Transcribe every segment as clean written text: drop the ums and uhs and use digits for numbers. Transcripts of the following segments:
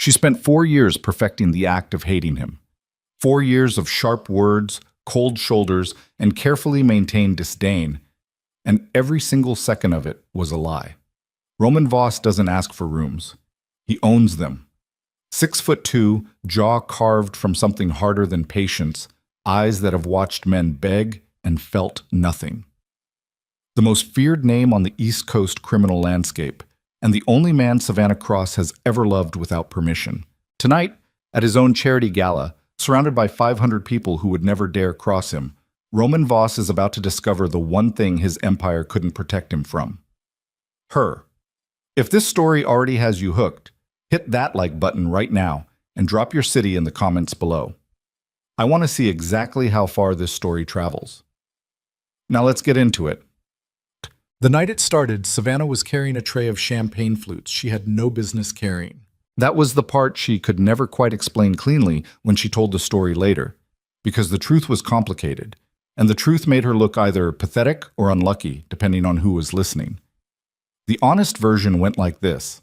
She spent 4 years perfecting the act of hating him. 4 years of sharp words, cold shoulders, and carefully maintained disdain, and every single second of it was a lie. Roman Voss doesn't ask for rooms. He owns them. 6'2", jaw carved from something harder than patience, eyes that have watched men beg and felt nothing. The most feared name on the East Coast criminal landscape, and the only man Savannah Cross has ever loved without permission. Tonight, at his own charity gala, surrounded by 500 people who would never dare cross him, Roman Voss is about to discover the one thing his empire couldn't protect him from. Her. If this story already has you hooked, hit that like button right now and drop your city in the comments below. I want to see exactly how far this story travels. Now let's get into it. The night it started, Savannah was carrying a tray of champagne flutes she had no business carrying. That was the part she could never quite explain cleanly when she told the story later, because the truth was complicated, and the truth made her look either pathetic or unlucky, depending on who was listening. The honest version went like this.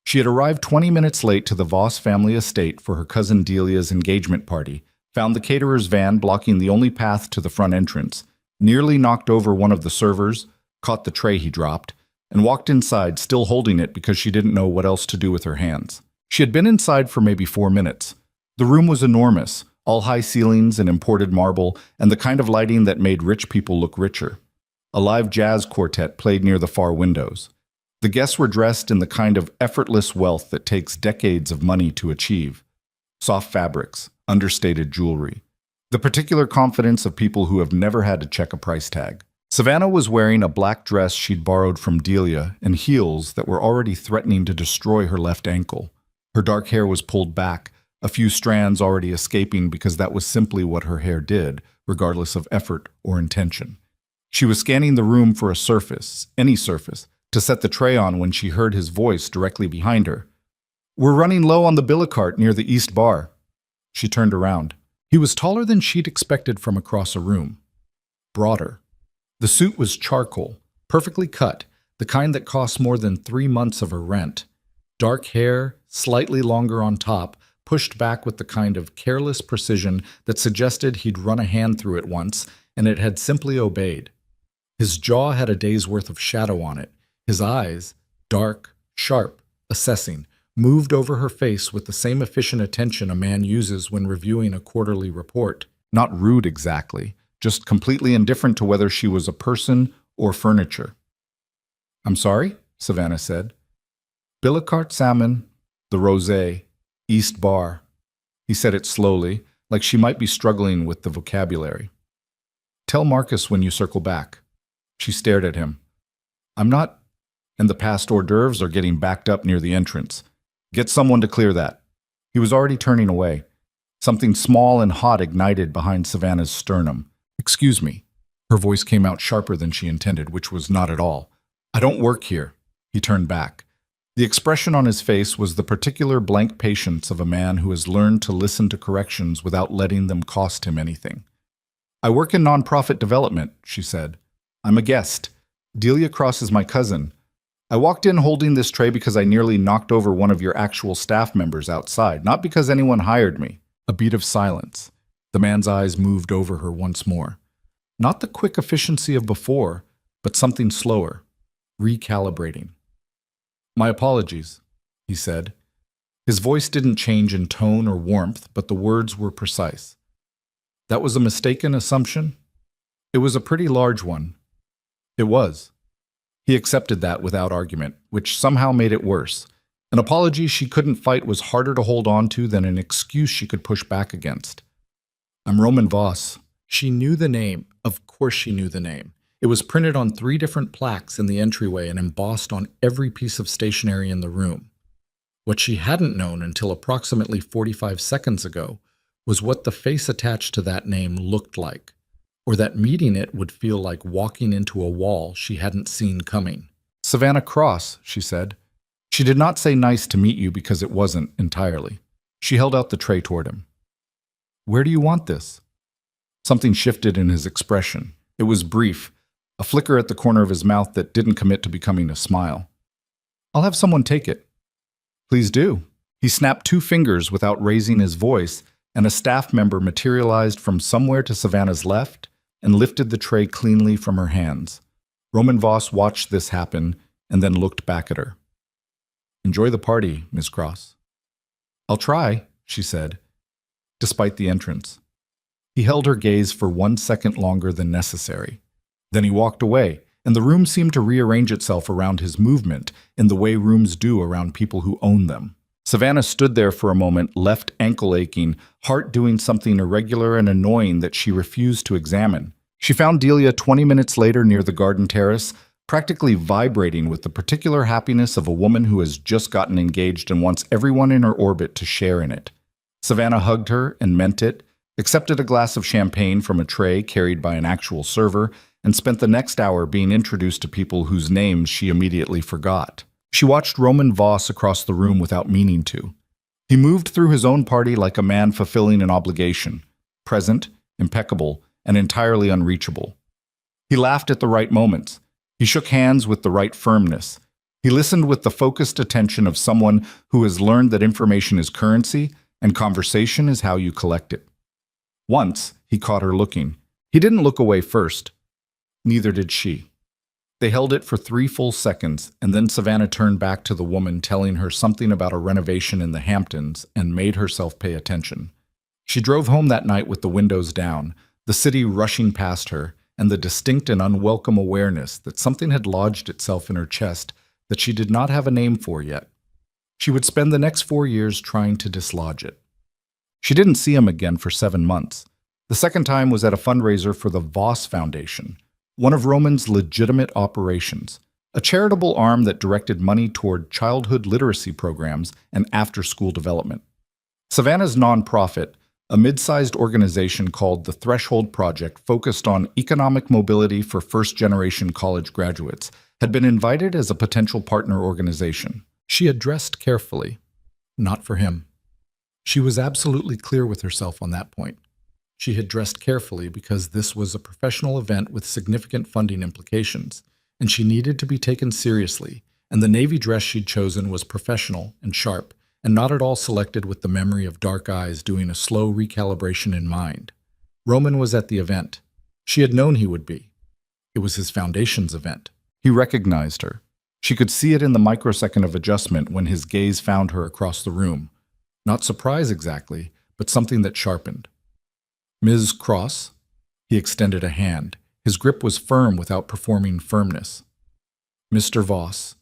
She had arrived 20 minutes late to the Voss family estate for her cousin Delia's engagement party, found the caterer's van blocking the only path to the front entrance, nearly knocked over one of the servers, caught the tray he dropped, and walked inside still holding it because she didn't know what else to do with her hands. She had been inside for maybe 4 minutes. The room was enormous, all high ceilings and imported marble, and the kind of lighting that made rich people look richer. A live jazz quartet played near the far windows. The guests were dressed in the kind of effortless wealth that takes decades of money to achieve. Soft fabrics, understated jewelry. The particular confidence of people who have never had to check a price tag. Savannah was wearing a black dress she'd borrowed from Delia and heels that were already threatening to destroy her left ankle. Her dark hair was pulled back, a few strands already escaping because that was simply what her hair did, regardless of effort or intention. She was scanning the room for a surface, any surface, to set the tray on when she heard his voice directly behind her. "We're running low on the billicart near the East Bar." She turned around. He was taller than she'd expected from across a room. Broader. The suit was charcoal, perfectly cut, the kind that costs more than 3 months of her rent. Dark hair, slightly longer on top, pushed back with the kind of careless precision that suggested he'd run a hand through it once, and it had simply obeyed. His jaw had a day's worth of shadow on it. His eyes, dark, sharp, assessing, moved over her face with the same efficient attention a man uses when reviewing a quarterly report. Not rude exactly, just completely indifferent to whether she was a person or furniture. "I'm sorry," Savannah said. "Billicart salmon, the rosé, East Bar." He said it slowly, like she might be struggling with the vocabulary. "Tell Marcus when you circle back." She stared at him. "I'm not, and the past hors d'oeuvres are getting backed up near the entrance. Get someone to clear that." He was already turning away. Something small and hot ignited behind Savannah's sternum. "Excuse me." Her voice came out sharper than she intended, which was not at all. "I don't work here." He turned back. The expression on his face was the particular blank patience of a man who has learned to listen to corrections without letting them cost him anything. "I work in nonprofit development," she said. "I'm a guest. Delia Cross is my cousin. I walked in holding this tray because I nearly knocked over one of your actual staff members outside, not because anyone hired me." A beat of silence. The man's eyes moved over her once more. Not the quick efficiency of before, but something slower, recalibrating. "My apologies," he said. His voice didn't change in tone or warmth, but the words were precise. "That was a mistaken assumption?" "It was a pretty large one." "It was." He accepted that without argument, which somehow made it worse. An apology she couldn't fight was harder to hold on to than an excuse she could push back against. "I'm Roman Voss." She knew the name. Of course she knew the name. It was printed on 3 different plaques in the entryway and embossed on every piece of stationery in the room. What she hadn't known until approximately 45 seconds ago was what the face attached to that name looked like, or that meeting it would feel like walking into a wall she hadn't seen coming. "Savannah Cross," she said. She did not say nice to meet you because it wasn't entirely. She held out the tray toward him. "Where do you want this?" Something shifted in his expression. It was brief, a flicker at the corner of his mouth that didn't commit to becoming a smile. "I'll have someone take it." "Please do." He snapped 2 fingers without raising his voice, and a staff member materialized from somewhere to Savannah's left and lifted the tray cleanly from her hands. Roman Voss watched this happen and then looked back at her. "Enjoy the party, Miss Cross." "I'll try," she said, despite the entrance. He held her gaze for 1 second longer than necessary. Then he walked away, and the room seemed to rearrange itself around his movement in the way rooms do around people who own them. Savannah stood there for a moment, left ankle aching, heart doing something irregular and annoying that she refused to examine. She found Delia 20 minutes later near the garden terrace, practically vibrating with the particular happiness of a woman who has just gotten engaged and wants everyone in her orbit to share in it. Savannah hugged her and meant it, accepted a glass of champagne from a tray carried by an actual server, and spent the next hour being introduced to people whose names she immediately forgot. She watched Roman Voss across the room without meaning to. He moved through his own party like a man fulfilling an obligation, present, impeccable, and entirely unreachable. He laughed at the right moments. He shook hands with the right firmness. He listened with the focused attention of someone who has learned that information is currency and conversation is how you collect it. Once, he caught her looking. He didn't look away first. Neither did she. They held it for 3 full seconds, and then Savannah turned back to the woman, telling her something about a renovation in the Hamptons, and made herself pay attention. She drove home that night with the windows down, the city rushing past her, and the distinct and unwelcome awareness that something had lodged itself in her chest that she did not have a name for yet. She would spend the next 4 years trying to dislodge it. She didn't see him again for 7 months. The second time was at a fundraiser for the Voss Foundation, one of Roman's legitimate operations, a charitable arm that directed money toward childhood literacy programs and after-school development. Savannah's nonprofit, a mid-sized organization called the Threshold Project, focused on economic mobility for first-generation college graduates, had been invited as a potential partner organization. She had dressed carefully. Not for him. She was absolutely clear with herself on that point. She had dressed carefully because this was a professional event with significant funding implications, and she needed to be taken seriously, and the navy dress she'd chosen was professional and sharp, and not at all selected with the memory of dark eyes doing a slow recalibration in mind. Roman was at the event. She had known he would be. It was his foundation's event. He recognized her. She could see it in the microsecond of adjustment when his gaze found her across the room. Not surprise exactly, but something that sharpened. "Ms. Cross?" He extended a hand. His grip was firm without performing firmness. "Mr. Voss."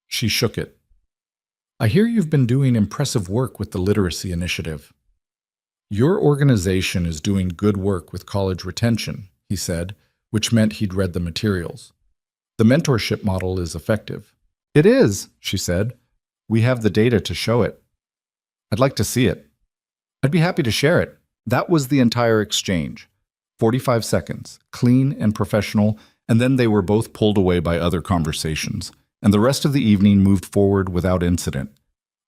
She shook it. "I hear you've been doing impressive work with the Literacy Initiative." "Your organization is doing good work with college retention," he said, which meant he'd read the materials. "The mentorship model is effective." "It is," she said. "We have the data to show it." "I'd like to see it." "I'd be happy to share it." That was the entire exchange. 45 seconds, clean and professional, and then they were both pulled away by other conversations, and the rest of the evening moved forward without incident,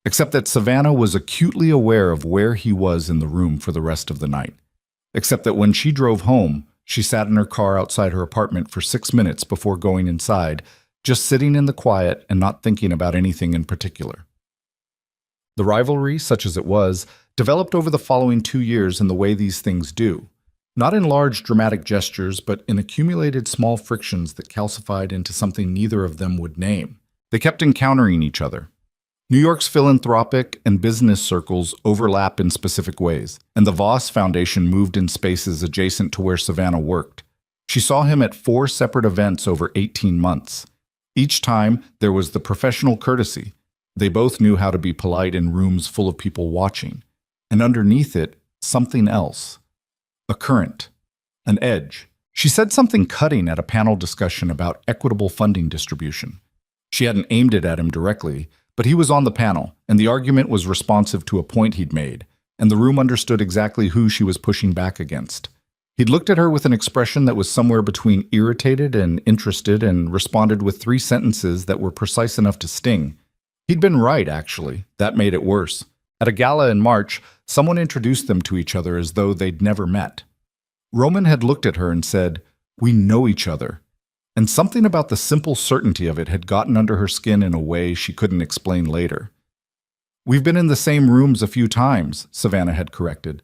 except that Savannah was acutely aware of where he was in the room for the rest of the night, except that when she drove home, she sat in her car outside her apartment for 6 minutes before going inside, just sitting in the quiet and not thinking about anything in particular. The rivalry, such as it was, developed over the following 2 years in the way these things do. Not in large dramatic gestures, but in accumulated small frictions that calcified into something neither of them would name. They kept encountering each other. New York's philanthropic and business circles overlap in specific ways, and the Voss Foundation moved in spaces adjacent to where Savannah worked. She saw him at 4 separate events over 18 months. Each time, there was the professional courtesy. They both knew how to be polite in rooms full of people watching. And underneath it, something else. A current. An edge. She said something cutting at a panel discussion about equitable funding distribution. She hadn't aimed it at him directly, but he was on the panel, and the argument was responsive to a point he'd made, and the room understood exactly who she was pushing back against. He'd looked at her with an expression that was somewhere between irritated and interested, and responded with 3 sentences that were precise enough to sting. He'd been right, actually. That made it worse. At a gala in March, someone introduced them to each other as though they'd never met. Roman had looked at her and said, "We know each other." And something about the simple certainty of it had gotten under her skin in a way she couldn't explain later. We've been in the same rooms a few times, Savannah had corrected.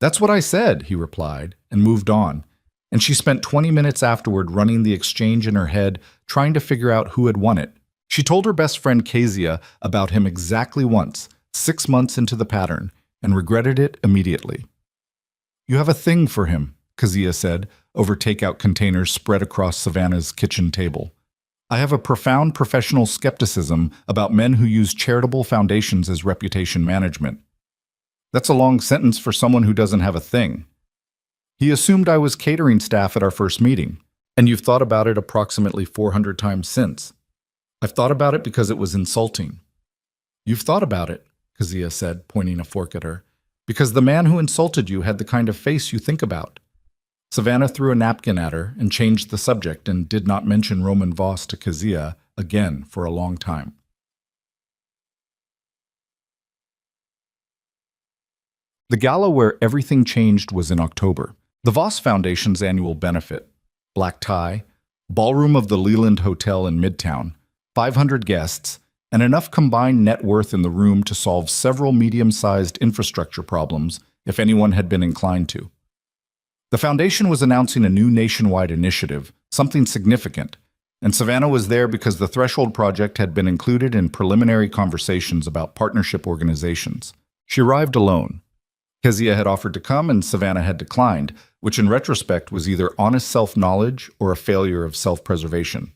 That's what I said, he replied, and moved on. And she spent 20 minutes afterward running the exchange in her head, trying to figure out who had won it. She told her best friend Kezia about him exactly once, 6 months into the pattern, and regretted it immediately. You have a thing for him, Kezia said, over takeout containers spread across Savannah's kitchen table. I have a profound professional skepticism about men who use charitable foundations as reputation management. That's a long sentence for someone who doesn't have a thing. He assumed I was catering staff at our first meeting, and you've thought about it approximately 400 times since. I've thought about it because it was insulting. You've thought about it, Kezia said, pointing a fork at her, because the man who insulted you had the kind of face you think about. Savannah threw a napkin at her and changed the subject and did not mention Roman Voss to Kezia again for a long time. The gala where everything changed was in October. The Voss Foundation's annual benefit. Black tie, ballroom of the Leland Hotel in Midtown, 500 guests, and enough combined net worth in the room to solve several medium-sized infrastructure problems if anyone had been inclined to. The foundation was announcing a new nationwide initiative, something significant, and Savannah was there because the Threshold Project had been included in preliminary conversations about partnership organizations. She arrived alone. Kezia had offered to come and Savannah had declined, which in retrospect was either honest self-knowledge or a failure of self-preservation.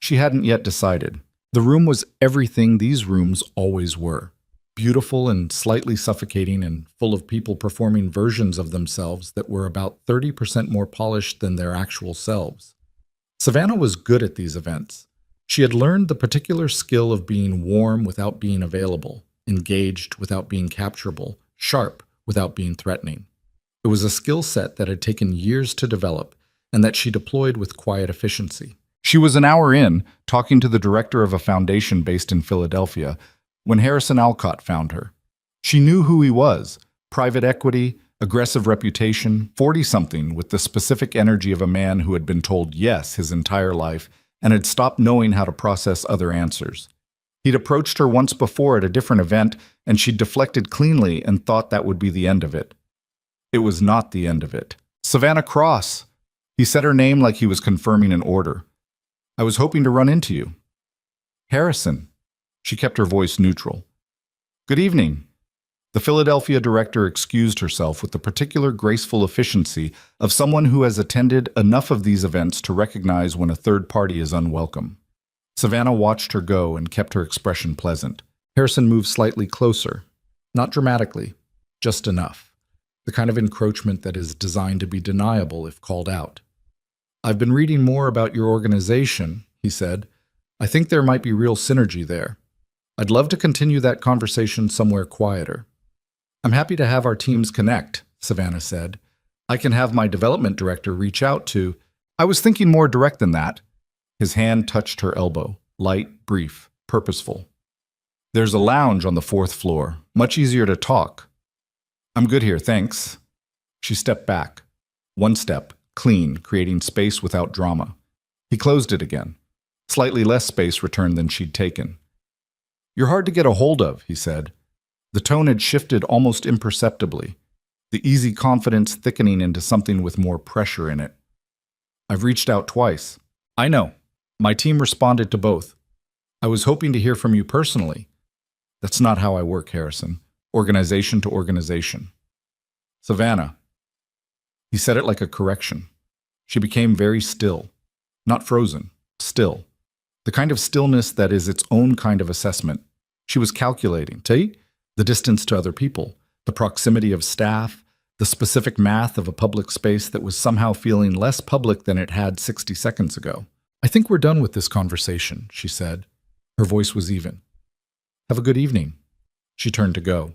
She hadn't yet decided. The room was everything these rooms always were. Beautiful and slightly suffocating and full of people performing versions of themselves that were about 30% more polished than their actual selves. Savannah was good at these events. She had learned the particular skill of being warm without being available, engaged without being capturable, sharp without being threatening. It was a skill set that had taken years to develop and that she deployed with quiet efficiency. She was an hour in, talking to the director of a foundation based in Philadelphia, when Harrison Alcott found her. She knew who he was: private equity, aggressive reputation, 40-something with the specific energy of a man who had been told yes his entire life and had stopped knowing how to process other answers. He'd approached her once before at a different event, and she'd deflected cleanly and thought that would be the end of it. It was not the end of it. Savannah Cross. He said her name like he was confirming an order. I was hoping to run into you. Harrison. She kept her voice neutral. Good evening. The Philadelphia director excused herself with the particular graceful efficiency of someone who has attended enough of these events to recognize when a third party is unwelcome. Savannah watched her go and kept her expression pleasant. Harrison moved slightly closer. Not dramatically, just enough. The kind of encroachment that is designed to be deniable if called out. I've been reading more about your organization, he said. I think there might be real synergy there. I'd love to continue that conversation somewhere quieter. I'm happy to have our teams connect, Savannah said. I can have my development director reach out to... I was thinking more direct than that. His hand touched her elbow, light, brief, purposeful. There's a lounge on the 4th floor, much easier to talk. I'm good here, thanks. She stepped back. One step, clean, creating space without drama. He closed it again. Slightly less space returned than she'd taken. You're hard to get a hold of, he said. The tone had shifted almost imperceptibly, the easy confidence thickening into something with more pressure in it. I've reached out twice. I know. My team responded to both. I was hoping to hear from you personally. That's not how I work, Harrison. Organization to organization. Savannah. He said it like a correction. She became very still. Not frozen, still. The kind of stillness that is its own kind of assessment. She was calculating, the distance to other people, the proximity of staff, the specific math of a public space that was somehow feeling less public than it had 60 seconds ago. I think we're done with this conversation, she said. Her voice was even. Have a good evening. She turned to go.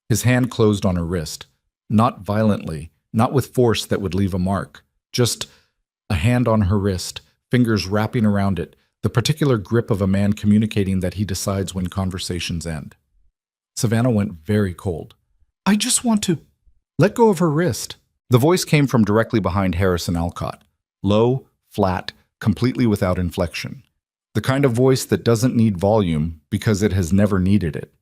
His hand closed on her wrist, not violently, not with force that would leave a mark, just a hand on her wrist, fingers wrapping around it, the particular grip of a man communicating that he decides when conversations end. Savannah went very cold. I just want to... Let go of her wrist. The voice came from directly behind Harrison Alcott. Low, flat, completely without inflection. The kind of voice that doesn't need volume because it has never needed it.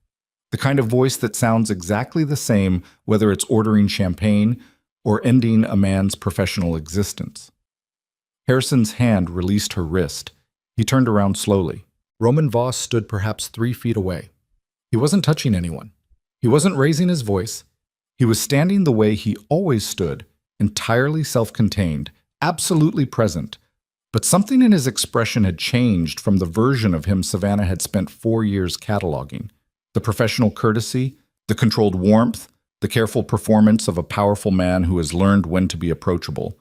The kind of voice that sounds exactly the same whether it's ordering champagne or ending a man's professional existence. Harrison's hand released her wrist. He turned around slowly. Roman Voss stood perhaps 3 feet away. He wasn't touching anyone. He wasn't raising his voice. He was standing the way he always stood, entirely self-contained, absolutely present. But something in his expression had changed from the version of him Savannah had spent 4 years cataloging. The professional courtesy, the controlled warmth, the careful performance of a powerful man who has learned when to be approachable.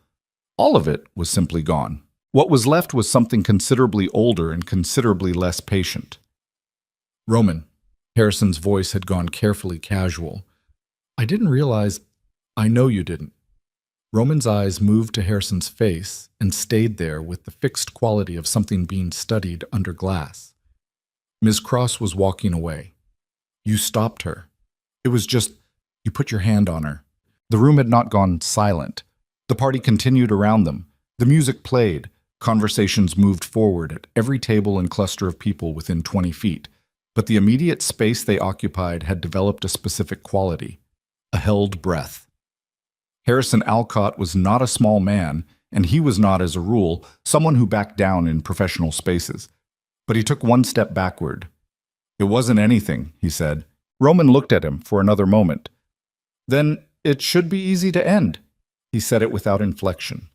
All of it was simply gone. What was left was something considerably older and considerably less patient. Roman. Harrison's voice had gone carefully casual. I didn't realize. I know you didn't. Roman's eyes moved to Harrison's face and stayed there with the fixed quality of something being studied under glass. Ms. Cross was walking away. You stopped her. It was just, you put your hand on her. The room had not gone silent. The party continued around them. The music played. Conversations moved forward at every table and cluster of people within 20 feet. But the immediate space they occupied had developed a specific quality, a held breath. Harrison Alcott was not a small man, and he was not, as a rule, someone who backed down in professional spaces. But he took one step backward. It wasn't anything, he said. Roman looked at him for another moment. Then it should be easy to end. He said it without inflection.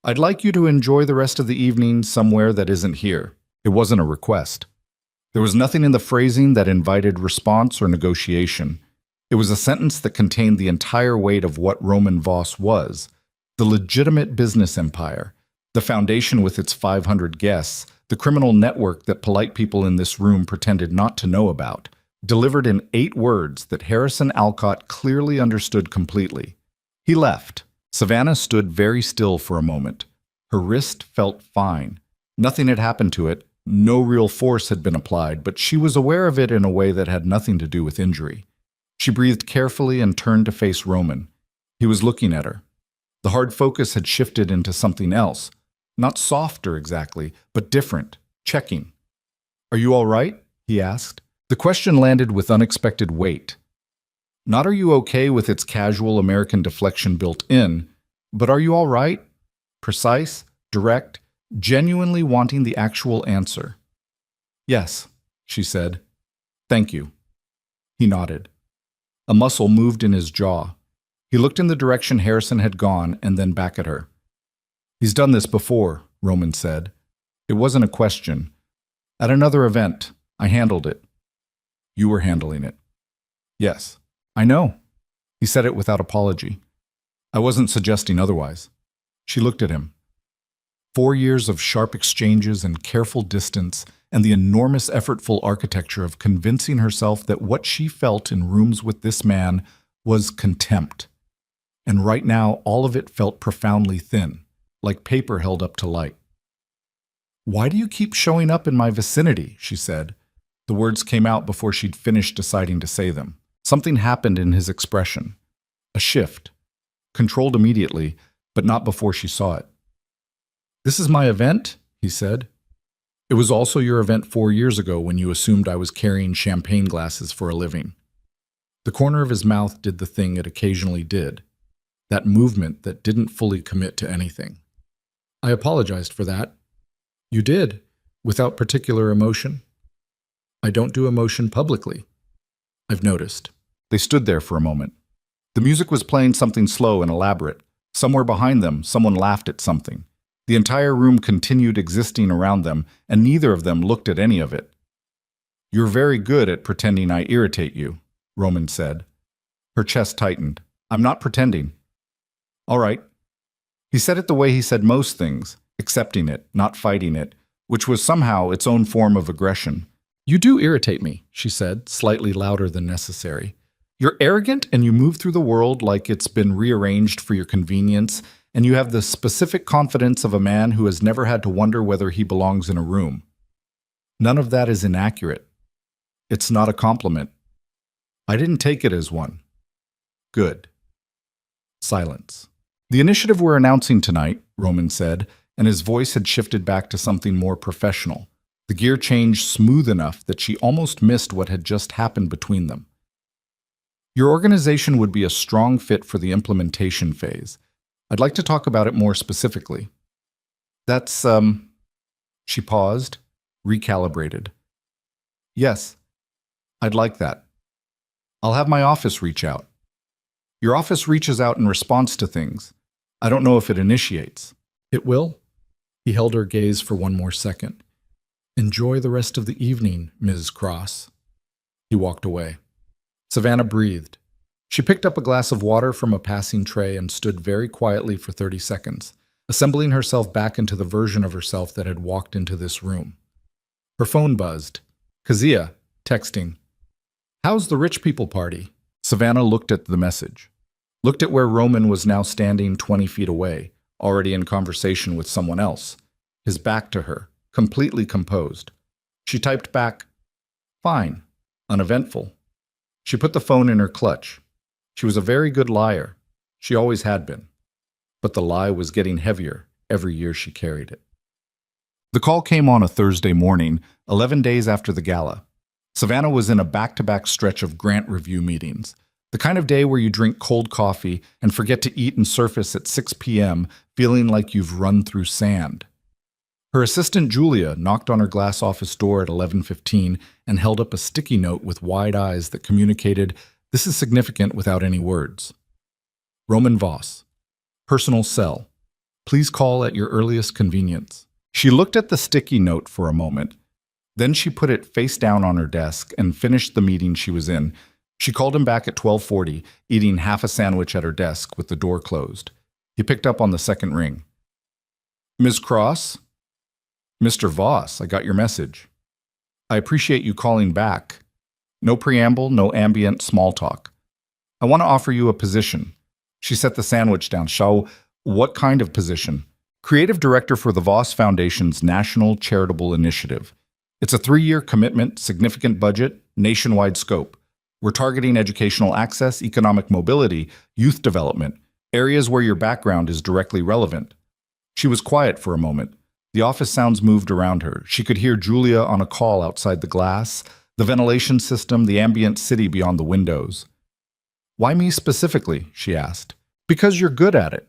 I'd like you to enjoy the rest of the evening somewhere that isn't here. It wasn't a request. There was nothing in the phrasing that invited response or negotiation. It was a sentence that contained the entire weight of what Roman Voss was, the legitimate business empire, the foundation with its 500 guests, the criminal network that polite people in this room pretended not to know about, delivered in 8 words that Harrison Alcott clearly understood completely. He left. Savannah stood very still for a moment. Her wrist felt fine. Nothing had happened to it. No real force had been applied, but she was aware of it in a way that had nothing to do with injury. She breathed carefully and turned to face Roman. He was looking at her. The hard focus had shifted into something else. Not softer exactly, but different, checking. Are you all right? He asked. The question landed with unexpected weight. Not are you okay with its casual American deflection built in, but are you all right? Precise, direct, genuinely wanting the actual answer. Yes, she said. Thank you. He nodded. A muscle moved in his jaw. He looked in the direction Harrison had gone and then back at her. He's done this before, Roman said. It wasn't a question. At another event, I handled it. You were handling it. Yes, I know. He said it without apology. I wasn't suggesting otherwise. She looked at him. 4 years of sharp exchanges and careful distance, and the enormous effortful architecture of convincing herself that what she felt in rooms with this man was contempt. And right now, all of it felt profoundly thin, like paper held up to light. Why do you keep showing up in my vicinity? She said. The words came out before she'd finished deciding to say them. Something happened in his expression. A shift. Controlled immediately, but not before she saw it. This is my event, he said. It was also your event 4 years ago when you assumed I was carrying champagne glasses for a living. The corner of his mouth did the thing it occasionally did. That movement that didn't fully commit to anything. I apologized for that. You did, without particular emotion. I don't do emotion publicly. I've noticed. They stood there for a moment. The music was playing something slow and elaborate. Somewhere behind them, someone laughed at something. The entire room continued existing around them, and neither of them looked at any of it. You're very good at pretending I irritate you, Roman said. Her chest tightened. I'm not pretending. All right. He said it the way he said most things, accepting it, not fighting it, which was somehow its own form of aggression. You do irritate me, she said, slightly louder than necessary. You're arrogant and you move through the world like it's been rearranged for your convenience, and you have the specific confidence of a man who has never had to wonder whether he belongs in a room. None of that is inaccurate. It's not a compliment. I didn't take it as one. Good. Silence. The initiative we're announcing tonight, Roman said, and his voice had shifted back to something more professional. The gear changed smooth enough that she almost missed what had just happened between them. Your organization would be a strong fit for the implementation phase. I'd like to talk about it more specifically. That's, She paused, recalibrated. Yes, I'd like that. I'll have my office reach out. Your office reaches out in response to things. I don't know if it initiates. It will? He held her gaze for one more second. Enjoy the rest of the evening, Ms. Cross. He walked away. Savannah breathed. She picked up a glass of water from a passing tray and stood very quietly for 30 seconds, assembling herself back into the version of herself that had walked into this room. Her phone buzzed. Kazia, texting. How's the rich people party? Savannah looked at the message. Looked at where Roman was now standing 20 feet away, already in conversation with someone else, his back to her, completely composed. She typed back, fine, uneventful. She put the phone in her clutch. She was a very good liar. She always had been. But the lie was getting heavier every year she carried it. The call came on a Thursday morning, 11 days after the gala. Savannah was in a back-to-back stretch of grant review meetings, the kind of day where you drink cold coffee and forget to eat and surface at 6 p.m., feeling like you've run through sand. Her assistant Julia knocked on her glass office door at 11:15 and held up a sticky note with wide eyes that communicated, "This is significant," without any words. Roman Voss. Personal cell. Please call at your earliest convenience. She looked at the sticky note for a moment. Then she put it face down on her desk and finished the meeting she was in. She called him back at 12:40, eating half a sandwich at her desk with the door closed. He picked up on the second ring. Ms. Cross? Mr. Voss, I got your message. I appreciate you calling back. No preamble, no ambient small talk. I want to offer you a position. She set the sandwich down. Shao, what kind of position? Creative Director for the Voss Foundation's National Charitable Initiative. It's a 3-year commitment, significant budget, nationwide scope. We're targeting educational access, economic mobility, youth development, areas where your background is directly relevant. She was quiet for a moment. The office sounds moved around her. She could hear Julia on a call outside the glass, the ventilation system, the ambient city beyond the windows. Why me specifically? She asked. Because you're good at it.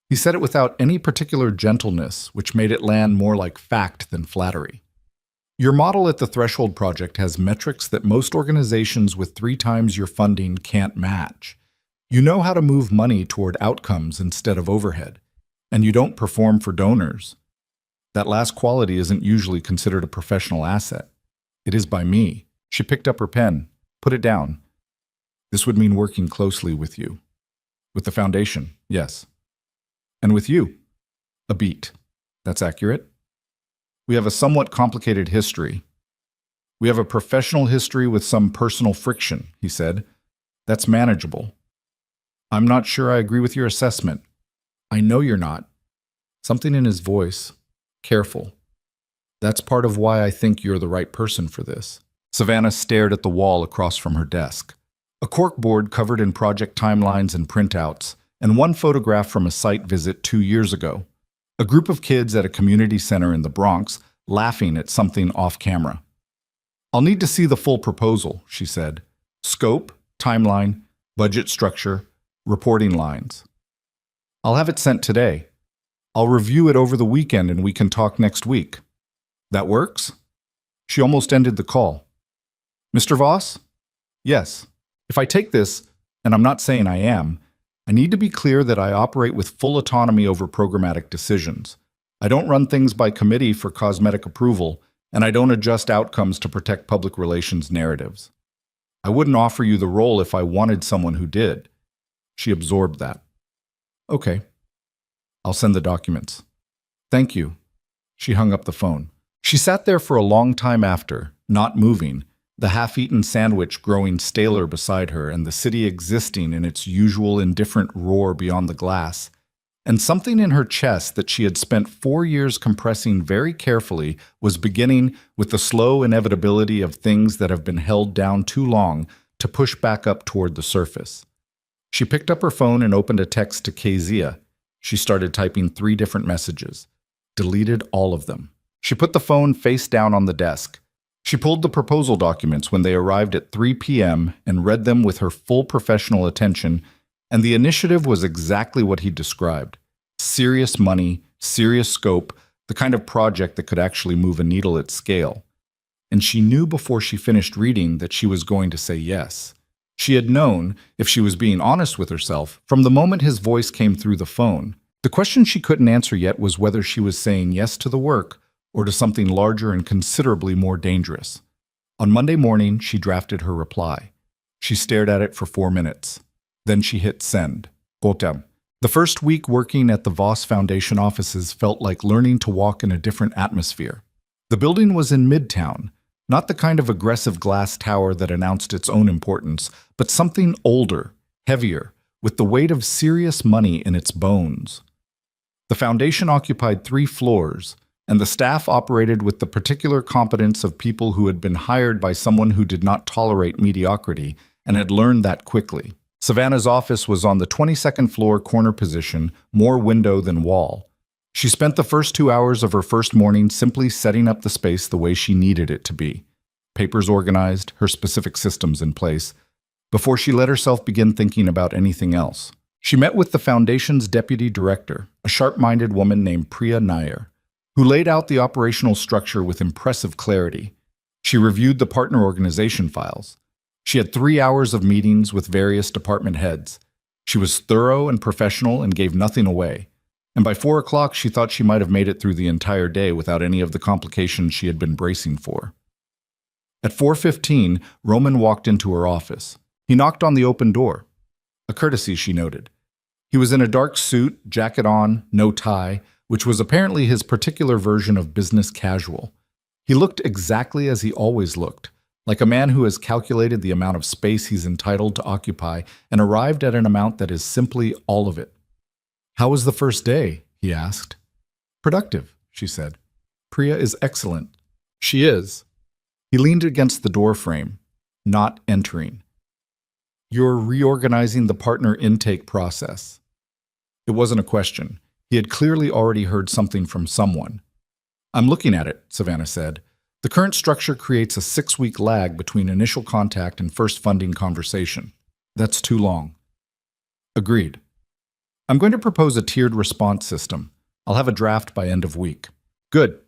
He said it without any particular gentleness, which made it land more like fact than flattery. Your model at the Threshold Project has metrics that most organizations with 3 times your funding can't match. You know how to move money toward outcomes instead of overhead, and you don't perform for donors. That last quality isn't usually considered a professional asset. It is by me. She picked up her pen, put it down. This would mean working closely with you. With the foundation, yes. And with you. A beat. That's accurate. We have a somewhat complicated history. We have a professional history with some personal friction, he said. That's manageable. I'm not sure I agree with your assessment. I know you're not. Something in his voice. Careful. That's part of why I think you're the right person for this. Savannah stared at the wall across from her desk. A corkboard covered in project timelines and printouts, and one photograph from a site visit 2 years ago. A group of kids at a community center in the Bronx laughing at something off camera. I'll need to see the full proposal, she said. Scope, timeline, budget structure, reporting lines. I'll have it sent today. I'll review it over the weekend and we can talk next week. That works? She almost ended the call. Mr. Voss? Yes. If I take this, and I'm not saying I am, I need to be clear that I operate with full autonomy over programmatic decisions. I don't run things by committee for cosmetic approval, and I don't adjust outcomes to protect public relations narratives. I wouldn't offer you the role if I wanted someone who did. She absorbed that. Okay. I'll send the documents. Thank you. She hung up the phone. She sat there for a long time after, not moving, the half-eaten sandwich growing staler beside her and the city existing in its usual indifferent roar beyond the glass. And something in her chest that she had spent 4 years compressing very carefully was beginning, with the slow inevitability of things that have been held down too long, to push back up toward the surface. She picked up her phone and opened a text to Kezia. She started typing 3 different messages. Deleted all of them. She put the phone face down on the desk. She pulled the proposal documents when they arrived at 3 p.m. and read them with her full professional attention, and the initiative was exactly what he described. Serious money, serious scope, the kind of project that could actually move a needle at scale. And she knew before she finished reading that she was going to say yes. She had known, if she was being honest with herself, from the moment his voice came through the phone. The question she couldn't answer yet was whether she was saying yes to the work or to something larger and considerably more dangerous. On Monday morning, she drafted her reply. She stared at it for 4 minutes. Then she hit send. Gotem. The first week working at the Voss Foundation offices felt like learning to walk in a different atmosphere. The building was in Midtown, not the kind of aggressive glass tower that announced its own importance, but something older, heavier, with the weight of serious money in its bones. The foundation occupied 3 floors, and the staff operated with the particular competence of people who had been hired by someone who did not tolerate mediocrity and had learned that quickly. Savannah's office was on the 22nd floor corner position, more window than wall. She spent the first 2 hours of her first morning simply setting up the space the way she needed it to be. Papers organized, her specific systems in place, before she let herself begin thinking about anything else. She met with the foundation's deputy director, a sharp-minded woman named Priya Nair, who laid out the operational structure with impressive clarity. She reviewed the partner organization files. She had 3 hours of meetings with various department heads. She was thorough and professional and gave nothing away. And by 4 o'clock, she thought she might have made it through the entire day without any of the complications she had been bracing for. At 4:15, Roman walked into her office. He knocked on the open door. A courtesy, she noted. He was in a dark suit, jacket on, no tie, which was apparently his particular version of business casual. He looked exactly as he always looked, like a man who has calculated the amount of space he's entitled to occupy and arrived at an amount that is simply all of it. "How was the first day?" he asked. "Productive," she said. "Priya is excellent." "She is." He leaned against the door frame, not entering. "You're reorganizing the partner intake process." It wasn't a question. He had clearly already heard something from someone. "I'm looking at it," Savannah said. "The current structure creates a 6-week lag between initial contact and first funding conversation. That's too long." "Agreed. I'm going to propose a tiered response system. I'll have a draft by end of week." "Good."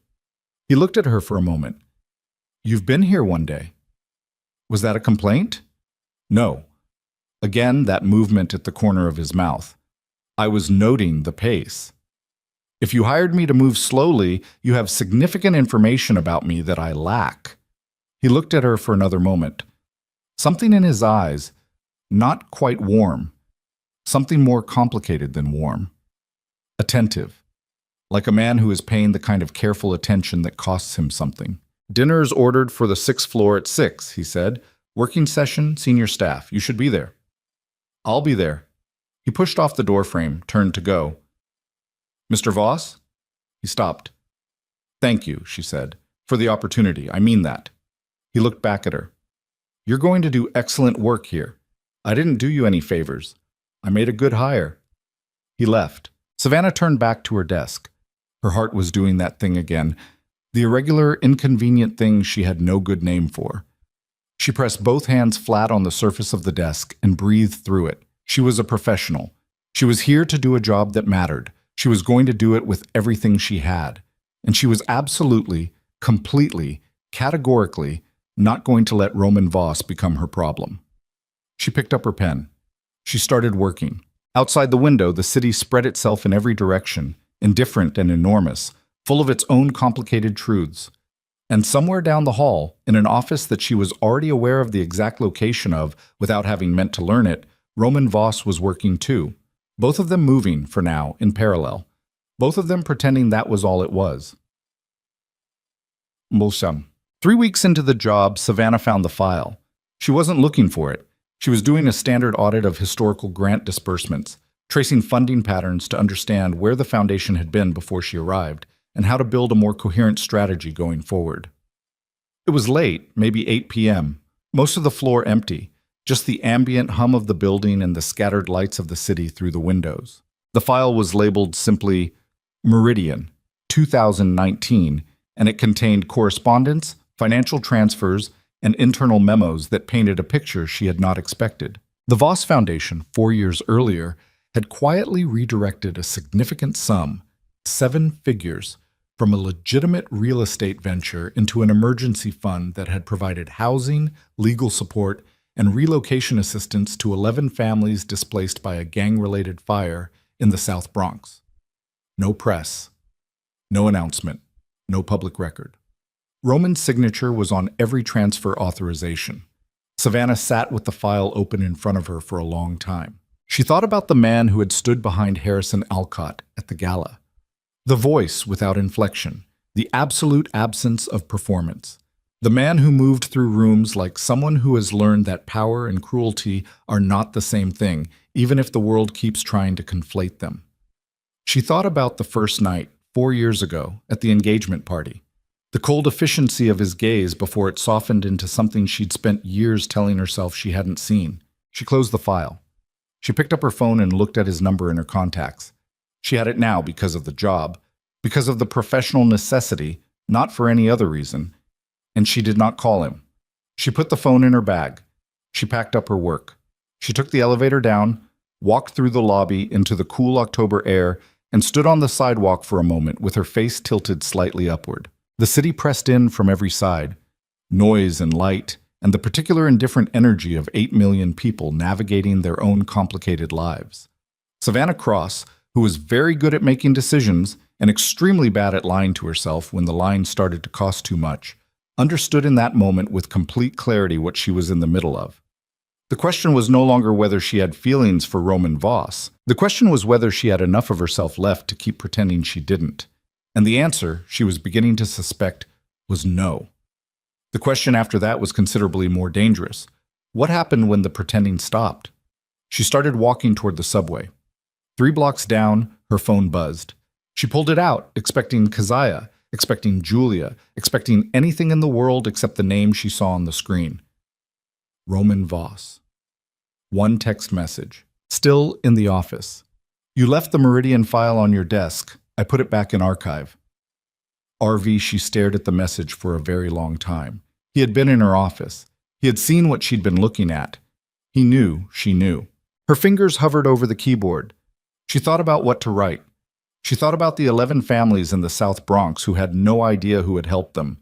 He looked at her for a moment. "You've been here one day." Was that a complaint? No. Again, that movement at the corner of his mouth. I was noting the pace. "If you hired me to move slowly, you have significant information about me that I lack." He looked at her for another moment. Something in his eyes, not quite warm. Something more complicated than warm. Attentive. Like a man who is paying the kind of careful attention that costs him something. "Dinner is ordered for the 6th floor at 6, he said. "Working session, senior staff. You should be there." "I'll be there." He pushed off the doorframe, turned to go. "Mr. Voss?" He stopped. "Thank you," she said, "for the opportunity. I mean that." He looked back at her. "You're going to do excellent work here. I didn't do you any favors. I made a good hire." He left. Savannah turned back to her desk. Her heart was doing that thing again, the irregular, inconvenient thing she had no good name for. She pressed both hands flat on the surface of the desk and breathed through it. She was a professional. She was here to do a job that mattered. She was going to do it with everything she had. And she was absolutely, completely, categorically not going to let Roman Voss become her problem. She picked up her pen. She started working. Outside the window, the city spread itself in every direction, indifferent and enormous, full of its own complicated truths. And somewhere down the hall, in an office that she was already aware of the exact location of without having meant to learn it, Roman Voss was working too. Both of them moving, for now, in parallel. Both of them pretending that was all it was. Mulsam. 3 weeks into the job, Savannah found the file. She wasn't looking for it. She was doing a standard audit of historical grant disbursements, tracing funding patterns to understand where the foundation had been before she arrived, and how to build a more coherent strategy going forward. It was late, maybe 8 p.m., most of the floor empty, just the ambient hum of the building and the scattered lights of the city through the windows. The file was labeled simply Meridian, 2019, and it contained correspondence, financial transfers, and internal memos that painted a picture she had not expected. The Voss Foundation, 4 years earlier, had quietly redirected a significant sum, 7 figures, from a legitimate real estate venture into an emergency fund that had provided housing, legal support, and relocation assistance to 11 families displaced by a gang-related fire in the South Bronx. No press, no announcement, no public record. Roman's signature was on every transfer authorization. Savannah sat with the file open in front of her for a long time. She thought about the man who had stood behind Harrison Alcott at the gala. The voice without inflection, the absolute absence of performance. The man who moved through rooms like someone who has learned that power and cruelty are not the same thing, even if the world keeps trying to conflate them. She thought about the first night, 4 years ago, at the engagement party. The cold efficiency of his gaze before it softened into something she'd spent years telling herself she hadn't seen. She closed the file. She picked up her phone and looked at his number in her contacts. She had it now because of the job, because of the professional necessity, not for any other reason. And she did not call him. She put the phone in her bag. She packed up her work. She took the elevator down, walked through the lobby into the cool October air, and stood on the sidewalk for a moment with her face tilted slightly upward. The city pressed in from every side, noise and light, and the particular indifferent energy of 8 million people navigating their own complicated lives. Savannah Cross, who was very good at making decisions and extremely bad at lying to herself when the lying started to cost too much, understood in that moment with complete clarity what she was in the middle of. The question was no longer whether she had feelings for Roman Voss. The question was whether she had enough of herself left to keep pretending she didn't. And the answer, she was beginning to suspect, was no. The question after that was considerably more dangerous. What happened when the pretending stopped? She started walking toward the subway. 3 blocks down, her phone buzzed. She pulled it out, expecting Keziah, expecting Julia, expecting anything in the world except the name she saw on the screen. Roman Voss. 1 text message. Still in the office. You left the Meridian file on your desk. I put it back in archive. RV, she stared at the message for a very long time. He had been in her office. He had seen what she'd been looking at. He knew she knew. Her fingers hovered over the keyboard. She thought about what to write. She thought about the 11 families in the South Bronx who had no idea who had helped them.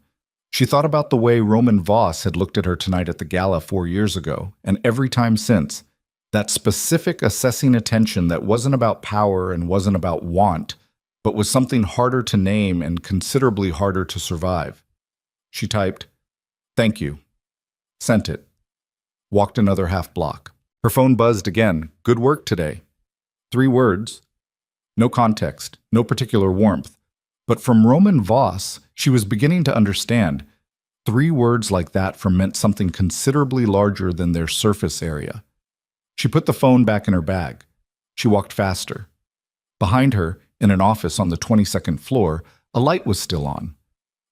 She thought about the way Roman Voss had looked at her tonight at the gala 4 years ago, and every time since. That specific assessing attention that wasn't about power and wasn't about want, but was something harder to name and considerably harder to survive. She typed, "Thank you." Sent it. Walked another half block. Her phone buzzed again. "Good work today." 3 words. No context, no particular warmth. But from Roman Voss, she was beginning to understand. 3 words like that meant something considerably larger than their surface area. She put the phone back in her bag. She walked faster. Behind her, in an office on the 22nd floor, a light was still on.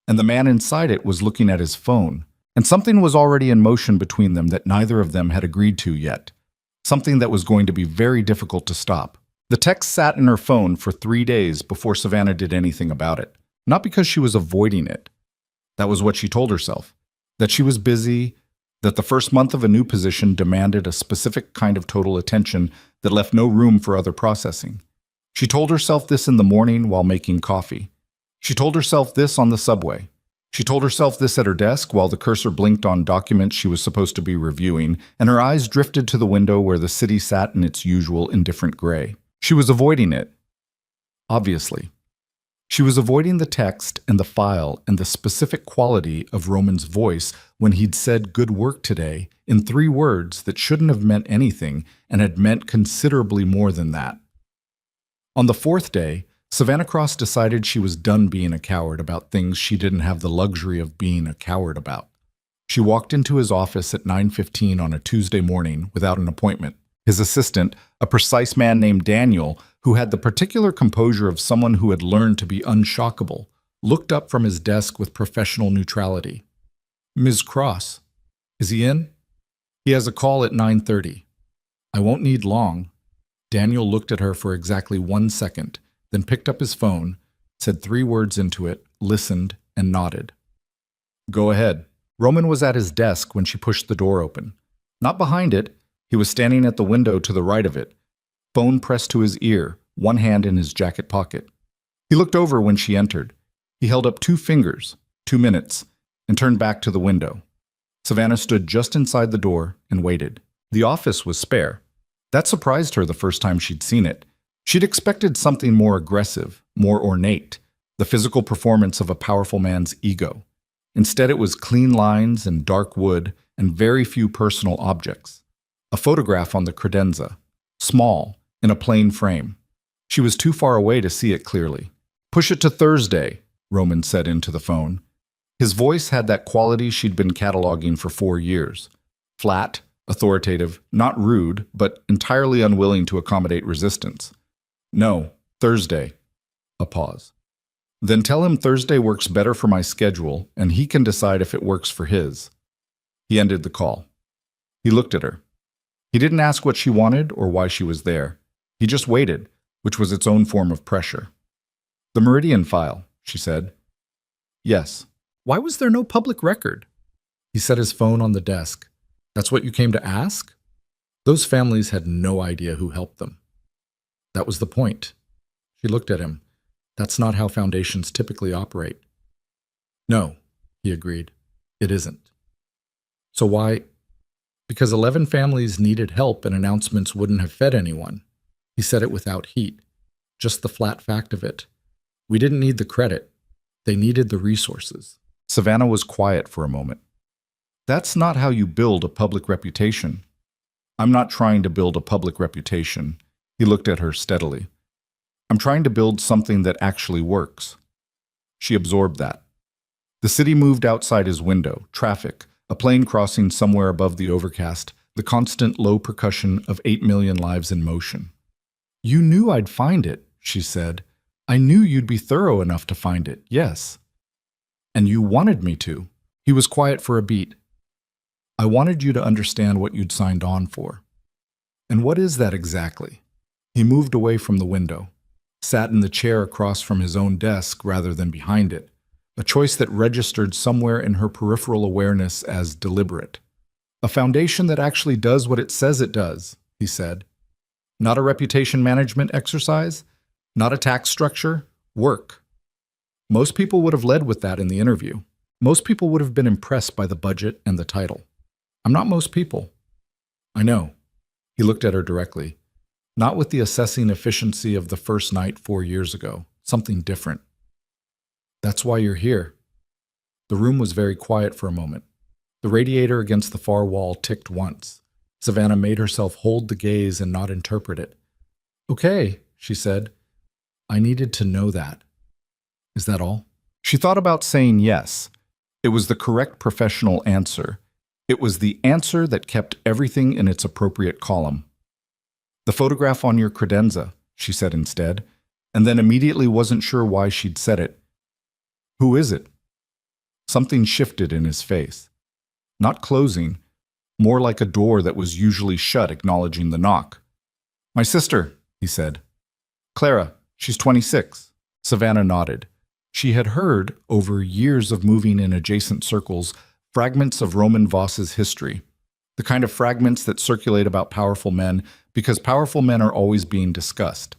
And the man inside it was looking at his phone. And something was already in motion between them that neither of them had agreed to yet. Something that was going to be very difficult to stop. The text sat in her phone for 3 days before Savannah did anything about it. Not because she was avoiding it. That was what she told herself. That she was busy, that the first month of a new position demanded a specific kind of total attention that left no room for other processing. She told herself this in the morning while making coffee. She told herself this on the subway. She told herself this at her desk while the cursor blinked on documents she was supposed to be reviewing, and her eyes drifted to the window where the city sat in its usual indifferent gray. She was avoiding it. Obviously. She was avoiding the text and the file and the specific quality of Roman's voice when he'd said "good work today" in 3 words that shouldn't have meant anything and had meant considerably more than that. On the 4th day, Savannah Cross decided she was done being a coward about things she didn't have the luxury of being a coward about. She walked into his office at 9:15 on a Tuesday morning without an appointment. His assistant, a precise man named Daniel, who had the particular composure of someone who had learned to be unshockable, looked up from his desk with professional neutrality. "Ms. Cross, is he in?" "He has a call at 9:30. "I won't need long." Daniel looked at her for exactly 1 second, then picked up his phone, said 3 words into it, listened, and nodded. Go ahead. Roman was at his desk when she pushed the door open. Not behind it, he was standing at the window to the right of it, phone pressed to his ear, one hand in his jacket pocket. He looked over when she entered. He held up 2 fingers, 2 minutes, and turned back to the window. Savannah stood just inside the door and waited. The office was spare. That surprised her the first time she'd seen it. She'd expected something more aggressive, more ornate, the physical performance of a powerful man's ego. Instead, it was clean lines and dark wood and very few personal objects. A photograph on the credenza, small, in a plain frame. She was too far away to see it clearly. "Push it to Thursday," Roman said into the phone. His voice had that quality she'd been cataloging for 4 years. Flat, authoritative, not rude, but entirely unwilling to accommodate resistance. "No, Thursday." A pause. "Then tell him Thursday works better for my schedule, and he can decide if it works for his." He ended the call. He looked at her. He didn't ask what she wanted or why she was there. He just waited, which was its own form of pressure. "The Meridian file," she said. "Yes." "Why was there no public record?" He set his phone on the desk. "That's what you came to ask?" Those families had no idea who helped them. That was the point. She looked at him. "That's not how foundations typically operate." "No," he agreed. "It isn't." "So why?" "Because 11 families needed help and announcements wouldn't have fed anyone." He said it without heat. Just the flat fact of it. We didn't need the credit. They needed the resources. Savannah was quiet for a moment. "That's not how you build a public reputation." "I'm not trying to build a public reputation." He looked at her steadily. "I'm trying to build something that actually works." She absorbed that. The city moved outside his window, traffic, a plane crossing somewhere above the overcast, the constant low percussion of 8 million lives in motion. "You knew I'd find it," she said. "I knew you'd be thorough enough to find it, yes. And you wanted me to." He was quiet for a beat. "I wanted you to understand what you'd signed on for." "And what is that exactly?" He moved away from the window, sat in the chair across from his own desk rather than behind it, a choice that registered somewhere in her peripheral awareness as deliberate. "A foundation that actually does what it says it does," he said. "Not a reputation management exercise, not a tax structure, work." Most people would have led with that in the interview. Most people would have been impressed by the budget and the title. "I'm not most people." "I know." He looked at her directly. "Not with the assessing efficiency of the first night 4 years ago. Something different." "That's why you're here." The room was very quiet for a moment. The radiator against the far wall ticked once. Savannah made herself hold the gaze and not interpret it. "Okay," she said. "I needed to know that." "Is that all?" She thought about saying yes. It was the correct professional answer. It was the answer that kept everything in its appropriate column. "The photograph on your credenza," she said instead, and then immediately wasn't sure why she'd said it. "Who is it?" Something shifted in his face. Not closing, more like a door that was usually shut acknowledging the knock. "My sister," he said. "Clara, she's 26. Savannah nodded. She had heard, over years of moving in adjacent circles, fragments of Roman Voss's history, the kind of fragments that circulate about powerful men because powerful men are always being discussed.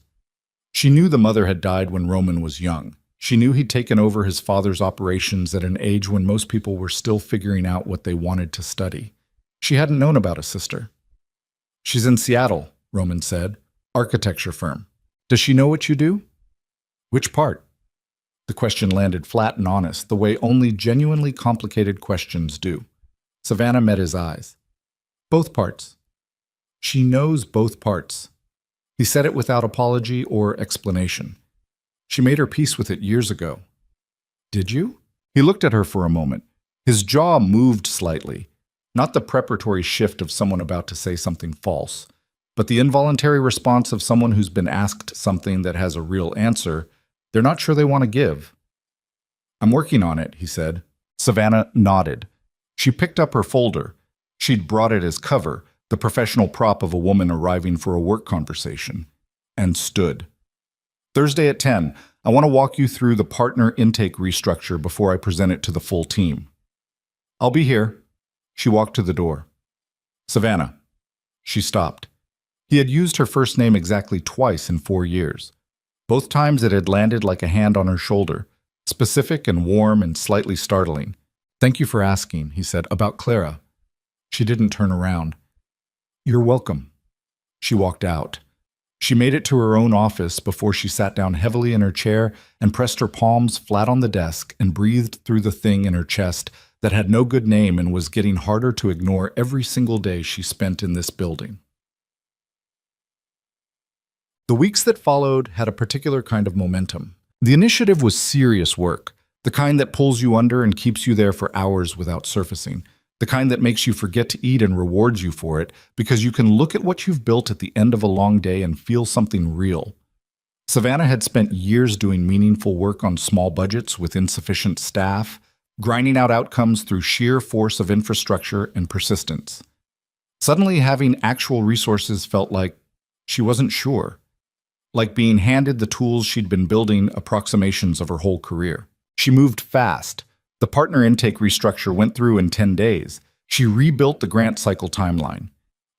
She knew the mother had died when Roman was young. She knew he'd taken over his father's operations at an age when most people were still figuring out what they wanted to study. She hadn't known about a sister. "She's in Seattle," Roman said. "Architecture firm. Does she know what you do?" "Which part?" The question landed flat and honest, the way only genuinely complicated questions do. Savannah met his eyes. "Both parts." "She knows both parts." He said it without apology or explanation. "She made her peace with it years ago." "Did you?" He looked at her for a moment. His jaw moved slightly, not the preparatory shift of someone about to say something false, but the involuntary response of someone who's been asked something that has a real answer they're not sure they want to give. "I'm working on it," he said. Savannah nodded. She picked up her folder. She'd brought it as cover, the professional prop of a woman arriving for a work conversation, and stood. "Thursday at 10, I want to walk you through the partner intake restructure before I present it to the full team." I'll be here. She walked to the door. Savannah. She stopped. He had used her first name exactly twice in 4 years. Both times it had landed like a hand on her shoulder, specific and warm and slightly startling. Thank you for asking, he said, about Clara. She didn't turn around. You're welcome. She walked out. She made it to her own office before she sat down heavily in her chair and pressed her palms flat on the desk and breathed through the thing in her chest that had no good name and was getting harder to ignore every single day she spent in this building. The weeks that followed had a particular kind of momentum. The initiative was serious work, the kind that pulls you under and keeps you there for hours without surfacing, the kind that makes you forget to eat and rewards you for it because you can look at what you've built at the end of a long day and feel something real. Savannah had spent years doing meaningful work on small budgets with insufficient staff, grinding out outcomes through sheer force of infrastructure and persistence. Suddenly, having actual resources felt like she wasn't sure, like being handed the tools she'd been building approximations of her whole career. She moved fast. The partner intake restructure went through in 10 days. She rebuilt the grant cycle timeline.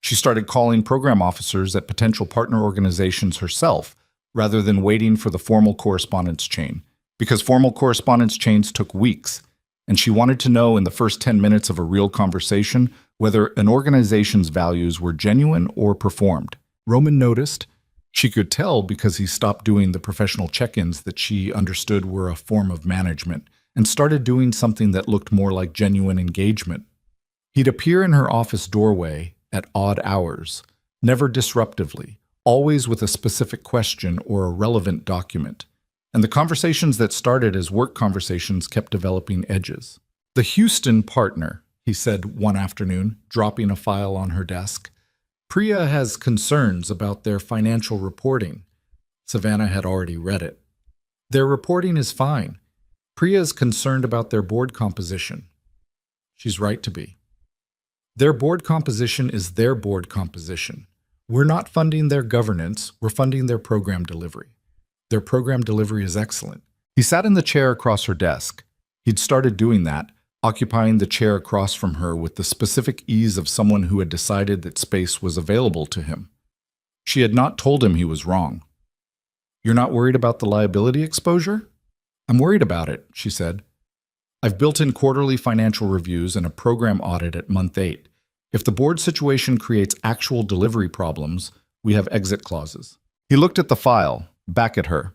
She started calling program officers at potential partner organizations herself, rather than waiting for the formal correspondence chain, because formal correspondence chains took weeks, and she wanted to know in the first 10 minutes of a real conversation whether an organization's values were genuine or performed. Roman noticed. She could tell because he stopped doing the professional check-ins that she understood were a form of management and started doing something that looked more like genuine engagement. He'd appear in her office doorway at odd hours, never disruptively, always with a specific question or a relevant document. And the conversations that started as work conversations kept developing edges. The Houston partner, he said one afternoon, dropping a file on her desk. Priya has concerns about their financial reporting. Savannah had already read it. Their reporting is fine. Priya is concerned about their board composition. She's right to be. Their board composition is their board composition. We're not funding their governance, we're funding their program delivery. Their program delivery is excellent. He sat in the chair across her desk. He'd started doing that, occupying the chair across from her with the specific ease of someone who had decided that space was available to him. She had not told him he was wrong. You're not worried about the liability exposure? I'm worried about it, she said. I've built in quarterly financial reviews and a program audit at month 8. If the board situation creates actual delivery problems, we have exit clauses. He looked at the file, back at her.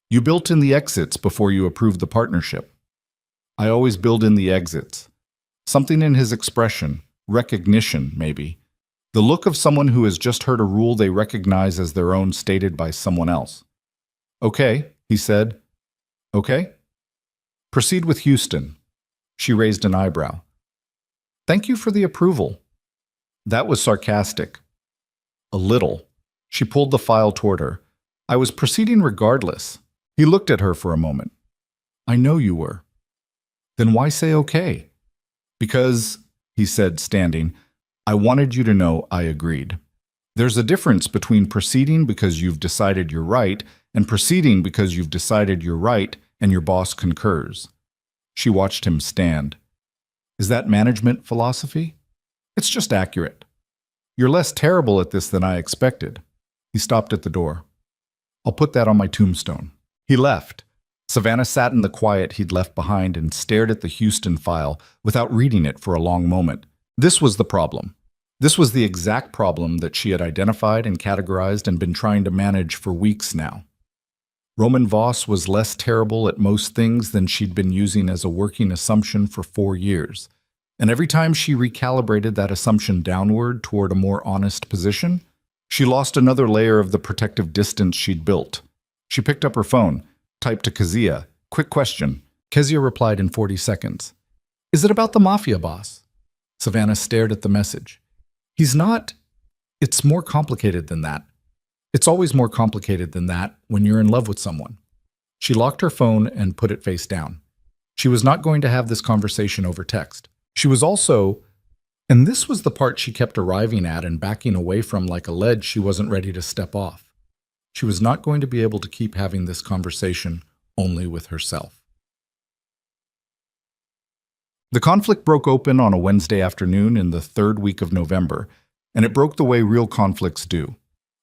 You built in the exits before you approved the partnership. I always build in the exits. Something in his expression, recognition maybe, the look of someone who has just heard a rule they recognize as their own stated by someone else. Okay, he said. Okay? Proceed with Houston. She raised an eyebrow. Thank you for the approval. That was sarcastic. A little. She pulled the file toward her. I was proceeding regardless. He looked at her for a moment. I know you were. Then why say okay? Because, he said, standing, I wanted you to know I agreed. There's a difference between proceeding because you've decided you're right and proceeding because you've decided you're right and your boss concurs. She watched him stand. Is that management philosophy? It's just accurate. You're less terrible at this than I expected. He stopped at the door. I'll put that on my tombstone. He left. Savannah sat in the quiet he'd left behind and stared at the Houston file without reading it for a long moment. This was the problem. This was the exact problem that she had identified and categorized and been trying to manage for weeks now. Roman Voss was less terrible at most things than she'd been using as a working assumption for 4 years. And every time she recalibrated that assumption downward toward a more honest position, she lost another layer of the protective distance she'd built. She picked up her phone, typed to Kezia, quick question. Kezia replied in 40 seconds. Is it about the Mafia Boss? Savannah stared at the message. He's not. It's more complicated than that. It's always more complicated than that when you're in love with someone. She locked her phone and put it face down. She was not going to have this conversation over text. She was also, and this was the part she kept arriving at and backing away from like a ledge she wasn't ready to step off. She was not going to be able to keep having this conversation only with herself. The conflict broke open on a Wednesday afternoon in the third week of November, and it broke the way real conflicts do.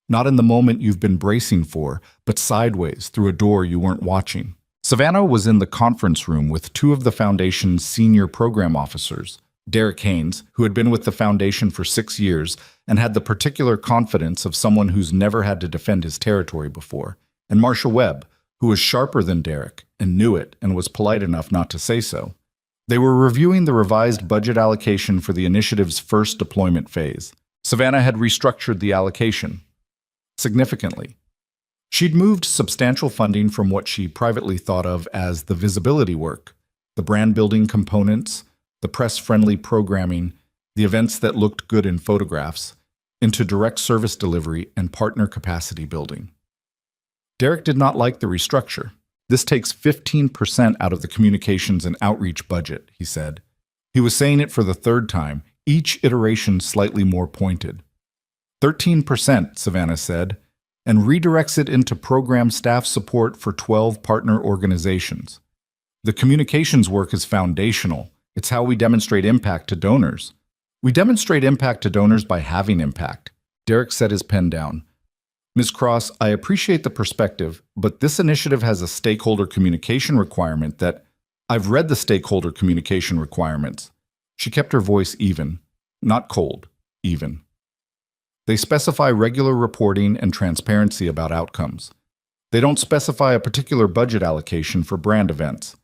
Not in the moment you've been bracing for, but sideways through a door you weren't watching. Savannah was in the conference room with two of the Foundation's senior program officers, Derek Haynes, who had been with the Foundation for 6 years and had the particular confidence of someone who's never had to defend his territory before, and Marcia Webb, who was sharper than Derek and knew it and was polite enough not to say so. They were reviewing the revised budget allocation for the initiative's first deployment phase. Savannah had restructured the allocation significantly. She'd moved substantial funding from what she privately thought of as the visibility work, the brand-building components, the press-friendly programming, the events that looked good in photographs, into direct service delivery and partner capacity building. Derek did not like the restructure. This takes 15% out of the communications and outreach budget, he said. He was saying it for the third time, each iteration slightly more pointed. 13%, Savannah said, and redirects it into program staff support for 12 partner organizations. The communications work is foundational. It's how we demonstrate impact to donors. We demonstrate impact to donors by having impact. Derek set his pen down. Ms. Cross, I appreciate the perspective, but this initiative has a stakeholder communication requirement that I've read the stakeholder communication requirements. She kept her voice even, not cold, even. They specify regular reporting and transparency about outcomes. They don't specify a particular budget allocation for brand events.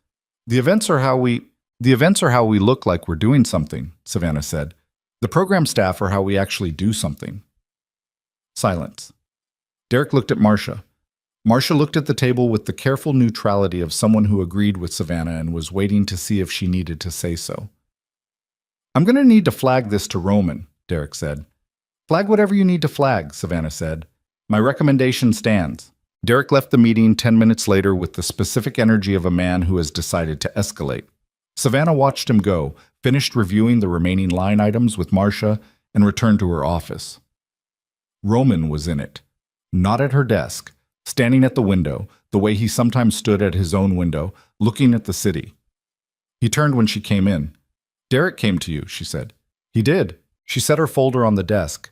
The events are how we look like we're doing something, Savannah said. The program staff are how we actually do something. Silence. Derek looked at Marcia. Marcia looked at the table with the careful neutrality of someone who agreed with Savannah and was waiting to see if she needed to say so. I'm going to need to flag this to Roman, Derek said. Flag whatever you need to flag, Savannah said. My recommendation stands. Derek left the meeting 10 minutes later with the specific energy of a man who has decided to escalate. Savannah watched him go, finished reviewing the remaining line items with Marcia, and returned to her office. Roman was in it. Not at her desk, standing at the window, the way he sometimes stood at his own window, looking at the city. He turned when she came in. Derek came to you, she said. He did. She set her folder on the desk.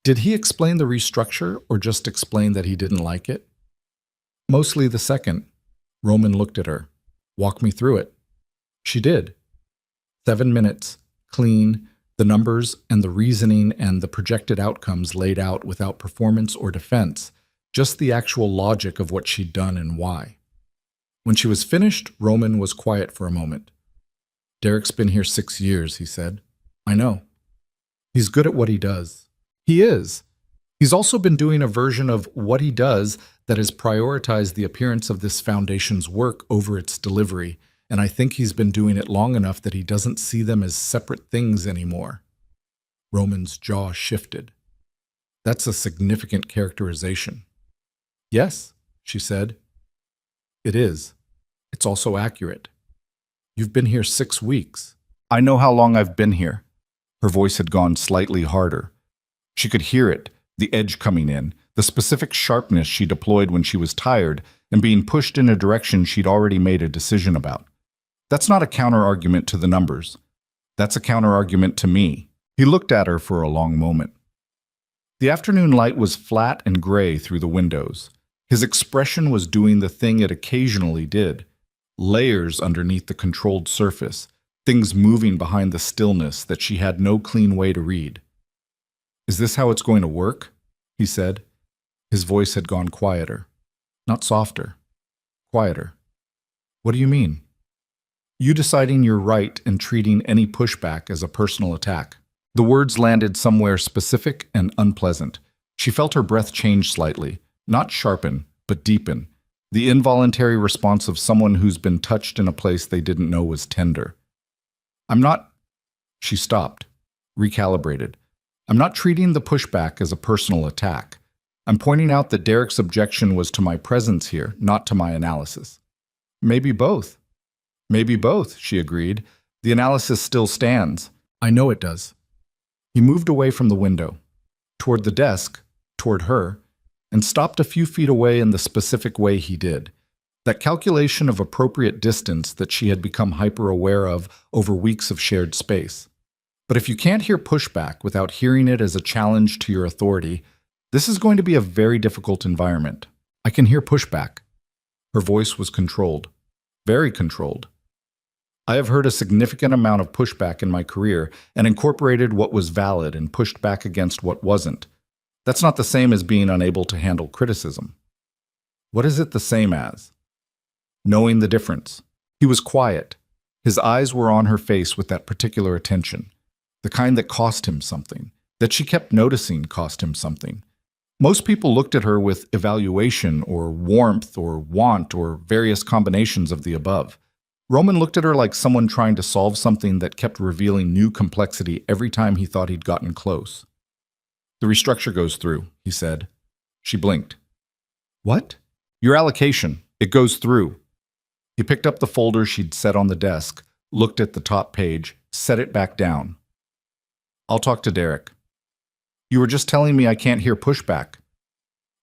Did he explain the restructure or just explain that he didn't like it? Mostly the second. Roman looked at her. Walk me through it. She did. 7 minutes, clean, the numbers and the reasoning and the projected outcomes laid out without performance or defense, just the actual logic of what she'd done and why. When she was finished, Roman was quiet for a moment. Derek's been here 6 years, he said. I know. He's good at what he does. He is. He's also been doing a version of what he does that has prioritized the appearance of this foundation's work over its delivery, and I think he's been doing it long enough that he doesn't see them as separate things anymore. Roman's jaw shifted. That's a significant characterization. Yes, she said. It is. It's also accurate. You've been here 6 weeks. I know how long I've been here. Her voice had gone slightly harder. She could hear it, the edge coming in, the specific sharpness she deployed when she was tired and being pushed in a direction she'd already made a decision about. That's not a counter-argument to the numbers. That's a counter-argument to me. He looked at her for a long moment. The afternoon light was flat and gray through the windows. His expression was doing the thing it occasionally did. Layers underneath the controlled surface, things moving behind the stillness that she had no clean way to read. Is this how it's going to work? He said. His voice had gone quieter. Not softer. Quieter. What do you mean? You deciding you're right and treating any pushback as a personal attack. The words landed somewhere specific and unpleasant. She felt her breath change slightly, not sharpen, but deepen, the involuntary response of someone who's been touched in a place they didn't know was tender. I'm not... She stopped, recalibrated. I'm not treating the pushback as a personal attack. I'm pointing out that Derek's objection was to my presence here, not to my analysis. Maybe both. Maybe both, she agreed. The analysis still stands. I know it does. He moved away from the window, toward the desk, toward her, and stopped a few feet away in the specific way he did. That calculation of appropriate distance that she had become hyper-aware of over weeks of shared space. But if you can't hear pushback without hearing it as a challenge to your authority, this is going to be a very difficult environment. I can hear pushback. Her voice was controlled. Very controlled. I have heard a significant amount of pushback in my career and incorporated what was valid and pushed back against what wasn't. That's not the same as being unable to handle criticism. What is it the same as? Knowing the difference. He was quiet. His eyes were on her face with that particular attention. The kind that cost him something. That she kept noticing cost him something. Most people looked at her with evaluation or warmth or want or various combinations of the above. Roman looked at her like someone trying to solve something that kept revealing new complexity every time he thought he'd gotten close. The restructure goes through, he said. She blinked. What? Your allocation. It goes through. He picked up the folder she'd set on the desk, looked at the top page, set it back down. I'll talk to Derek. You were just telling me I can't hear pushback.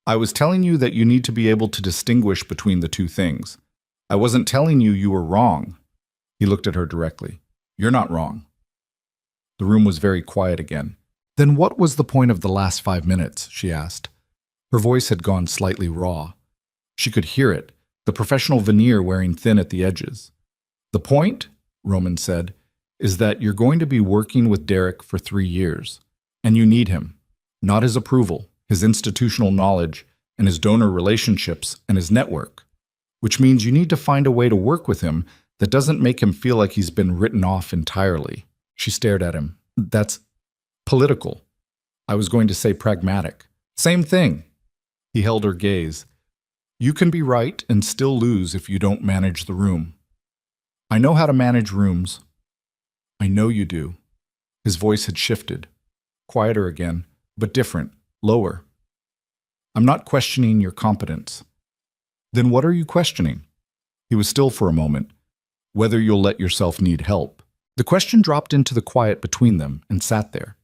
I was telling you that you need to be able to distinguish between the two things. I wasn't telling you you were wrong. He looked at her directly. You're not wrong. The room was very quiet again. Then what was the point of the last 5 minutes? She asked. Her voice had gone slightly raw. She could hear it, the professional veneer wearing thin at the edges. The point, Roman said, is that you're going to be working with Derek for 3 years. And you need him. Not his approval, his institutional knowledge, and his donor relationships, and his network. Which means you need to find a way to work with him that doesn't make him feel like he's been written off entirely. She stared at him. That's political. I was going to say pragmatic. Same thing. He held her gaze. You can be right and still lose if you don't manage the room. I know how to manage rooms. I know you do. His voice had shifted. Quieter again, but different, lower. I'm not questioning your competence. Then what are you questioning? He was still for a moment. Whether you'll let yourself need help. The question dropped into the quiet between them and sat there.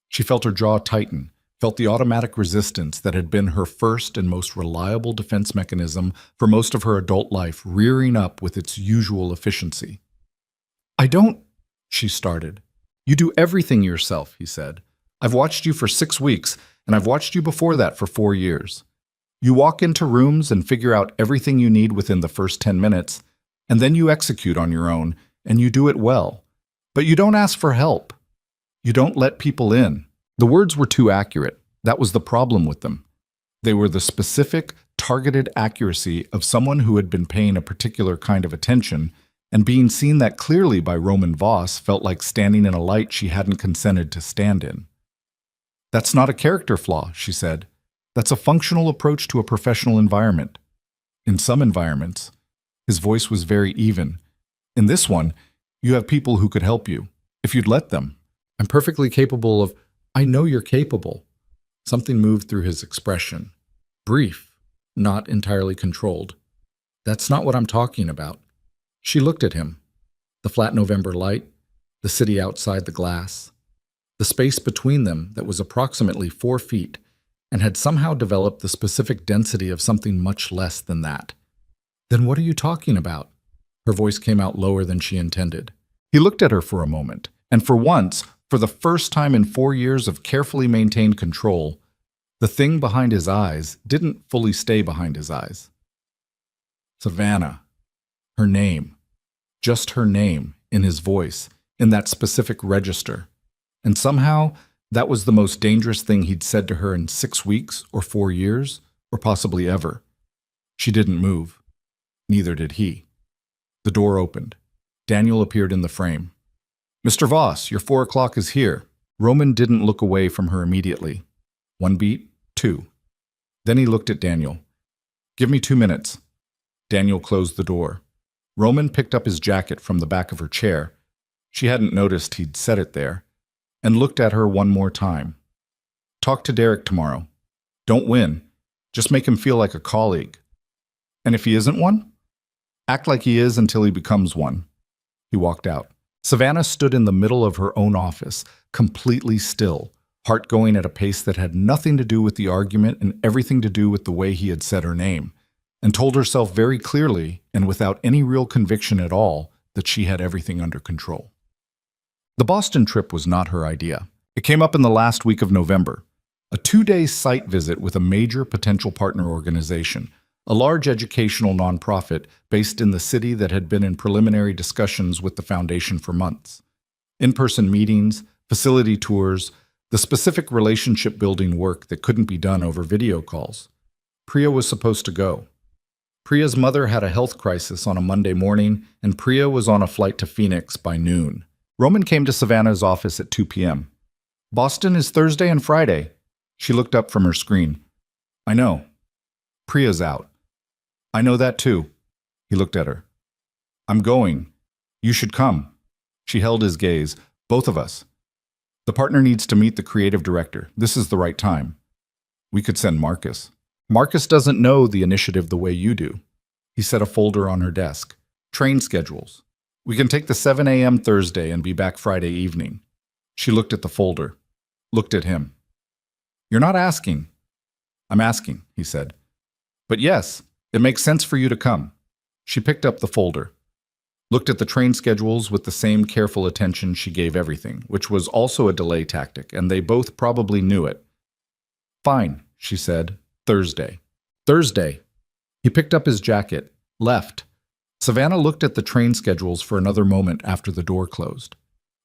She felt her jaw tighten, felt the automatic resistance that had been her first and most reliable defense mechanism for most of her adult life rearing up with its usual efficiency. I don't, she started. You do everything yourself, he said. I've watched you for 6 weeks, and I've watched you before that for 4 years. You walk into rooms and figure out everything you need within the first 10 minutes, and then you execute on your own, and you do it well. But you don't ask for help. You don't let people in. The words were too accurate. That was the problem with them. They were the specific, targeted accuracy of someone who had been paying a particular kind of attention, and being seen that clearly by Roman Voss felt like standing in a light she hadn't consented to stand in. That's not a character flaw, she said. That's a functional approach to a professional environment. In some environments, his voice was very even. In this one, you have people who could help you, if you'd let them. I'm perfectly capable of, I know you're capable. Something moved through his expression. Brief, not entirely controlled. That's not what I'm talking about. She looked at him. The flat November light, the city outside the glass, the space between them that was approximately 4 feet, and had somehow developed the specific density of something much less than that. Then what are you talking about? Her voice came out lower than she intended. He looked at her for a moment, and for once, for the first time in 4 years of carefully maintained control, the thing behind his eyes didn't fully stay behind his eyes. Savannah. Her name. Just her name, in his voice, in that specific register. And somehow, that was the most dangerous thing he'd said to her in 6 weeks or 4 years, or possibly ever. She didn't move. Neither did he. The door opened. Daniel appeared in the frame. Mr. Voss, your 4 o'clock is here. Roman didn't look away from her immediately. 1 beat, 2. Then he looked at Daniel. Give me 2 minutes. Daniel closed the door. Roman picked up his jacket from the back of her chair. She hadn't noticed he'd set it there, and looked at her one more time. Talk to Derek tomorrow. Don't win. Just make him feel like a colleague. And if he isn't one? Act like he is until he becomes one. He walked out. Savannah stood in the middle of her own office, completely still, heart going at a pace that had nothing to do with the argument and everything to do with the way he had said her name. and told herself very clearly and without any real conviction at all that she had everything under control. The Boston trip was not her idea. It came up in the last week of November. A 2-day site visit with a major potential partner organization, a large educational nonprofit based in the city that had been in preliminary discussions with the foundation for months. In-person meetings, facility tours, the specific relationship-building work that couldn't be done over video calls. Priya was supposed to go. Priya's mother had a health crisis on a Monday morning, and Priya was on a flight to Phoenix by noon. Roman came to Savannah's office at 2 p.m. "Boston is Thursday and Friday." She looked up from her screen. "I know. Priya's out." "I know that too." He looked at her. "I'm going. You should come." She held his gaze. "Both of us. The partner needs to meet the creative director. This is the right time. We could send Marcus." "Marcus doesn't know the initiative the way you do." He set a folder on her desk. "Train schedules. We can take the 7 a.m. Thursday and be back Friday evening." She looked at the folder, looked at him. "You're not asking." "I'm asking," he said. "But yes, it makes sense for you to come." She picked up the folder, looked at the train schedules with the same careful attention she gave everything, which was also a delay tactic, and they both probably knew it. "Fine," she said. "Thursday." "Thursday." He picked up his jacket, left. Savannah looked at the train schedules for another moment after the door closed.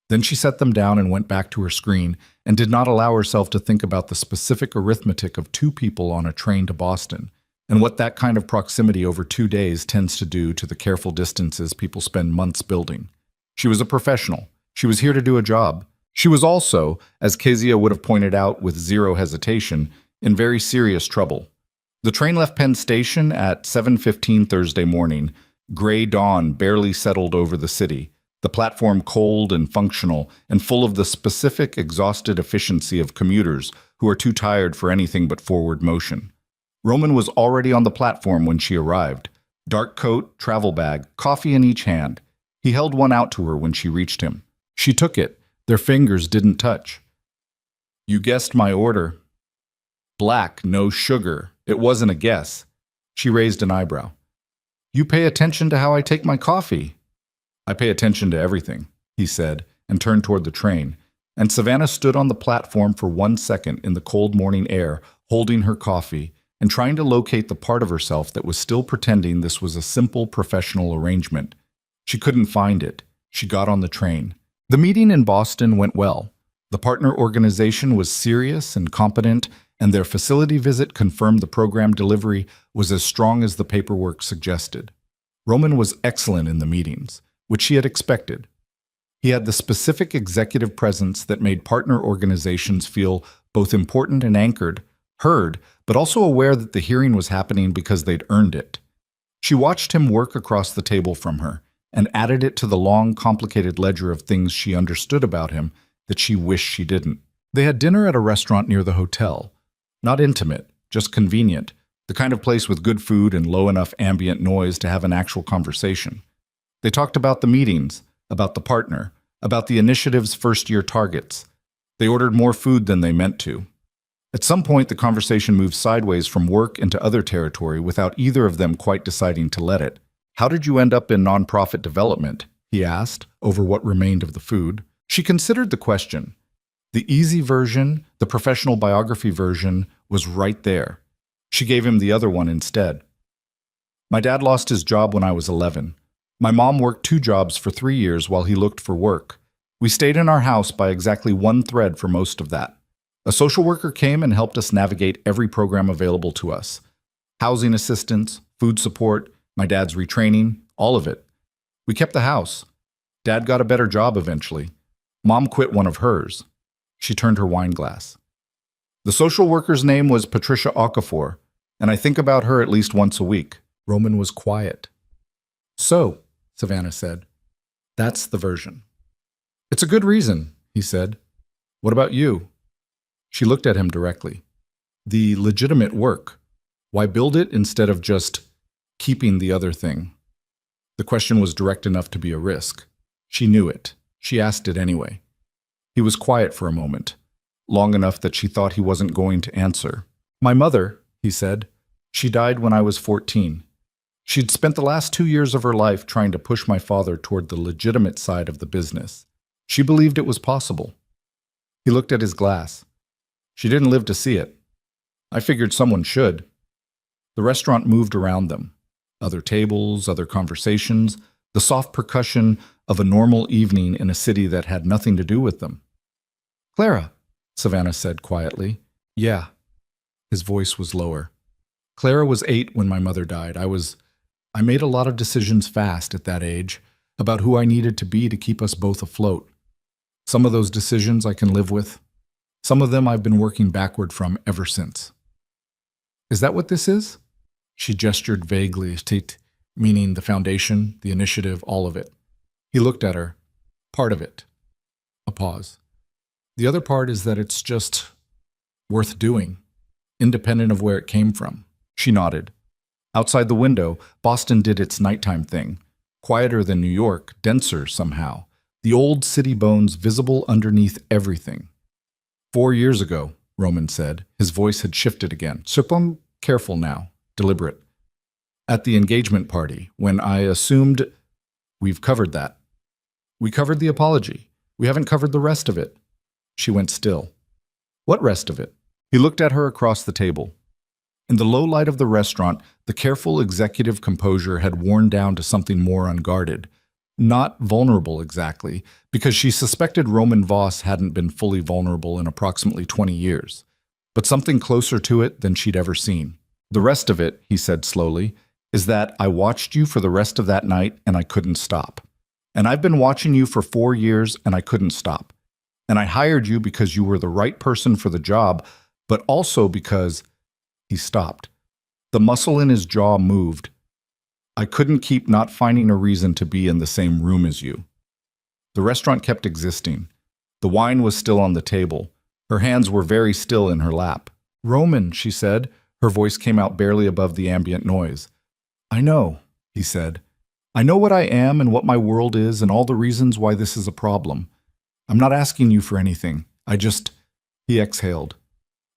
Then she set them down and went back to her screen and did not allow herself to think about the specific arithmetic of 2 people on a train to Boston and what that kind of proximity over 2 days tends to do to the careful distances people spend months building. She was a professional. She was here to do a job. She was also, as Kezia would have pointed out with zero hesitation, in very serious trouble. The train left Penn Station at 7:15 Thursday morning. Gray dawn barely settled over the city, the platform cold and functional and full of the specific, exhausted efficiency of commuters who are too tired for anything but forward motion. Roman was already on the platform when she arrived. Dark coat, travel bag, coffee in each hand. He held one out to her when she reached him. She took it. Their fingers didn't touch. "You guessed my order." "Black, no sugar." It wasn't a guess. She raised an eyebrow. "You pay attention to how I take my coffee." "I pay attention to everything," he said, and turned toward the train. And Savannah stood on the platform for 1 second in the cold morning air, holding her coffee, and trying to locate the part of herself that was still pretending this was a simple professional arrangement. She couldn't find it. She got on the train. The meeting in Boston went well. The partner organization was serious and competent, and their facility visit confirmed the program delivery was as strong as the paperwork suggested. Roman was excellent in the meetings, which she had expected. He had the specific executive presence that made partner organizations feel both important and anchored, heard, but also aware that the hearing was happening because they'd earned it. She watched him work across the table from her and added it to the long, complicated ledger of things she understood about him that she wished she didn't. They had dinner at a restaurant near the hotel. Not intimate, just convenient, the kind of place with good food and low enough ambient noise to have an actual conversation. They talked about the meetings, about the partner, about the initiative's first-year targets. They ordered more food than they meant to. At some point, the conversation moved sideways from work into other territory without either of them quite deciding to let it. "How did you end up in nonprofit development?" he asked, over what remained of the food. She considered the question. The easy version, the professional biography version, was right there. She gave him the other one instead. "My dad lost his job when I was 11. My mom worked 2 jobs for 3 years while he looked for work. We stayed in our house by exactly one thread for most of that. A social worker came and helped us navigate every program available to us. Housing assistance, food support, my dad's retraining, all of it. We kept the house. Dad got a better job eventually. Mom quit one of hers." She turned her wine glass. "The social worker's name was Patricia Okafor, and I think about her at least once a week." Roman was quiet. "So," Savannah said, "that's the version." "It's a good reason," he said. "What about you?" She looked at him directly. "The legitimate work. Why build it instead of just keeping the other thing?" The question was direct enough to be a risk. She knew it. She asked it anyway. He was quiet for a moment, long enough that she thought he wasn't going to answer. "My mother," he said, "she died when I was 14. She'd spent the last 2 years of her life trying to push my father toward the legitimate side of the business. She believed it was possible. He looked at his glass. She didn't live to see it. I figured someone should. The restaurant moved around them. Other tables, other conversations, the soft percussion of a normal evening in a city that had nothing to do with them. "Clara," Savannah said quietly. "Yeah." His voice was lower. "Clara was 8 when my mother died. I made a lot of decisions fast at that age about who I needed to be to keep us both afloat. Some of those decisions I can live with. Some of them I've been working backward from ever since." "Is that what this is?" She gestured vaguely, meaning the foundation, the initiative, all of it. He looked at her. "Part of it." A pause. "The other part is that it's just worth doing, independent of where it came from." She nodded. Outside the window, Boston did its nighttime thing. Quieter than New York, denser somehow. The old city bones visible underneath everything. 4 years ago, Roman said. His voice had shifted again. "Soupon careful now, deliberate. At the engagement party, when I assumed we've covered that. We covered the apology. We haven't covered the rest of it." She went still. "What rest of it?" He looked at her across the table. In the low light of the restaurant, the careful executive composure had worn down to something more unguarded. Not vulnerable exactly, because she suspected Roman Voss hadn't been fully vulnerable in approximately 20 years, but something closer to it than she'd ever seen. "The rest of it," he said slowly, "is that I watched you for the rest of that night and I couldn't stop. And I've been watching you for 4 years and I couldn't stop. And I hired you because you were the right person for the job, but also because—" He stopped. The muscle in his jaw moved. "I couldn't keep not finding a reason to be in the same room as you." The restaurant kept existing. The wine was still on the table. Her hands were very still in her lap. "Roman," she said. Her voice came out barely above the ambient noise. "I know," he said. "I know what I am and what my world is and all the reasons why this is a problem. I'm not asking you for anything. He exhaled.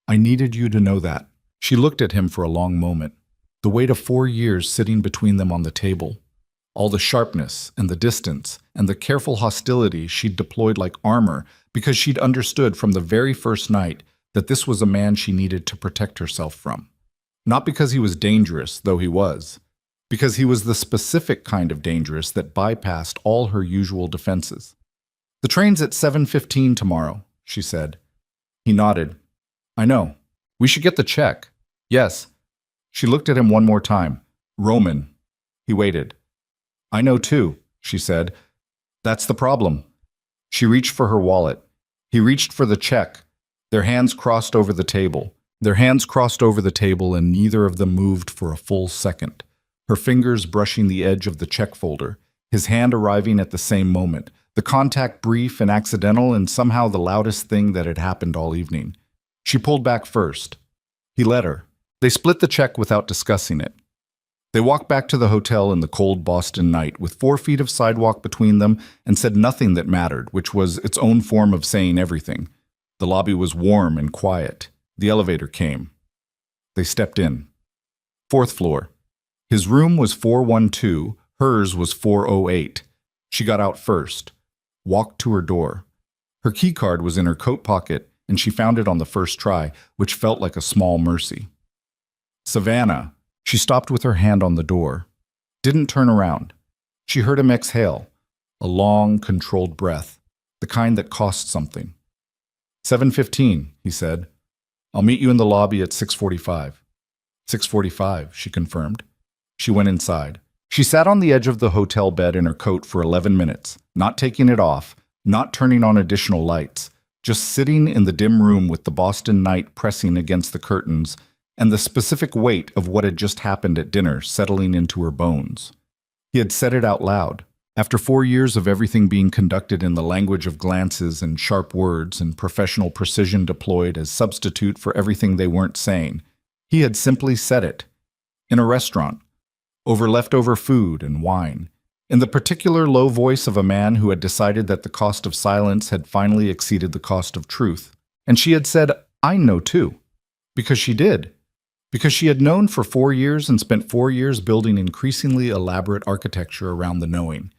"I needed you to know that." She looked at him for a long moment. The weight of 4 years sitting between them on the table. All the sharpness and the distance and the careful hostility she'd deployed like armor because she'd understood from the very first night that this was a man she needed to protect herself from. Not because he was dangerous, though he was. Because he was the specific kind of dangerous that bypassed all her usual defenses. "The train's at 7:15 tomorrow," she said. He nodded. "I know. We should get the check." "Yes." She looked at him one more time. "Roman." He waited. "I know too," she said. "That's the problem." She reached for her wallet. He reached for the check. Their hands crossed over the table. And neither of them moved for a full second. Her fingers brushing the edge of the check folder, his hand arriving at the same moment, the contact brief and accidental and somehow the loudest thing that had happened all evening. She pulled back first. He let her. They split the check without discussing it. They walked back to the hotel in the cold Boston night with 4 feet of sidewalk between them and said nothing that mattered, which was its own form of saying everything. The lobby was warm and quiet. The elevator came. They stepped in. 4th floor. His room was 412, hers was 408. She got out first, walked to her door. Her key card was in her coat pocket, and she found it on the first try, which felt like a small mercy. "Savannah." She stopped with her hand on the door. Didn't turn around. She heard him exhale, a long, controlled breath, the kind that cost something. 7:15, he said. "I'll meet you in the lobby at 6:45. 6:45, she confirmed. She went inside. She sat on the edge of the hotel bed in her coat for 11 minutes, not taking it off, not turning on additional lights, just sitting in the dim room with the Boston night pressing against the curtains and the specific weight of what had just happened at dinner settling into her bones. He had said it out loud. After 4 years of everything being conducted in the language of glances and sharp words and professional precision deployed as substitute for everything they weren't saying, he had simply said it. In a restaurant, over leftover food and wine, in the particular low voice of a man who had decided that the cost of silence had finally exceeded the cost of truth. And she had said, "I know too," because she did. Because she had known for 4 years and spent 4 years building increasingly elaborate architecture around the knowing.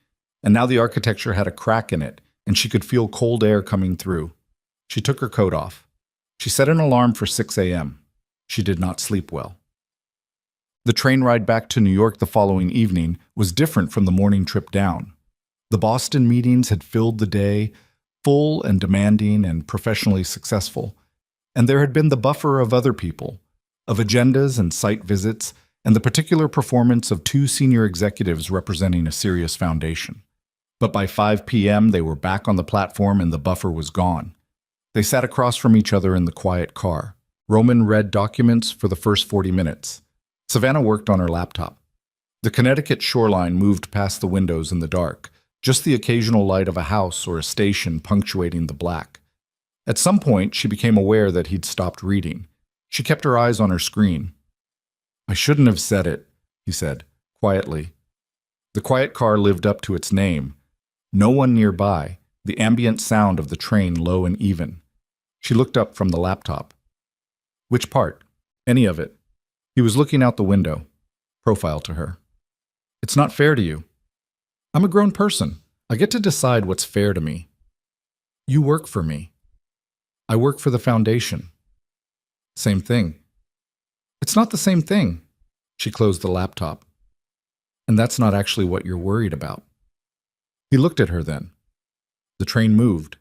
And now the architecture had a crack in it, and she could feel cold air coming through. She took her coat off. She set an alarm for 6 a.m. She did not sleep well. The train ride back to New York the following evening was different from the morning trip down. The Boston meetings had filled the day, full and demanding and professionally successful. And there had been the buffer of other people, of agendas and site visits, and the particular performance of 2 senior executives representing a serious foundation. But by 5 p.m., they were back on the platform and the buffer was gone. They sat across from each other in the quiet car. Roman read documents for the first 40 minutes. Savannah worked on her laptop. The Connecticut shoreline moved past the windows in the dark, just the occasional light of a house or a station punctuating the black. At some point, she became aware that he'd stopped reading. She kept her eyes on her screen. "I shouldn't have said it," he said, quietly. The quiet car lived up to its name. No one nearby, the ambient sound of the train low and even. She looked up from the laptop. "Which part?" "Any of it." He was looking out the window. Profile to her. "It's not fair to you." "I'm a grown person. I get to decide what's fair to me." "You work for me." "I work for the foundation." "Same thing." "It's not the same thing." She closed the laptop. "And that's not actually what you're worried about." He looked at her then. The train moved.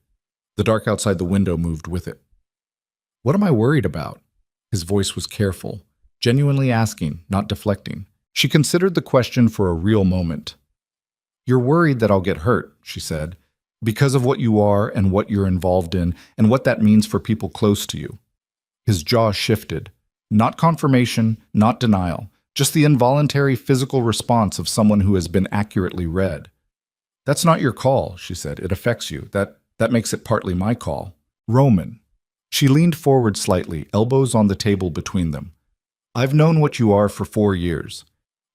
The dark outside the window moved with it. "What am I worried about?" His voice was careful, genuinely asking, not deflecting. She considered the question for a real moment. "You're worried that I'll get hurt," she said, "because of what you are and what you're involved in and what that means for people close to you." His jaw shifted. Not confirmation, not denial, just the involuntary physical response of someone who has been accurately read. "That's not your call," she said. "It affects you. That makes it partly my call." "Roman." She leaned forward slightly, elbows on the table between them. "I've known what you are for 4 years.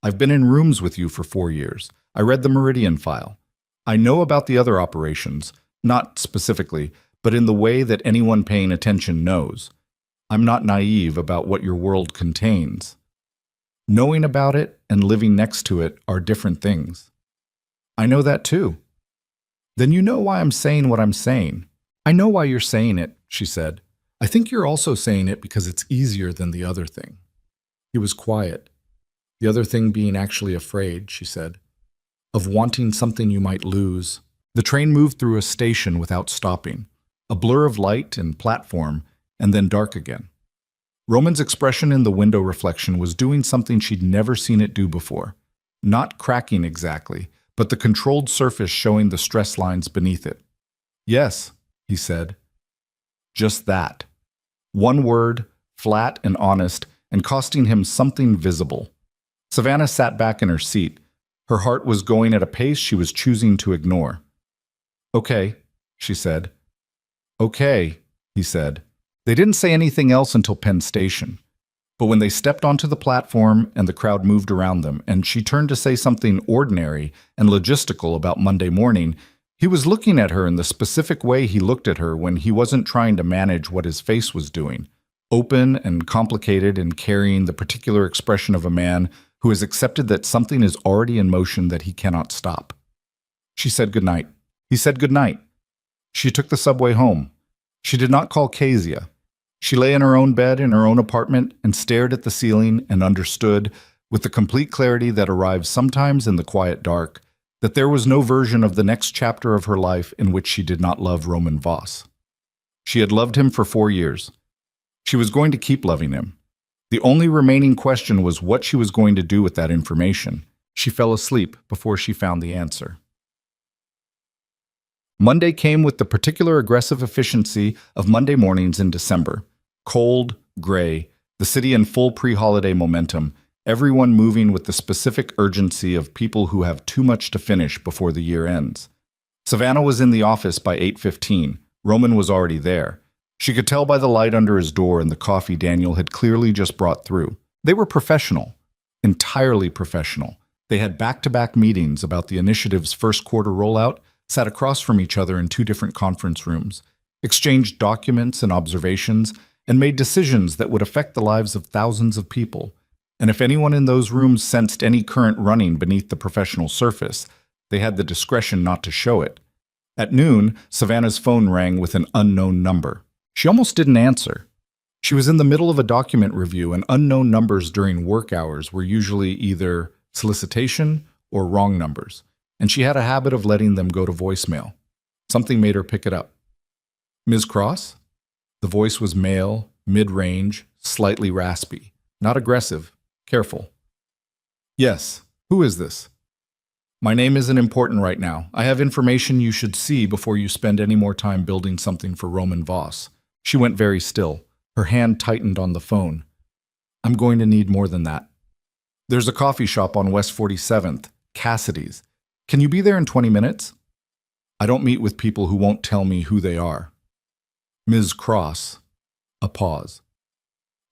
I've been in rooms with you for 4 years. I read the Meridian file. I know about the other operations, not specifically, but in the way that anyone paying attention knows. I'm not naive about what your world contains. Knowing about it and living next to it are different things." "I know that too." "Then you know why I'm saying what I'm saying." "I know why you're saying it," she said. "I think you're also saying it because it's easier than the other thing." He was quiet. "The other thing being actually afraid," she said, "of wanting something you might lose." The train moved through a station without stopping, a blur of light and platform, and then dark again. Roman's expression in the window reflection was doing something she'd never seen it do before. Not cracking exactly, but the controlled surface showing the stress lines beneath it. "Yes," he said. Just that. One word, flat and honest, and costing him something visible. Savannah sat back in her seat. Her heart was going at a pace she was choosing to ignore. "Okay," she said. "Okay," he said. They didn't say anything else until Penn Station. But when they stepped onto the platform and the crowd moved around them, and she turned to say something ordinary and logistical about Monday morning, he was looking at her in the specific way he looked at her when he wasn't trying to manage what his face was doing, open and complicated and carrying the particular expression of a man who has accepted that something is already in motion that he cannot stop. She said goodnight. He said goodnight. She took the subway home. She did not call Kezia. She lay in her own bed in her own apartment and stared at the ceiling and understood, with the complete clarity that arrives sometimes in the quiet dark, that there was no version of the next chapter of her life in which she did not love Roman Voss. She had loved him for 4 years. She was going to keep loving him. The only remaining question was what she was going to do with that information. She fell asleep before she found the answer. Monday came with the particular aggressive efficiency of Monday mornings in December. Cold, gray, the city in full pre-holiday momentum, everyone moving with the specific urgency of people who have too much to finish before the year ends. Savannah was in the office by 8:15. Roman was already there. She could tell by the light under his door and the coffee Daniel had clearly just brought through. They were professional, entirely professional. They had back-to-back meetings about the initiative's first quarter rollout, sat across from each other in 2 different conference rooms, exchanged documents and observations, and made decisions that would affect the lives of thousands of people. And if anyone in those rooms sensed any current running beneath the professional surface, they had the discretion not to show it. At noon, Savannah's phone rang with an unknown number. She almost didn't answer. She was in the middle of a document review, and unknown numbers during work hours were usually either solicitation or wrong numbers, and she had a habit of letting them go to voicemail. Something made her pick it up. "Ms. Cross?" The voice was male, mid-range, slightly raspy. Not aggressive, careful. "Yes, who is this?" "My name isn't important right now. I have information you should see before you spend any more time building something for Roman Voss." She went very still. Her hand tightened on the phone. "I'm going to need more than that. There's a coffee shop on West 47th, Cassidy's. Can you be there in 20 minutes? I don't meet with people who won't tell me who they are." "Ms. Cross." A pause.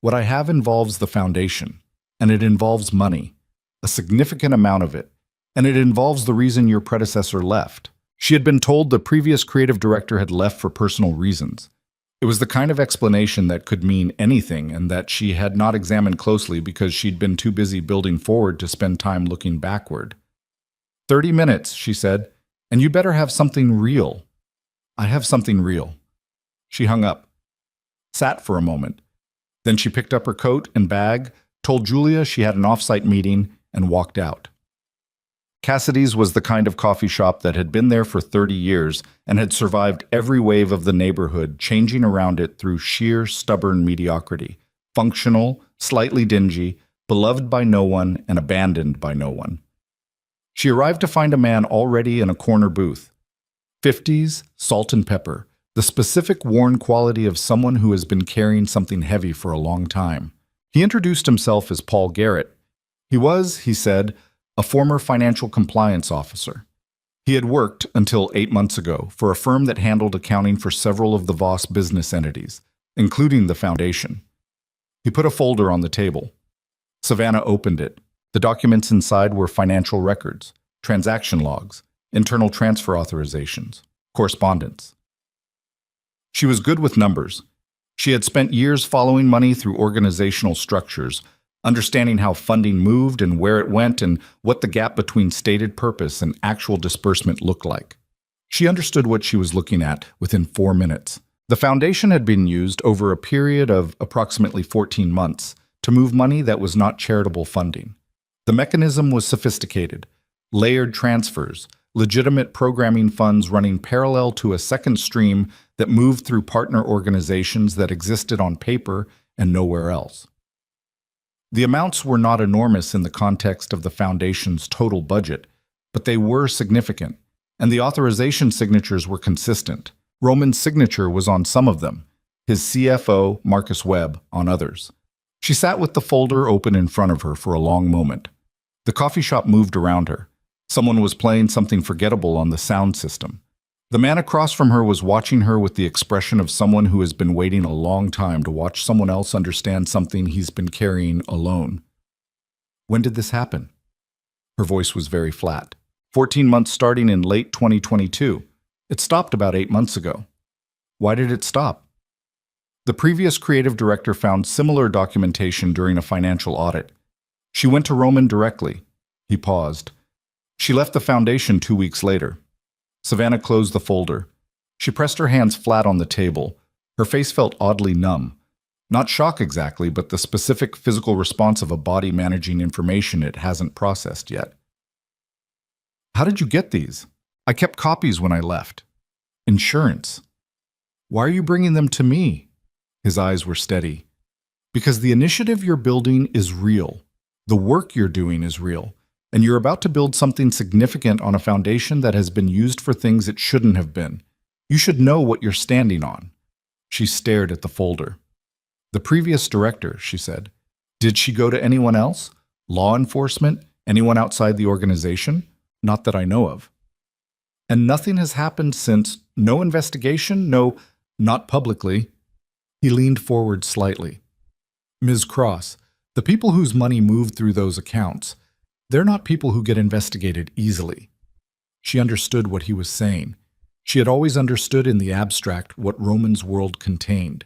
"What I have involves the foundation, and it involves money, a significant amount of it. And it involves the reason your predecessor left." She had been told the previous creative director had left for personal reasons. It was the kind of explanation that could mean anything and that she had not examined closely because she'd been too busy building forward to spend time looking backward. 30 minutes, she said, "and you better have something real." "I have something real." She hung up, sat for a moment. Then she picked up her coat and bag, told Julia she had an off-site meeting, and walked out. Cassidy's was the kind of coffee shop that had been there for 30 years and had survived every wave of the neighborhood, changing around it through sheer, stubborn mediocrity. Functional, slightly dingy, beloved by no one and abandoned by no one. She arrived to find a man already in a corner booth. 50s, salt and pepper, the specific worn quality of someone who has been carrying something heavy for a long time. He introduced himself as Paul Garrett. He was, he said, a former financial compliance officer. He had worked, until 8 months ago, for a firm that handled accounting for several of the Voss business entities, including the foundation. He put a folder on the table. Savannah opened it. The documents inside were financial records, transaction logs, internal transfer authorizations, correspondence. She was good with numbers. She had spent years following money through organizational structures, understanding how funding moved and where it went and what the gap between stated purpose and actual disbursement looked like. She understood what she was looking at within 4 minutes. The foundation had been used over a period of approximately 14 months to move money that was not charitable funding. The mechanism was sophisticated, layered transfers, legitimate programming funds running parallel to a second stream that moved through partner organizations that existed on paper and nowhere else. The amounts were not enormous in the context of the foundation's total budget, but they were significant, and the authorization signatures were consistent. Roman's signature was on some of them, his CFO, Marcus Webb, on others. She sat with the folder open in front of her for a long moment. The coffee shop moved around her. Someone was playing something forgettable on the sound system. The man across from her was watching her with the expression of someone who has been waiting a long time to watch someone else understand something he's been carrying alone. "When did this happen?" Her voice was very flat. 14 months starting in late 2022. It stopped about 8 months ago. "Why did it stop?" The previous creative director found similar documentation during a financial audit. She went to Roman directly. He paused. She left the foundation 2 weeks later. Savannah closed the folder. She pressed her hands flat on the table. Her face felt oddly numb. Not shock exactly, but the specific physical response of a body managing information it hasn't processed yet. "How did you get these?" "I kept copies when I left." "Insurance." "Why are you bringing them to me?" His eyes were steady. "Because the initiative you're building is real. The work you're doing is real. And you're about to build something significant on a foundation that has been used for things it shouldn't have been. You should know what you're standing on." She stared at the folder. "The previous director," she said. "Did she go to anyone else? Law enforcement? Anyone outside the organization?" "Not that I know of." "And nothing has happened since? No investigation? No, not publicly?" He leaned forward slightly. "Ms. Cross, the people whose money moved through those accounts, they're not people who get investigated easily." She understood what he was saying. She had always understood in the abstract what Roman's world contained.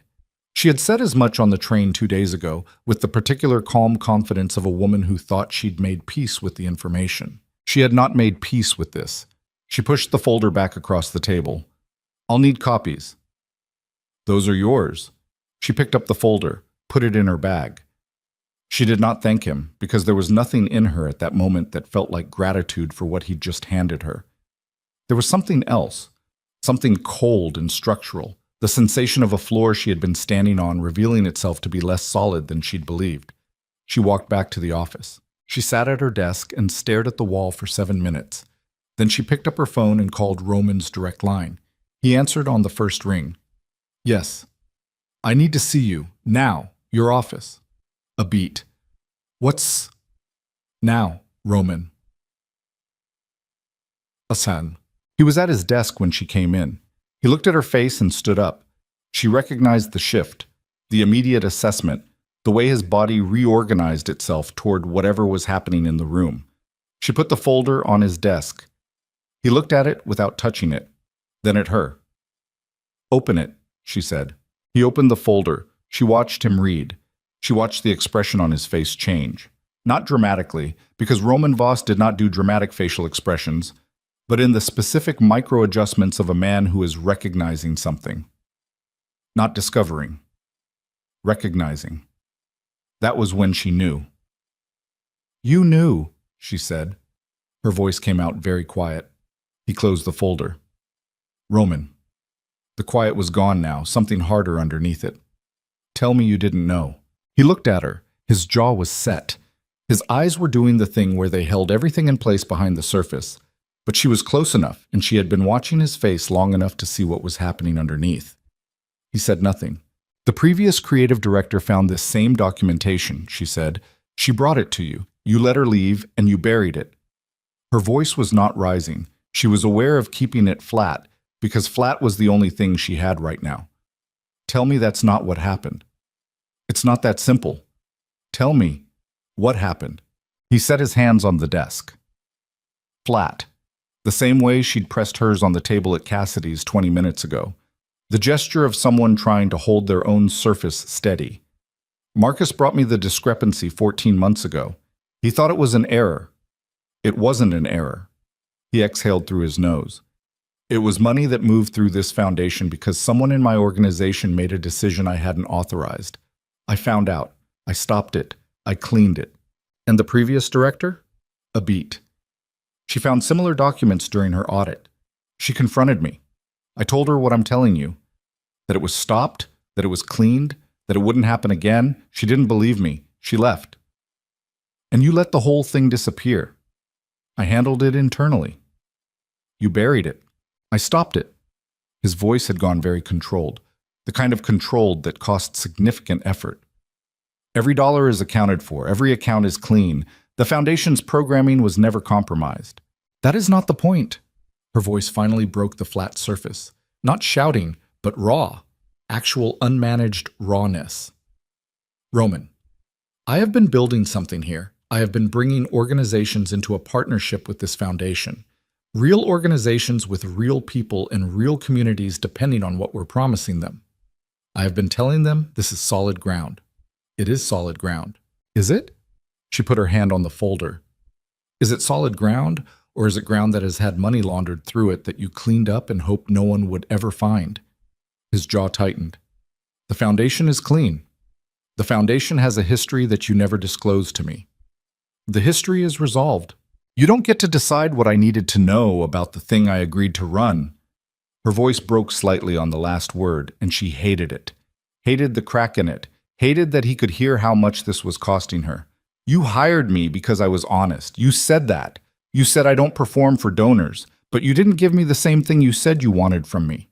She had said as much on the train 2 days ago, with the particular calm confidence of a woman who thought she'd made peace with the information. She had not made peace with this. She pushed the folder back across the table. I'll need copies. Those are yours. She picked up the folder, put it in her bag. She did not thank him, because there was nothing in her at that moment that felt like gratitude for what he'd just handed her. There was something else, something cold and structural, the sensation of a floor she had been standing on revealing itself to be less solid than she'd believed. She walked back to the office. She sat at her desk and stared at the wall for 7 minutes. Then she picked up her phone and called Roman's direct line. He answered on the first ring. Yes. I need to see you. Now. Your office. A beat. What's... Now, Roman. Hassan. He was at his desk when she came in. He looked at her face and stood up. She recognized the shift, the immediate assessment, the way his body reorganized itself toward whatever was happening in the room. She put the folder on his desk. He looked at it without touching it, then at her. Open it, she said. He opened the folder. She watched him read. She watched the expression on his face change. Not dramatically, because Roman Voss did not do dramatic facial expressions, but in the specific micro-adjustments of a man who is recognizing something. Not discovering. Recognizing. That was when she knew. You knew, she said. Her voice came out very quiet. He closed the folder. Roman. The quiet was gone now, something harder underneath it. Tell me you didn't know. He looked at her. His jaw was set. His eyes were doing the thing where they held everything in place behind the surface. But she was close enough, and she had been watching his face long enough to see what was happening underneath. He said nothing. The previous creative director found this same documentation, she said. She brought it to you. You let her leave, and you buried it. Her voice was not rising. She was aware of keeping it flat, because flat was the only thing she had right now. Tell me that's not what happened. It's not that simple. Tell me, what happened? He set his hands on the desk. Flat. The same way she'd pressed hers on the table at Cassidy's 20 minutes ago. The gesture of someone trying to hold their own surface steady. Marcus brought me the discrepancy 14 months ago. He thought it was an error. It wasn't an error. He exhaled through his nose. It was money that moved through this foundation because someone in my organization made a decision I hadn't authorized. I found out. I stopped it. I cleaned it. And the previous director? A beat. She found similar documents during her audit. She confronted me. I told her what I'm telling you. That it was stopped, that it was cleaned, that it wouldn't happen again. She didn't believe me. She left. And you let the whole thing disappear. I handled it internally. You buried it. I stopped it. His voice had gone very controlled, the kind of controlled that cost significant effort. Every dollar is accounted for. Every account is clean. The Foundation's programming was never compromised. That is not the point. Her voice finally broke the flat surface. Not shouting, but raw. Actual unmanaged rawness. Roman, I have been building something here. I have been bringing organizations into a partnership with this foundation. Real organizations with real people and real communities depending on what we're promising them. I have been telling them this is solid ground. It is solid ground. Is it? She put her hand on the folder. Is it solid ground, or is it ground that has had money laundered through it that you cleaned up and hoped no one would ever find? His jaw tightened. The foundation is clean. The foundation has a history that you never disclosed to me. The history is resolved. You don't get to decide what I needed to know about the thing I agreed to run. Her voice broke slightly on the last word, and she hated it. Hated the crack in it. Hated that he could hear how much this was costing her. You hired me because I was honest. You said that. You said I don't perform for donors, but you didn't give me the same thing you said you wanted from me.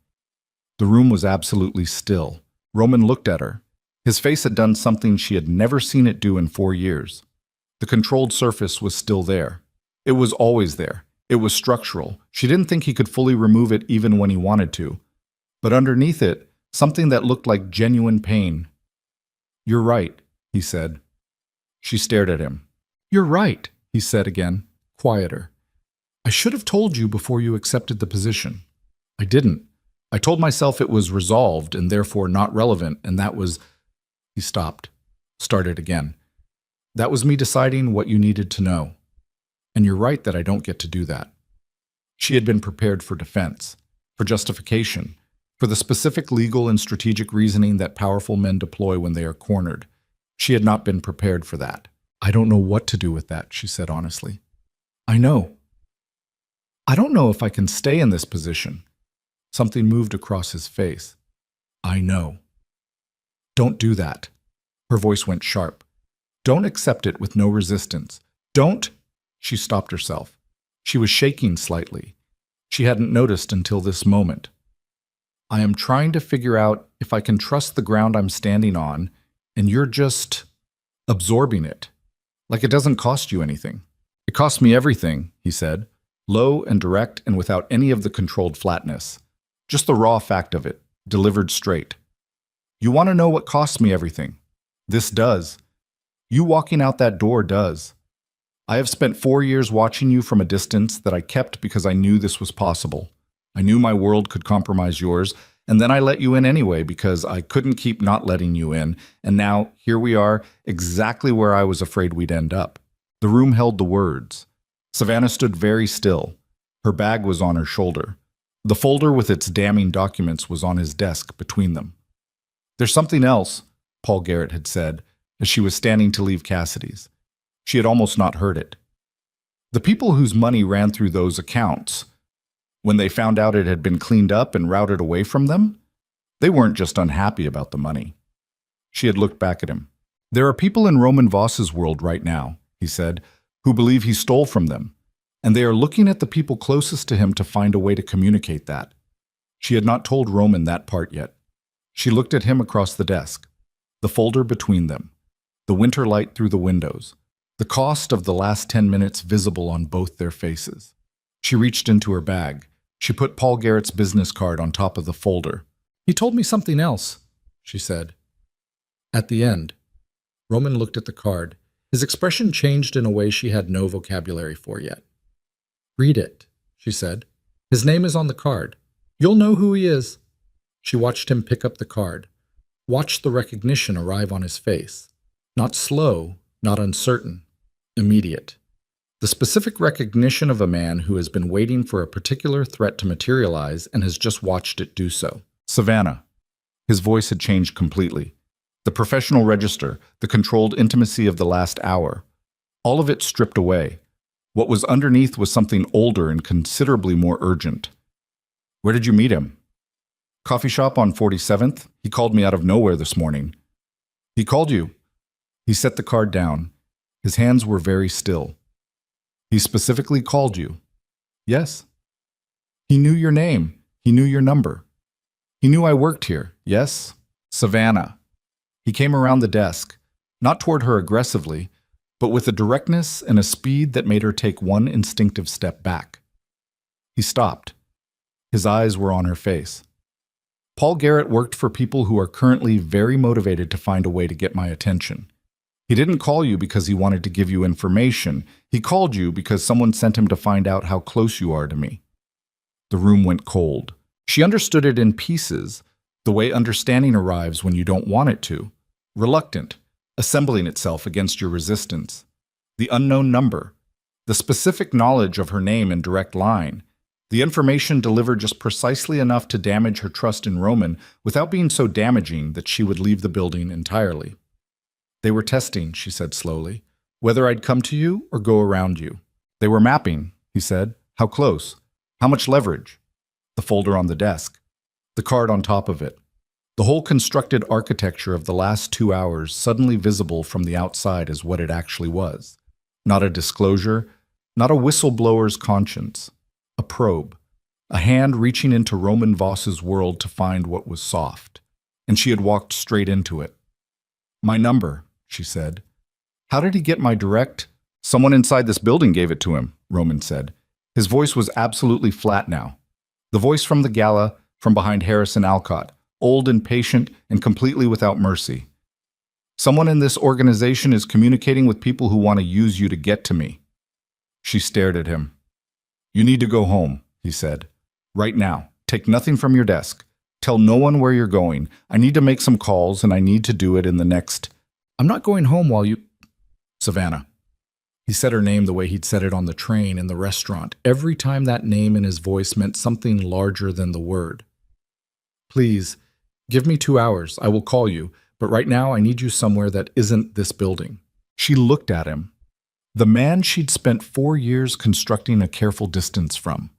The room was absolutely still. Roman looked at her. His face had done something she had never seen it do in 4 years. The controlled surface was still there. It was always there. It was structural. She didn't think he could fully remove it even when he wanted to. But underneath it, something that looked like genuine pain. You're right, he said. She stared at him. You're right, he said again, quieter. I should have told you before you accepted the position. I didn't. I told myself it was resolved and therefore not relevant, and that was... He stopped, started again. That was me deciding what you needed to know. And you're right that I don't get to do that. She had been prepared for defense, for justification, for the specific legal and strategic reasoning that powerful men deploy when they are cornered. She had not been prepared for that. I don't know what to do with that, she said honestly. I know. I don't know if I can stay in this position. Something moved across his face. I know. Don't do that. Her voice went sharp. Don't accept it with no resistance. Don't... She stopped herself. She was shaking slightly. She hadn't noticed until this moment. I am trying to figure out if I can trust the ground I'm standing on, and you're just absorbing it. Like it doesn't cost you anything. It costs me everything, he said, low and direct and without any of the controlled flatness. Just the raw fact of it, delivered straight. You want to know what costs me everything? This does. You walking out that door does. I have spent 4 years watching you from a distance that I kept because I knew this was possible. I knew my world could compromise yours, and then I let you in anyway because I couldn't keep not letting you in, and now here we are, exactly where I was afraid we'd end up. The room held the words. Savannah stood very still. Her bag was on her shoulder. The folder with its damning documents was on his desk between them. There's something else, Paul Garrett had said, as she was standing to leave Cassidy's. She had almost not heard it. The people whose money ran through those accounts, when they found out it had been cleaned up and routed away from them, they weren't just unhappy about the money. She had looked back at him. There are people in Roman Voss's world right now, he said, who believe he stole from them, and they are looking at the people closest to him to find a way to communicate that. She had not told Roman that part yet. She looked at him across the desk, the folder between them, the winter light through the windows, the cost of the last 10 minutes visible on both their faces. She reached into her bag. She put Paul Garrett's business card on top of the folder. He told me something else, she said. At the end, Roman looked at the card. His expression changed in a way she had no vocabulary for yet. Read it, she said. His name is on the card. You'll know who he is. She watched him pick up the card, watched the recognition arrive on his face. Not slow, not uncertain, immediate. The specific recognition of a man who has been waiting for a particular threat to materialize and has just watched it do so. Savannah. His voice had changed completely. The professional register, the controlled intimacy of the last hour. All of it stripped away. What was underneath was something older and considerably more urgent. Where did you meet him? Coffee shop on 47th. He called me out of nowhere this morning. He called you. He set the card down. His hands were very still. He specifically called you. Yes. He knew your name. He knew your number. He knew I worked here. Yes. Savannah. He came around the desk, not toward her aggressively, but with a directness and a speed that made her take one instinctive step back. He stopped. His eyes were on her face. Paul Garrett worked for people who are currently very motivated to find a way to get my attention. He didn't call you because he wanted to give you information. He called you because someone sent him to find out how close you are to me. The room went cold. She understood it in pieces, the way understanding arrives when you don't want it to. Reluctant, assembling itself against your resistance. The unknown number. The specific knowledge of her name and direct line. The information delivered just precisely enough to damage her trust in Roman without being so damaging that she would leave the building entirely. They were testing, she said slowly, whether I'd come to you or go around you. They were mapping, he said. How close? How much leverage? The folder on the desk. The card on top of it. The whole constructed architecture of the last 2 hours suddenly visible from the outside as what it actually was. Not a disclosure, not a whistleblower's conscience. A probe. A hand reaching into Roman Voss's world to find what was soft. And she had walked straight into it. My number, she said. How did he get my direct? Someone inside this building gave it to him, Roman said. His voice was absolutely flat now. The voice from the gala, from behind Harris and Alcott, old and patient and completely without mercy. Someone in this organization is communicating with people who want to use you to get to me. She stared at him. You need to go home, he said. Right now. Take nothing from your desk. Tell no one where you're going. I need to make some calls, and I need to do it in the next... I'm not going home while you... Savannah. He said her name the way he'd said it on the train, in the restaurant. Every time that name in his voice meant something larger than the word. Please, give me 2 hours. I will call you. But right now, I need you somewhere that isn't this building. She looked at him. The man she'd spent 4 years constructing a careful distance from.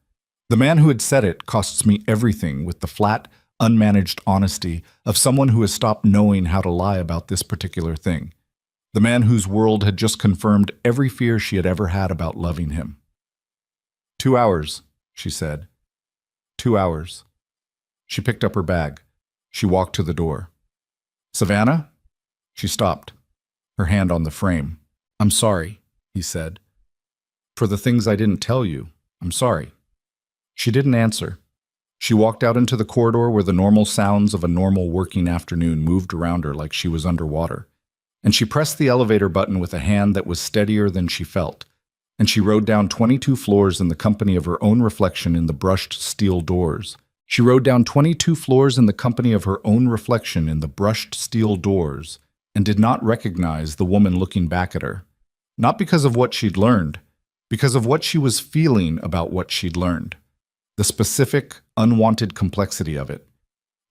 The man who had said it costs me everything, with the flat, unmanaged honesty of someone who has stopped knowing how to lie about this particular thing. The man whose world had just confirmed every fear she had ever had about loving him. 2 hours, she said. 2 hours. She picked up her bag. She walked to the door. Savannah? She stopped, her hand on the frame. I'm sorry, he said. For the things I didn't tell you, I'm sorry. She didn't answer. She walked out into the corridor where the normal sounds of a normal working afternoon moved around her like she was underwater. And she pressed the elevator button with a hand that was steadier than she felt. And she rode down 22 floors in the company of her own reflection in the brushed steel doors. She rode down 22 floors in the company of her own reflection in the brushed steel doors, and did not recognize the woman looking back at her. Not because of what she'd learned, because of what she was feeling about what she'd learned. The specific, unwanted complexity of it.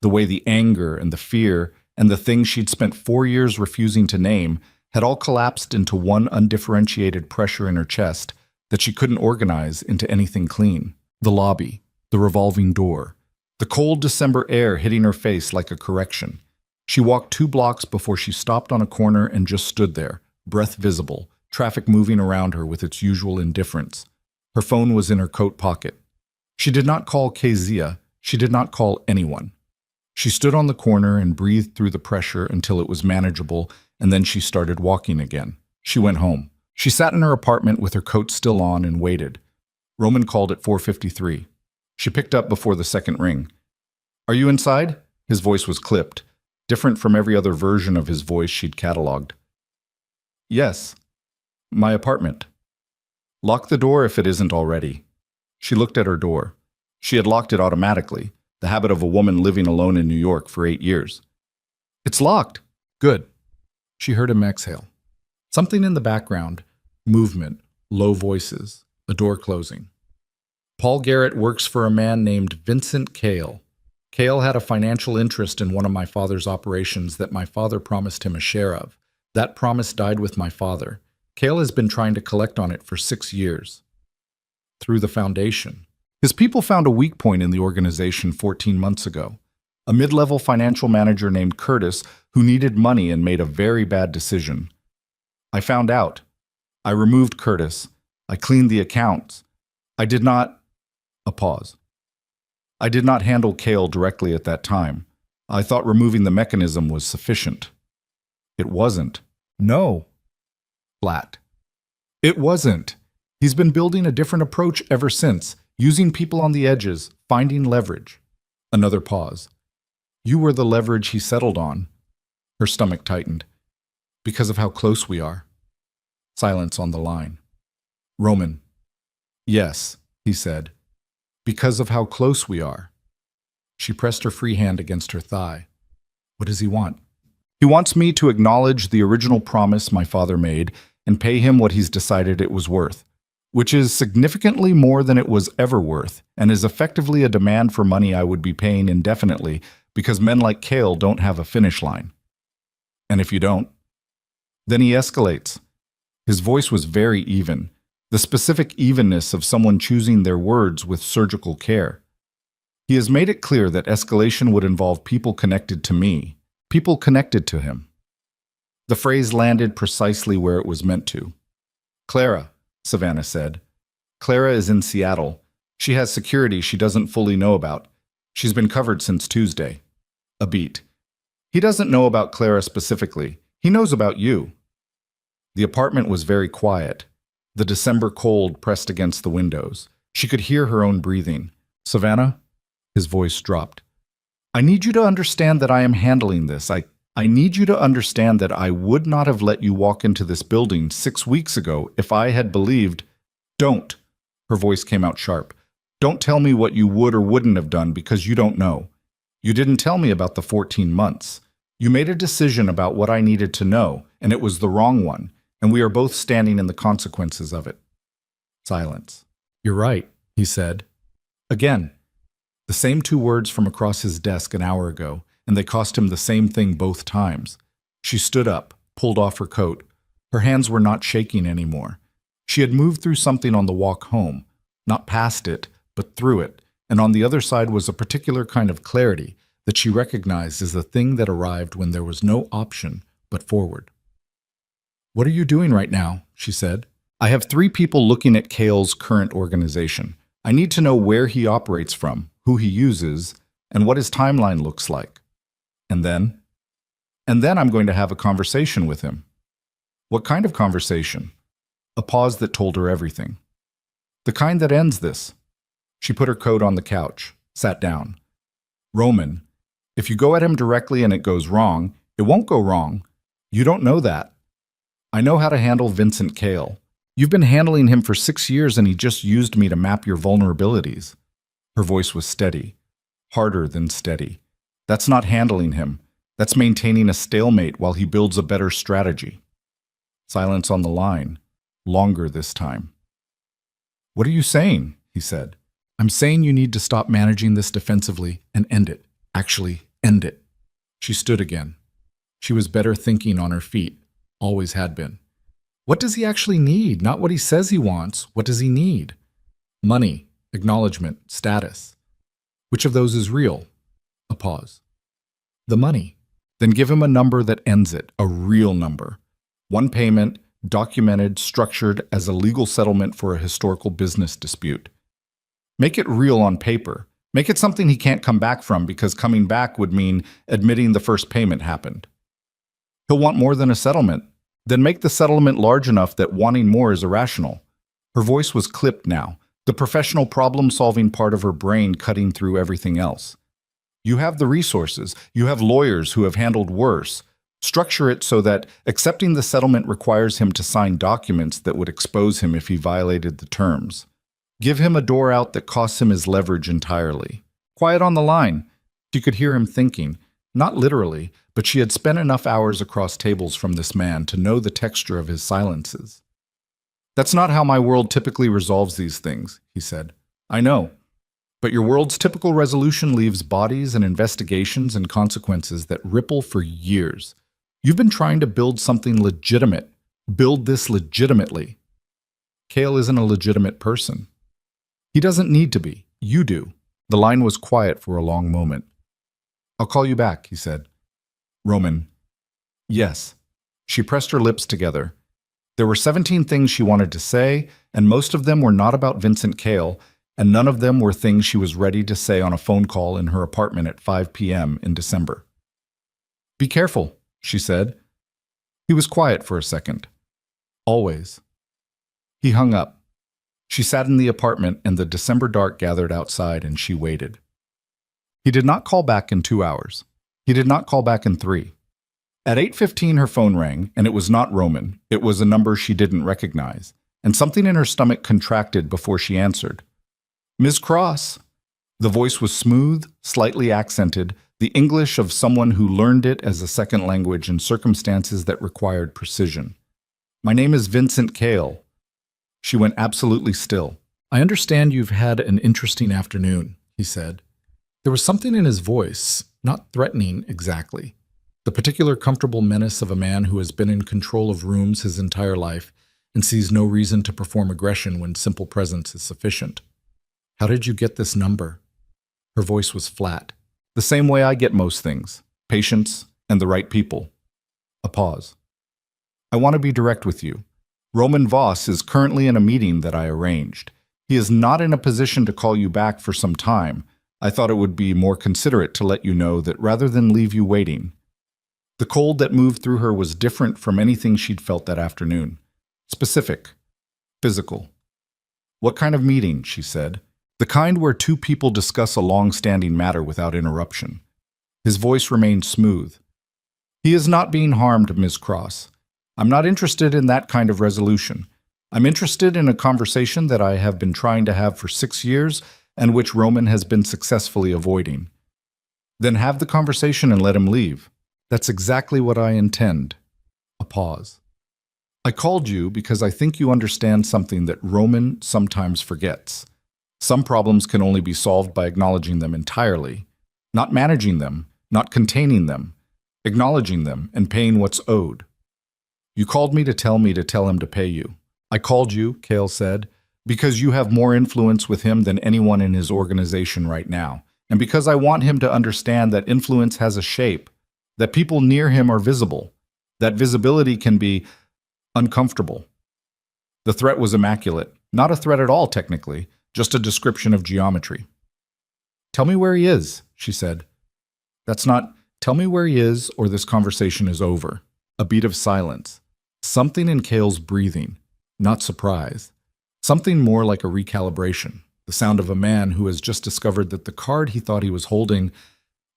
The way the anger and the fear and the things she'd spent 4 years refusing to name had all collapsed into one undifferentiated pressure in her chest that she couldn't organize into anything clean. The lobby, the revolving door, the cold December air hitting her face like a correction. She walked 2 blocks before she stopped on a corner and just stood there, breath visible, traffic moving around her with its usual indifference. Her phone was in her coat pocket. She did not call Kezia. She did not call anyone. She stood on the corner and breathed through the pressure until it was manageable, and then she started walking again. She went home. She sat in her apartment with her coat still on and waited. Roman called at 4:53. She picked up before the second ring. Are you inside? His voice was clipped, different from every other version of his voice she'd cataloged. Yes. My apartment. Lock the door if it isn't already. She looked at her door. She had locked it automatically, the habit of a woman living alone in New York for 8 years. It's locked. Good. She heard him exhale. Something in the background, movement, low voices, a door closing. Paul Garrett works for a man named Vincent Cale. Cale had a financial interest in one of my father's operations that my father promised him a share of. That promise died with my father. Cale has been trying to collect on it for 6 years. Through the foundation. His people found a weak point in the organization 14 months ago. A mid-level financial manager named Curtis who needed money and made a very bad decision. I found out. I removed Curtis. I cleaned the accounts. I did not... A pause. I did not handle Cale directly at that time. I thought removing the mechanism was sufficient. It wasn't. No. Flat. It wasn't. He's been building a different approach ever since, using people on the edges, finding leverage. Another pause. You were the leverage he settled on. Her stomach tightened. Because of how close we are. Silence on the line. Roman. Yes, he said. Because of how close we are. She pressed her free hand against her thigh. What does he want? He wants me to acknowledge the original promise my father made and pay him what he's decided it was worth, which is significantly more than it was ever worth, and is effectively a demand for money I would be paying indefinitely because men like Cale don't have a finish line. And if you don't, then he escalates. His voice was very even, the specific evenness of someone choosing their words with surgical care. He has made it clear that escalation would involve people connected to me, people connected to him. The phrase landed precisely where it was meant to. Clara, Savannah said. Clara is in Seattle. She has security she doesn't fully know about. She's been covered since Tuesday. A beat. He doesn't know about Clara specifically. He knows about you. The apartment was very quiet. The December cold pressed against the windows. She could hear her own breathing. Savannah? His voice dropped. I need you to understand that I am handling this. I need you to understand that I would not have let you walk into this building 6 weeks ago if I had believed... Don't. Her voice came out sharp. Don't tell me what you would or wouldn't have done because you don't know. You didn't tell me about the 14 months. You made a decision about what I needed to know, and it was the wrong one, and we are both standing in the consequences of it. Silence. You're right, he said. Again, the same 2 words from across his desk an hour ago, and they cost him the same thing both times. She stood up, pulled off her coat. Her hands were not shaking anymore. She had moved through something on the walk home, not past it, but through it, and on the other side was a particular kind of clarity that she recognized as the thing that arrived when there was no option but forward. What are you doing right now? She said. I have 3 people looking at Cale's current organization. I need to know where he operates from, who he uses, and what his timeline looks like. And then I'm going to have a conversation with him. What kind of conversation? A pause that told her everything. The kind that ends this. She put her coat on the couch, sat down. Roman, if you go at him directly and it goes wrong, it won't go wrong. You don't know that. I know how to handle Vincent Cale. You've been handling him for 6 years and he just used me to map your vulnerabilities. Her voice was steady, harder than steady. That's not handling him. That's maintaining a stalemate while he builds a better strategy. Silence on the line, longer this time. What are you saying? He said. I'm saying you need to stop managing this defensively and end it. Actually, end it. She stood again. She was better thinking on her feet, always had been. What does he actually need? Not what he says he wants. What does he need? Money, acknowledgement, status. Which of those is real? A pause. The money. Then give him a number that ends it, a real number. One payment, documented, structured as a legal settlement for a historical business dispute. Make it real on paper. Make it something he can't come back from because coming back would mean admitting the first payment happened. He'll want more than a settlement. Then make the settlement large enough that wanting more is irrational. Her voice was clipped now, the professional problem-solving part of her brain cutting through everything else. You have the resources. You have lawyers who have handled worse. Structure it so that accepting the settlement requires him to sign documents that would expose him if he violated the terms. Give him a door out that costs him his leverage entirely. Quiet on the line. She could hear him thinking, not literally, but she had spent enough hours across tables from this man to know the texture of his silences. That's not how my world typically resolves these things, he said. I know. But your world's typical resolution leaves bodies and investigations and consequences that ripple for years. You've been trying to build something legitimate. Build this legitimately. Cale isn't a legitimate person. He doesn't need to be. You do. The line was quiet for a long moment. I'll call you back, he said. Roman. Yes. She pressed her lips together. There were 17 things she wanted to say, and most of them were not about Vincent Cale, and none of them were things she was ready to say on a phone call in her apartment at 5 p.m. in December. Be careful, she said. He was quiet for a second. Always. He hung up. She sat in the apartment and the December dark gathered outside and she waited. He did not call back in 2 hours. He did not call back in 3. At 8:15 her phone rang, and it was not Roman. It was a number she didn't recognize, and something in her stomach contracted before she answered. Ms. Cross. The voice was smooth, slightly accented, the English of someone who learned it as a second language in circumstances that required precision. My name is Vincent Cale. She went absolutely still. I understand you've had an interesting afternoon, he said. There was something in his voice, not threatening exactly. The particular comfortable menace of a man who has been in control of rooms his entire life and sees no reason to perform aggression when simple presence is sufficient. How did you get this number? Her voice was flat. The same way I get most things. Patience and the right people. A pause. I want to be direct with you. Roman Voss is currently in a meeting that I arranged. He is not in a position to call you back for some time. I thought it would be more considerate to let you know that rather than leave you waiting. The cold that moved through her was different from anything she'd felt that afternoon. Specific. Physical. What kind of meeting? She said. The kind where 2 people discuss a long-standing matter without interruption. His voice remained smooth. He is not being harmed, Ms. Cross. I'm not interested in that kind of resolution. I'm interested in a conversation that I have been trying to have for 6 years, and which Roman has been successfully avoiding. Then have the conversation and let him leave. That's exactly what I intend. A pause. I called you because I think you understand something that Roman sometimes forgets. Some problems can only be solved by acknowledging them entirely, not managing them, not containing them, acknowledging them and paying what's owed. You called me to tell him to pay you. I called you, Cale said, because you have more influence with him than anyone in his organization right now, and because I want him to understand that influence has a shape, that people near him are visible, that visibility can be uncomfortable. The threat was immaculate, not a threat at all technically, just a description of geometry. Tell me where he is, she said. That's not, tell me where he is or this conversation is over. A beat of silence. Something in Cale's breathing, not surprise. Something more like a recalibration, the sound of a man who has just discovered that the card he thought he was holding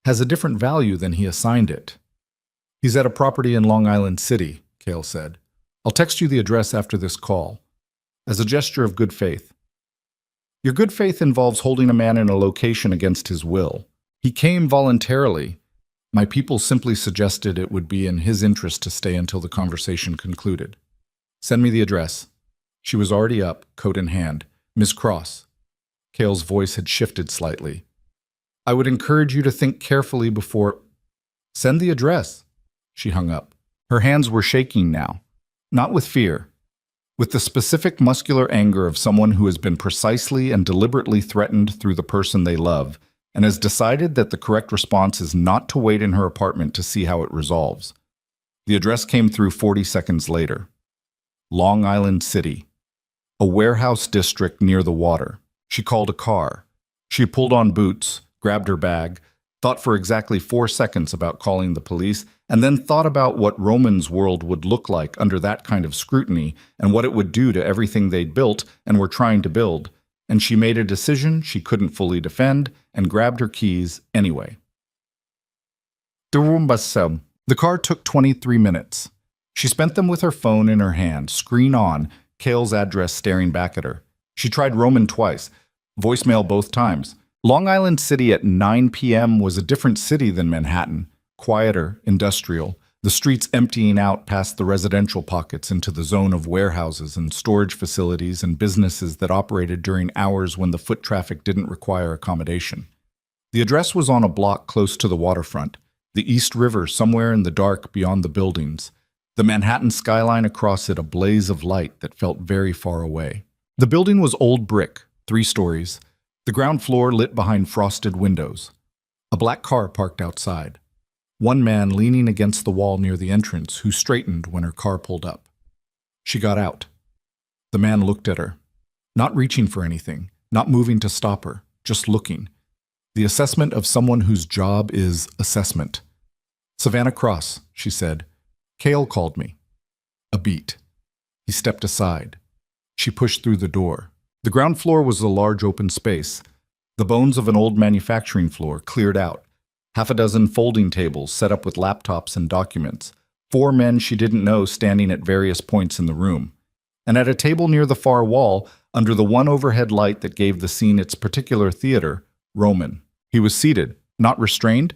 has a different value than he assigned it. He's at a property in Long Island City, Cale said. I'll text you the address after this call, as a gesture of good faith. Your good faith involves holding a man in a location against his will. He came voluntarily. My people simply suggested it would be in his interest to stay until the conversation concluded. Send me the address. She was already up, coat in hand. Miss Cross. Cale's voice had shifted slightly. I would encourage you to think carefully before... Send the address. She hung up. Her hands were shaking now. Not with fear. With the specific muscular anger of someone who has been precisely and deliberately threatened through the person they love, and has decided that the correct response is not to wait in her apartment to see how it resolves. The address came through 40 seconds later. Long Island City. A warehouse district near the water. She called a car. She pulled on boots, grabbed her bag, thought for exactly 4 seconds about calling the police, and then thought about what Roman's world would look like under that kind of scrutiny and what it would do to everything they'd built and were trying to build. And she made a decision she couldn't fully defend and grabbed her keys anyway. The car took 23 minutes. She spent them with her phone in her hand, screen on, Cale's address staring back at her. She tried Roman twice, voicemail both times. Long Island City at 9 p.m. was a different city than Manhattan, quieter, industrial, the streets emptying out past the residential pockets into the zone of warehouses and storage facilities and businesses that operated during hours when the foot traffic didn't require accommodation. The address was on a block close to the waterfront, the East River somewhere in the dark beyond the buildings, the Manhattan skyline across it a blaze of light that felt very far away. The building was old brick, 3 stories, the ground floor lit behind frosted windows. A black car parked outside. One man leaning against the wall near the entrance who straightened when her car pulled up. She got out. The man looked at her, not reaching for anything, not moving to stop her, just looking. The assessment of someone whose job is assessment. Savannah Cross, she said. Cale called me. A beat. He stepped aside. She pushed through the door. The ground floor was a large open space. The bones of an old manufacturing floor cleared out. 6 folding tables set up with laptops and documents. 4 men she didn't know standing at various points in the room. And at a table near the far wall, under the one overhead light that gave the scene its particular theater, Roman. He was seated, not restrained,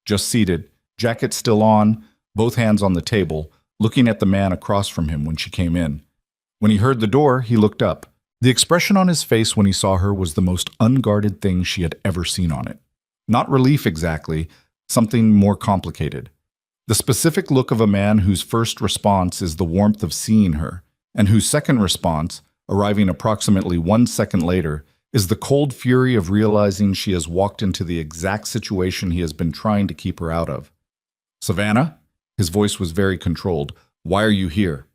just seated, jacket still on, both hands on the table, looking at the man across from him when she came in. When he heard the door, he looked up. The expression on his face when he saw her was the most unguarded thing she had ever seen on it. Not relief exactly, something more complicated. The specific look of a man whose first response is the warmth of seeing her, and whose second response, arriving approximately 1 second later, is the cold fury of realizing she has walked into the exact situation he has been trying to keep her out of. Savannah? His voice was very controlled. Why are you here?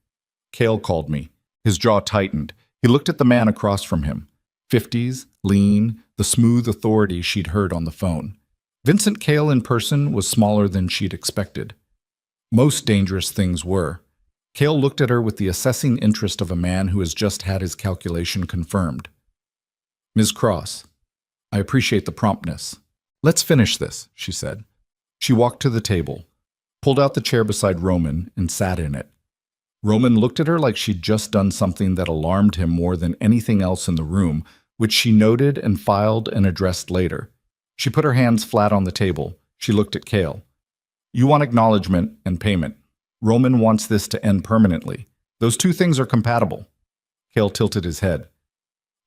Cale called me. His jaw tightened. He looked at the man across from him. 50s, lean, the smooth authority she'd heard on the phone. Vincent Cale in person was smaller than she'd expected. Most dangerous things were. Cale looked at her with the assessing interest of a man who has just had his calculation confirmed. Ms. Cross, I appreciate the promptness. Let's finish this, she said. She walked to the table, pulled out the chair beside Roman, and sat in it. Roman looked at her like she'd just done something that alarmed him more than anything else in the room, which she noted and filed and addressed later. She put her hands flat on the table. She looked at Cale. You want acknowledgement and payment. Roman wants this to end permanently. Those two things are compatible. Cale tilted his head.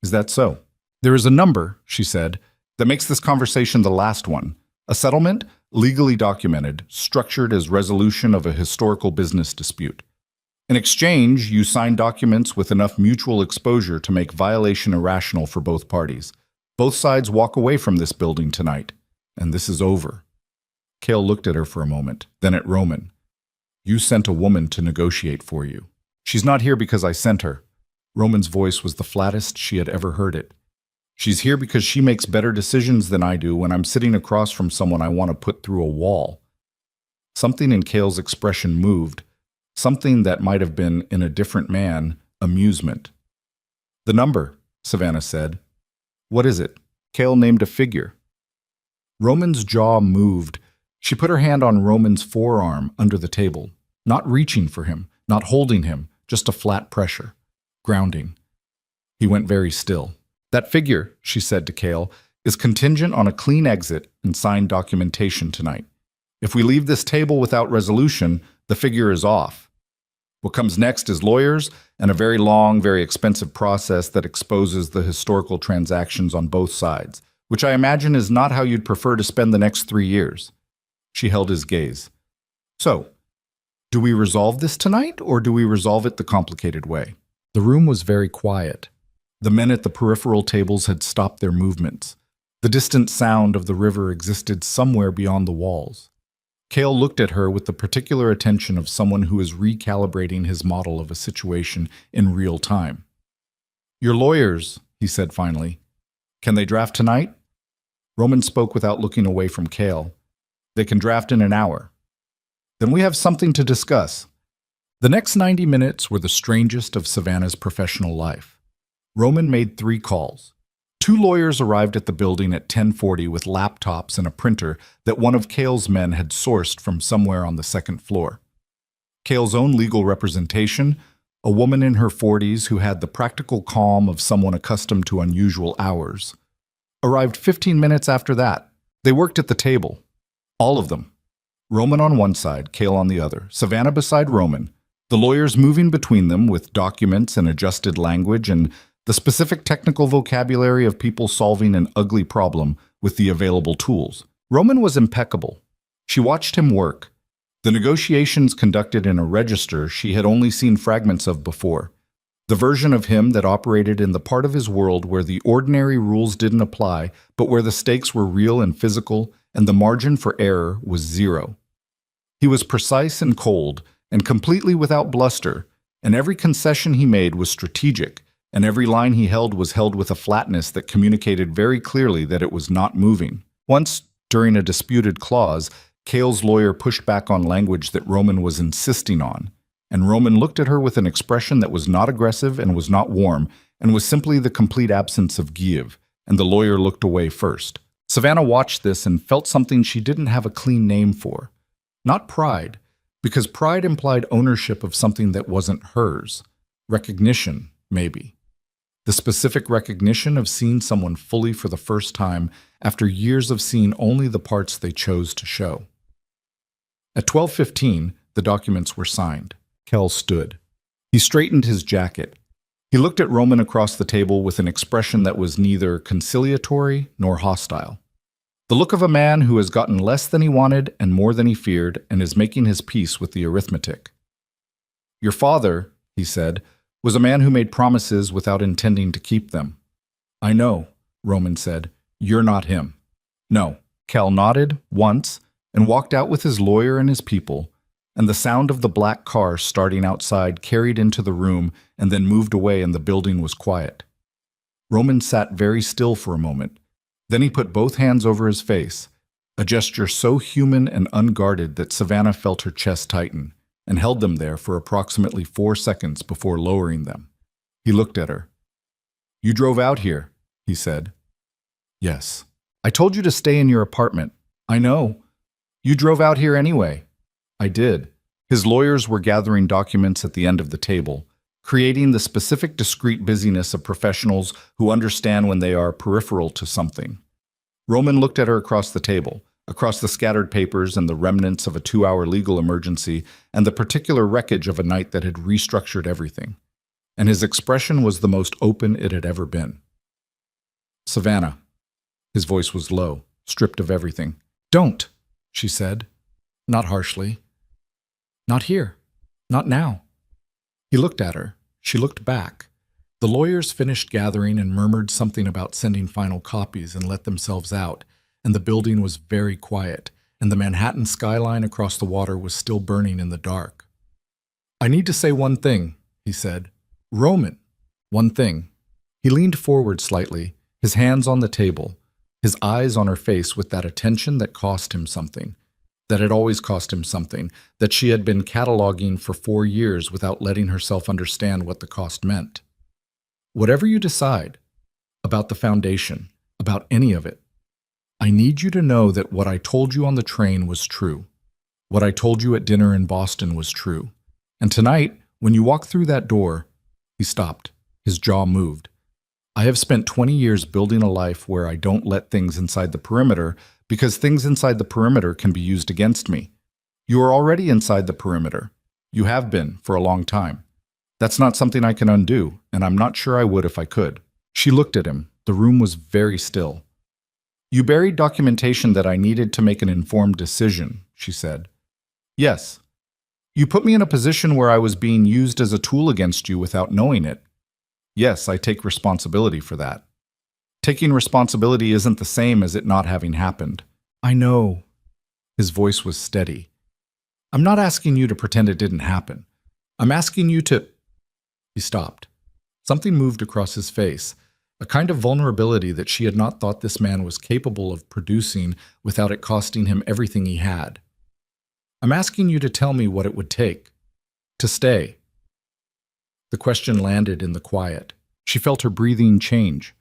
Is that so? There is a number, she said, that makes this conversation the last one. A settlement, legally documented, structured as resolution of a historical business dispute. In exchange, you sign documents with enough mutual exposure to make violation irrational for both parties. Both sides walk away from this building tonight, and this is over. Cale looked at her for a moment, then at Roman. You sent a woman to negotiate for you. She's not here because I sent her. Roman's voice was the flattest she had ever heard it. She's here because she makes better decisions than I do when I'm sitting across from someone I want to put through a wall. Something in Cale's expression moved, something that might have been, in a different man, amusement. The number, Savannah said. What is it? Cale named a figure. Roman's jaw moved. She put her hand on Roman's forearm under the table, not reaching for him, not holding him, just a flat pressure, grounding. He went very still. That figure, she said to Cale, is contingent on a clean exit and signed documentation tonight. If we leave this table without resolution, the figure is off. What comes next is lawyers and a very long, very expensive process that exposes the historical transactions on both sides, which I imagine is not how you'd prefer to spend the next 3 years. She held his gaze. So, do we resolve this tonight, or do we resolve it the complicated way? The room was very quiet. The men at the peripheral tables had stopped their movements. The distant sound of the river existed somewhere beyond the walls. Cale looked at her with the particular attention of someone who is recalibrating his model of a situation in real time. Your lawyers, he said finally. Can they draft tonight? Roman spoke without looking away from Cale. They can draft in an hour. Then we have something to discuss. The next 90 minutes were the strangest of Savannah's professional life. Roman made 3 calls. 2 lawyers arrived at the building at 10:40 with laptops and a printer that one of Cale's men had sourced from somewhere on the 2nd floor. Cale's own legal representation, a woman in her 40s who had the practical calm of someone accustomed to unusual hours, arrived 15 minutes after that. They worked at the table. All of them. Roman on one side, Cale on the other, Savannah beside Roman, the lawyers moving between them with documents and adjusted language and the specific technical vocabulary of people solving an ugly problem with the available tools. Roman was impeccable. She watched him work. The negotiations conducted in a register she had only seen fragments of before. The version of him that operated in the part of his world where the ordinary rules didn't apply, but where the stakes were real and physical, and the margin for error was 0. He was precise and cold, and completely without bluster, and every concession he made was strategic, and every line he held was held with a flatness that communicated very clearly that it was not moving. Once, during a disputed clause, Cale's lawyer pushed back on language that Roman was insisting on, and Roman looked at her with an expression that was not aggressive and was not warm, and was simply the complete absence of give, and the lawyer looked away first. Savannah watched this and felt something she didn't have a clean name for. Not pride, because pride implied ownership of something that wasn't hers. Recognition, maybe. The specific recognition of seeing someone fully for the first time after years of seeing only the parts they chose to show. At 12:15, the documents were signed. Cale stood. He straightened his jacket. He looked at Roman across the table with an expression that was neither conciliatory nor hostile. The look of a man who has gotten less than he wanted and more than he feared and is making his peace with the arithmetic. Your father, he said, was a man who made promises without intending to keep them. I know, Roman said. You're not him. No. Cale nodded once and walked out with his lawyer and his people, and the sound of the black car starting outside carried into the room and then moved away, and the building was quiet. Roman sat very still for a moment. Then he put both hands over his face, a gesture so human and unguarded that Savannah felt her chest tighten, and held them there for approximately 4 seconds before lowering them. He looked at her. You drove out here, he said. Yes. I told you to stay in your apartment. I know. You drove out here anyway. I did. His lawyers were gathering documents at the end of the table, creating the specific discrete busyness of professionals who understand when they are peripheral to something. Roman looked at her across the table, across the scattered papers and the remnants of a 2-hour legal emergency and the particular wreckage of a night that had restructured everything. And his expression was the most open it had ever been. "Savannah." His voice was low, stripped of everything. "Don't," she said, not harshly. "Not here. Not now." He looked at her. She looked back. The lawyers finished gathering and murmured something about sending final copies and let themselves out, and the building was very quiet, and the Manhattan skyline across the water was still burning in the dark. "I need to say one thing," he said. "Roman, one thing." He leaned forward slightly, his hands on the table, his eyes on her face with that attention that cost him something, that had always cost him something, that she had been cataloging for 4 years without letting herself understand what the cost meant. "Whatever you decide about the foundation, about any of it, I need you to know that what I told you on the train was true. What I told you at dinner in Boston was true. And tonight, when you walk through that door," he stopped, his jaw moved. "I have spent 20 years building a life where I don't let things inside the perimeter because things inside the perimeter can be used against me. You are already inside the perimeter. You have been for a long time. That's not something I can undo, and I'm not sure I would if I could." She looked at him. The room was very still. "You buried documentation that I needed to make an informed decision," she said. "Yes. You put me in a position where I was being used as a tool against you without knowing it. Yes, I take responsibility for that. Taking responsibility isn't the same as it not having happened." "I know." His voice was steady. "I'm not asking you to pretend it didn't happen. I'm asking you to—" He stopped. Something moved across his face, a kind of vulnerability that she had not thought this man was capable of producing without it costing him everything he had. "I'm asking you to tell me what it would take. To stay." The question landed in the quiet. She felt her breathing change,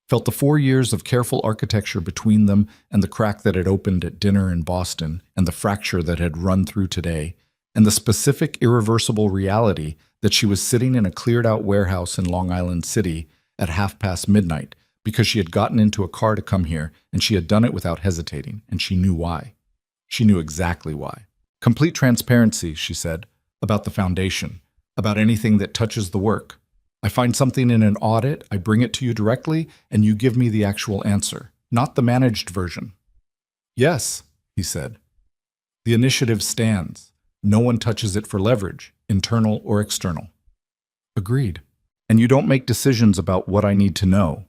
felt the 4 years of careful architecture between them and the crack that had opened at dinner in Boston and the fracture that had run through today, and the specific irreversible reality that she was sitting in a cleared-out warehouse in Long Island City at midnight because she had gotten into a car to come here and she had done it without hesitating, and she knew why. She knew exactly why. "Complete transparency," she said, "about the foundation, about anything that touches the work. I find something in an audit, I bring it to you directly, and you give me the actual answer, not the managed version." "Yes," he said. "The initiative stands. No one touches it for leverage, internal or external." "Agreed. And you don't make decisions about what I need to know."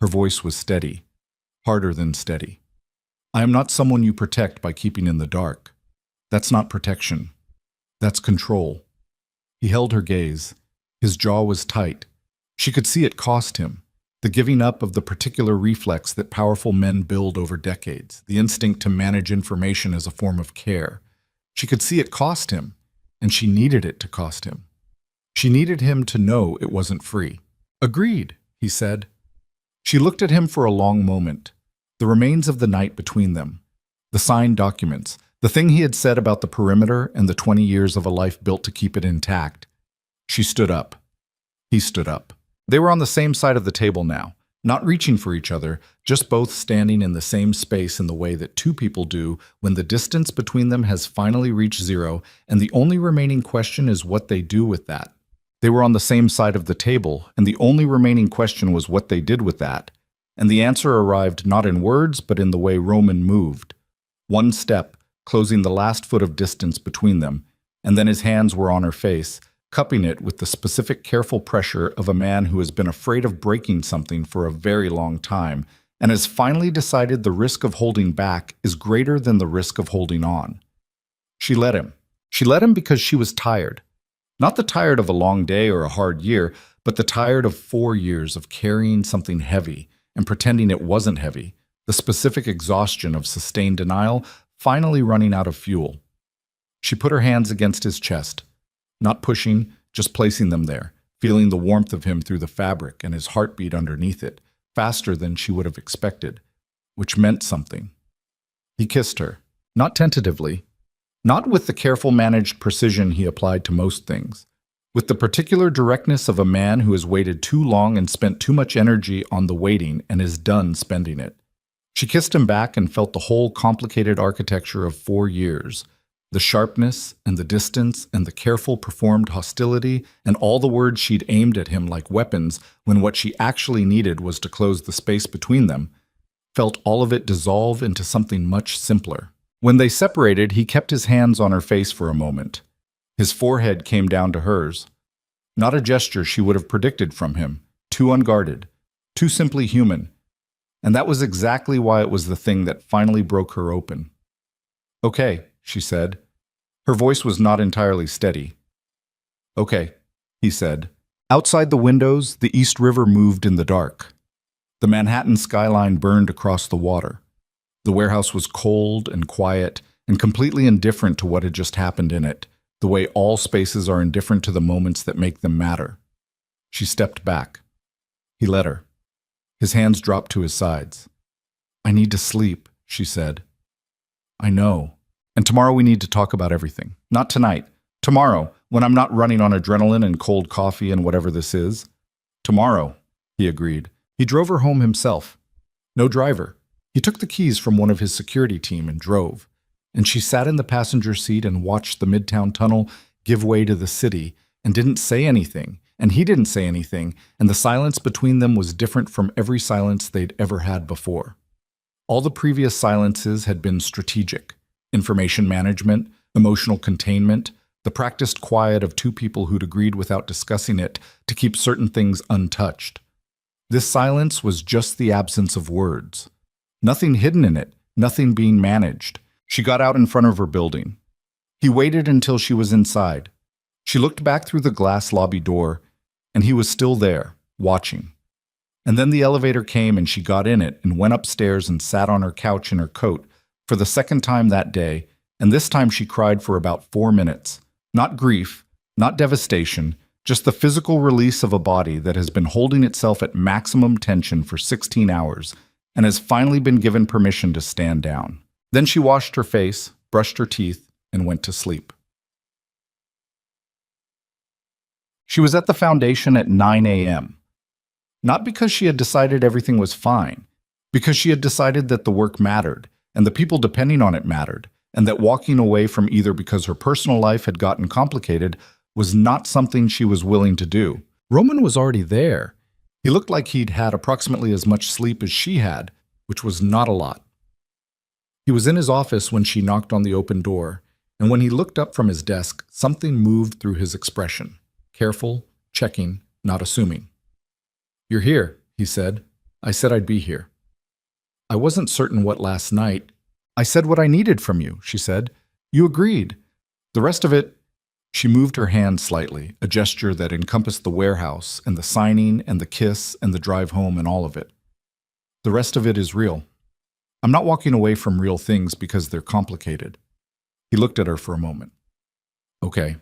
Her voice was steady, harder than steady. "I am not someone you protect by keeping in the dark. That's not protection. That's control." He held her gaze. His jaw was tight. She could see it cost him, the giving up of the particular reflex that powerful men build over decades, the instinct to manage information as a form of care. She could see it cost him, and she needed it to cost him. She needed him to know it wasn't free. "Agreed," he said. She looked at him for a long moment, the remains of the night between them, the signed documents, the thing he had said about the perimeter and the 20 years of a life built to keep it intact. She stood up. He stood up. They were on the same side of the table now, not reaching for each other, just both standing in the same space in the way that two people do when the distance between them has finally reached zero, and the only remaining question is what they do with that. They were on the same side of the table, and the only remaining question was what they did with that. And the answer arrived not in words, but in the way Roman moved. One step, closing the last foot of distance between them, and then his hands were on her face, cupping it with the specific careful pressure of a man who has been afraid of breaking something for a very long time and has finally decided the risk of holding back is greater than the risk of holding on. She let him. She let him because she was tired. Not the tired of a long day or a hard year, but the tired of 4 years of carrying something heavy and pretending it wasn't heavy, the specific exhaustion of sustained denial finally running out of fuel. She put her hands against his chest. Not pushing, just placing them there, feeling the warmth of him through the fabric and his heartbeat underneath it, faster than she would have expected, which meant something. He kissed her, not tentatively, not with the careful managed precision he applied to most things. with the particular directness of a man who has waited too long and spent too much energy on the waiting and is done spending it. She kissed him back and felt the whole complicated architecture of 4 years, the sharpness and the distance and the careful performed hostility and all the words she'd aimed at him like weapons when what she actually needed was to close the space between them, felt all of it dissolve into something much simpler. When they separated, he kept his hands on her face for a moment. His forehead came down to hers. Not a gesture she would have predicted from him, too unguarded, too simply human. And that was exactly why it was the thing that finally broke her open. "Okay," she said. Her voice was not entirely steady. "Okay," he said. Outside the windows, the East River moved in the dark. The Manhattan skyline burned across the water. The warehouse was cold and quiet and completely indifferent to what had just happened in it, the way all spaces are indifferent to the moments that make them matter. She stepped back. He let her. His hands dropped to his sides. "I need to sleep," she said. "I know. And tomorrow we need to talk about everything. Not tonight. Tomorrow, when I'm not running on adrenaline and cold coffee and whatever this is." "Tomorrow," he agreed. He drove her home himself. No driver. He took the keys from one of his security team and drove. And she sat in the passenger seat and watched the Midtown Tunnel give way to the city and didn't say anything, and he didn't say anything, and the silence between them was different from every silence they'd ever had before. All the previous silences had been strategic. Information management, emotional containment, the practiced quiet of two people who'd agreed without discussing it to keep certain things untouched. This silence was just the absence of words. Nothing hidden in it, nothing being managed. She got out in front of her building. He waited until she was inside. She looked back through the glass lobby door, and he was still there, watching. And then the elevator came and she got in it and went upstairs and sat on her couch in her coat for the second time that day, and this time she cried for about 4 minutes. Not grief, not devastation, just the physical release of a body that has been holding itself at maximum tension for 16 hours and has finally been given permission to stand down. Then she washed her face, brushed her teeth, and went to sleep. She was at the foundation at 9 a.m. Not because she had decided everything was fine, because she had decided that the work mattered, and the people depending on it mattered, and that walking away from either because her personal life had gotten complicated was not something she was willing to do. Roman was already there. He looked like he'd had approximately as much sleep as she had, which was not a lot. He was in his office when she knocked on the open door, and when he looked up from his desk, something moved through his expression. Careful, checking, not assuming. "You're here," he said. "I said I'd be here." "I wasn't certain what last night." "I said what I needed from you," she said. "You agreed. The rest of it..." She moved her hand slightly, a gesture that encompassed the warehouse and the signing and the kiss and the drive home and all of it. "The rest of it is real. I'm not walking away from real things because they're complicated." He looked at her for a moment. "Okay."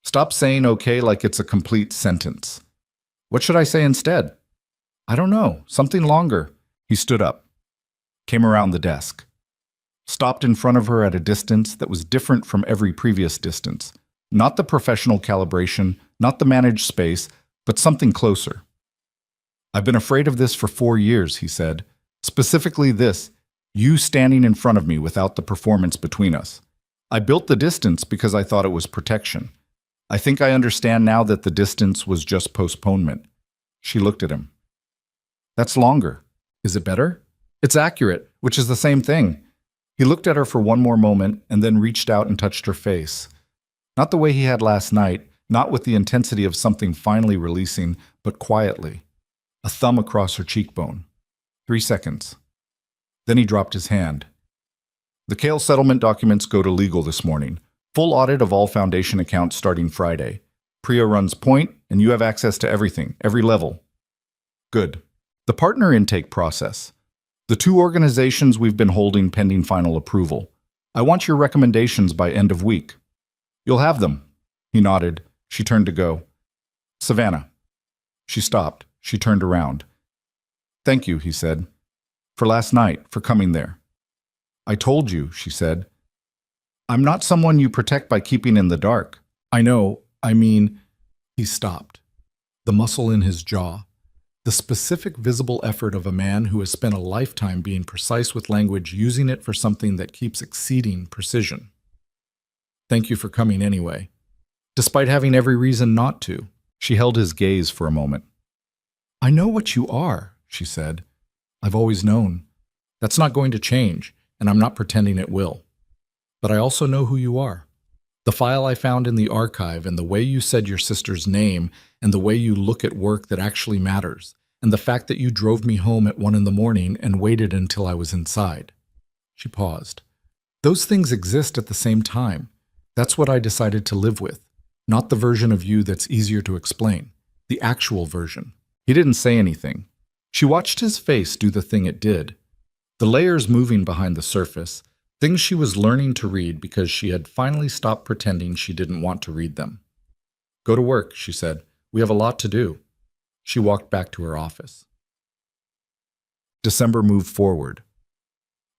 "Stop saying okay like it's a complete sentence." "What should I say instead?" "I don't know. Something longer." He stood up, came around the desk, stopped in front of her at a distance that was different from every previous distance. Not the professional calibration, not the managed space, but something closer. "I've been afraid of this for 4 years," he said. "Specifically this, you standing in front of me without the performance between us. I built the distance because I thought it was protection. I think I understand now that the distance was just postponement." She looked at him. "That's longer. Is it better?" "It's accurate, which is the same thing." He looked at her for one more moment and then reached out and touched her face. Not the way he had last night, not with the intensity of something finally releasing, but quietly. A thumb across her cheekbone. 3 seconds. Then he dropped his hand. "The Kale settlement documents go to legal this morning. Full audit of all foundation accounts starting Friday. Priya runs point, and you have access to everything, every level." "Good." "The partner intake process. The 2 organizations we've been holding pending final approval. I want your recommendations by end of week." "You'll have them." He nodded. She turned to go. "Savannah." She stopped. She turned around. "Thank you," he said. "For last night, for coming there." "I told you," she said. "I'm not someone you protect by keeping in the dark." "I know. I mean, He stopped. The muscle in his jaw, the specific visible effort of a man who has spent a lifetime being precise with language, using it for something that keeps exceeding precision. Thank you for coming anyway. Despite having every reason not to, she held his gaze for a moment. I know what you are, she said. I've always known. That's not going to change, and I'm not pretending it will. But I also know who you are. The file I found in the archive, and the way you said your sister's name, and the way you look at work that actually matters, and the fact that you drove me home at 1 a.m. and waited until I was inside. She paused. Those things exist at the same time. That's what I decided to live with. Not the version of you that's easier to explain. The actual version. He didn't say anything. She watched his face do the thing it did. The layers moving behind the surface, things she was learning to read because she had finally stopped pretending she didn't want to read them. Go to work, she said. We have a lot to do. She walked back to her office. December moved forward.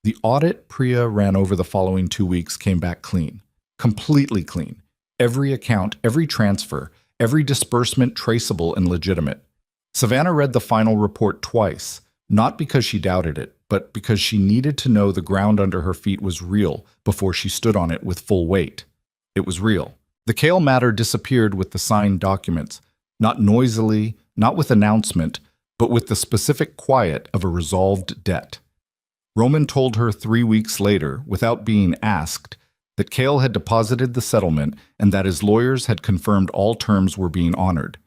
The audit Priya ran over the following 2 weeks came back clean. Completely clean. Every account, every transfer, every disbursement traceable and legitimate. Savannah read the final report twice, not because she doubted it, but because she needed to know the ground under her feet was real before she stood on it with full weight. It was real. The Kale matter disappeared with the signed documents, not noisily, not with announcement, but with the specific quiet of a resolved debt. Roman told her 3 weeks later, without being asked, that Kale had deposited the settlement and that his lawyers had confirmed all terms were being honored.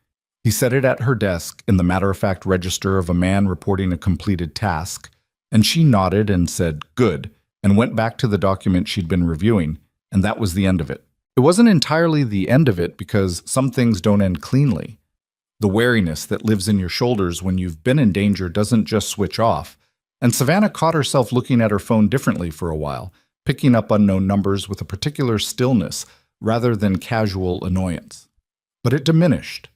He set it at her desk in the matter-of-fact register of a man reporting a completed task, and she nodded and said, good, and went back to the document she'd been reviewing, and that was the end of it. It wasn't entirely the end of it because some things don't end cleanly. The wariness that lives in your shoulders when you've been in danger doesn't just switch off, and Savannah caught herself looking at her phone differently for a while, picking up unknown numbers with a particular stillness rather than casual annoyance. But it diminished.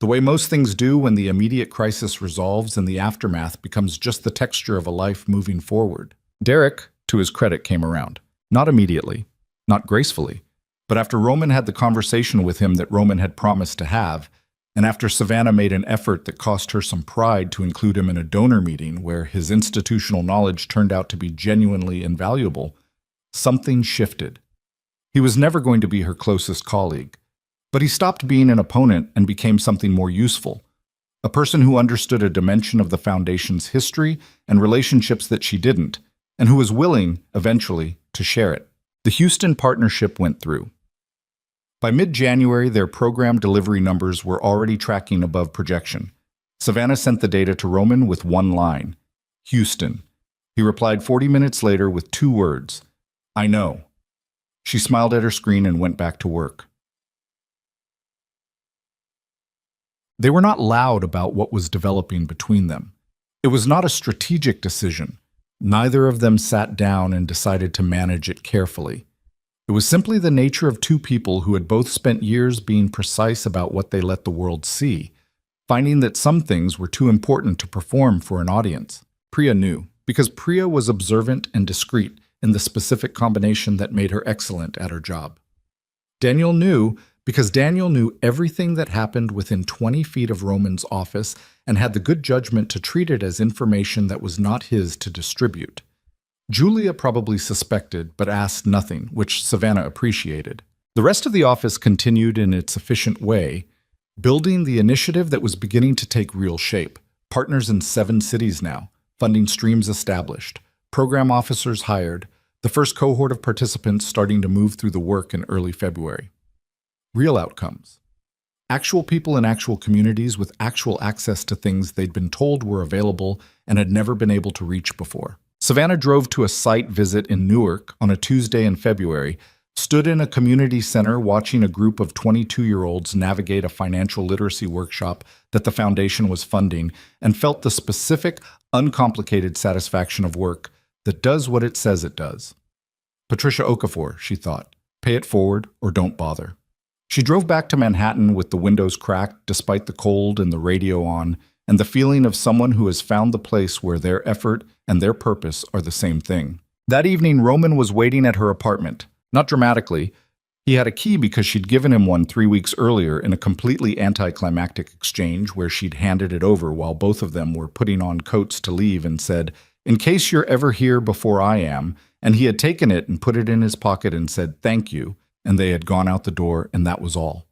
The way most things do when the immediate crisis resolves and the aftermath becomes just the texture of a life moving forward. Derek, to his credit, came around. Not immediately, not gracefully, but after Roman had the conversation with him that Roman had promised to have, and after Savannah made an effort that cost her some pride to include him in a donor meeting where his institutional knowledge turned out to be genuinely invaluable, something shifted. He was never going to be her closest colleague, but he stopped being an opponent and became something more useful, a person who understood a dimension of the Foundation's history and relationships that she didn't, and who was willing, eventually, to share it. The Houston partnership went through. By mid-January, their program delivery numbers were already tracking above projection. Savannah sent the data to Roman with one line, Houston. He replied 40 minutes later with 2 words, I know. She smiled at her screen and went back to work. They were not loud about what was developing between them. It was not a strategic decision. Neither of them sat down and decided to manage it carefully. It was simply the nature of 2 people who had both spent years being precise about what they let the world see, finding that some things were too important to perform for an audience. Priya knew, because Priya was observant and discreet in the specific combination that made her excellent at her job. Daniel knew, because Daniel knew everything that happened within 20 feet of Roman's office and had the good judgment to treat it as information that was not his to distribute. Julia probably suspected, but asked nothing, which Savannah appreciated. The rest of the office continued in its efficient way, building the initiative that was beginning to take real shape. Partners in 7 cities now, funding streams established, program officers hired, the first cohort of participants starting to move through the work in early February. Real outcomes. Actual people in actual communities with actual access to things they'd been told were available and had never been able to reach before. Savannah drove to a site visit in Newark on a Tuesday in February, stood in a community center watching a group of 22-year-olds navigate a financial literacy workshop that the foundation was funding, and felt the specific, uncomplicated satisfaction of work that does what it says it does. Patricia Okafor, she thought. Pay it forward or don't bother. She drove back to Manhattan with the windows cracked despite the cold and the radio on, and the feeling of someone who has found the place where their effort and their purpose are the same thing. That evening, Roman was waiting at her apartment, not dramatically, He had a key because she'd given him one 3 weeks earlier in a completely anticlimactic exchange where she'd handed it over while both of them were putting on coats to leave and said, "In case you're ever here before I am," and he had taken it and put it in his pocket and said, "Thank you," and they had gone out the door, and that was all.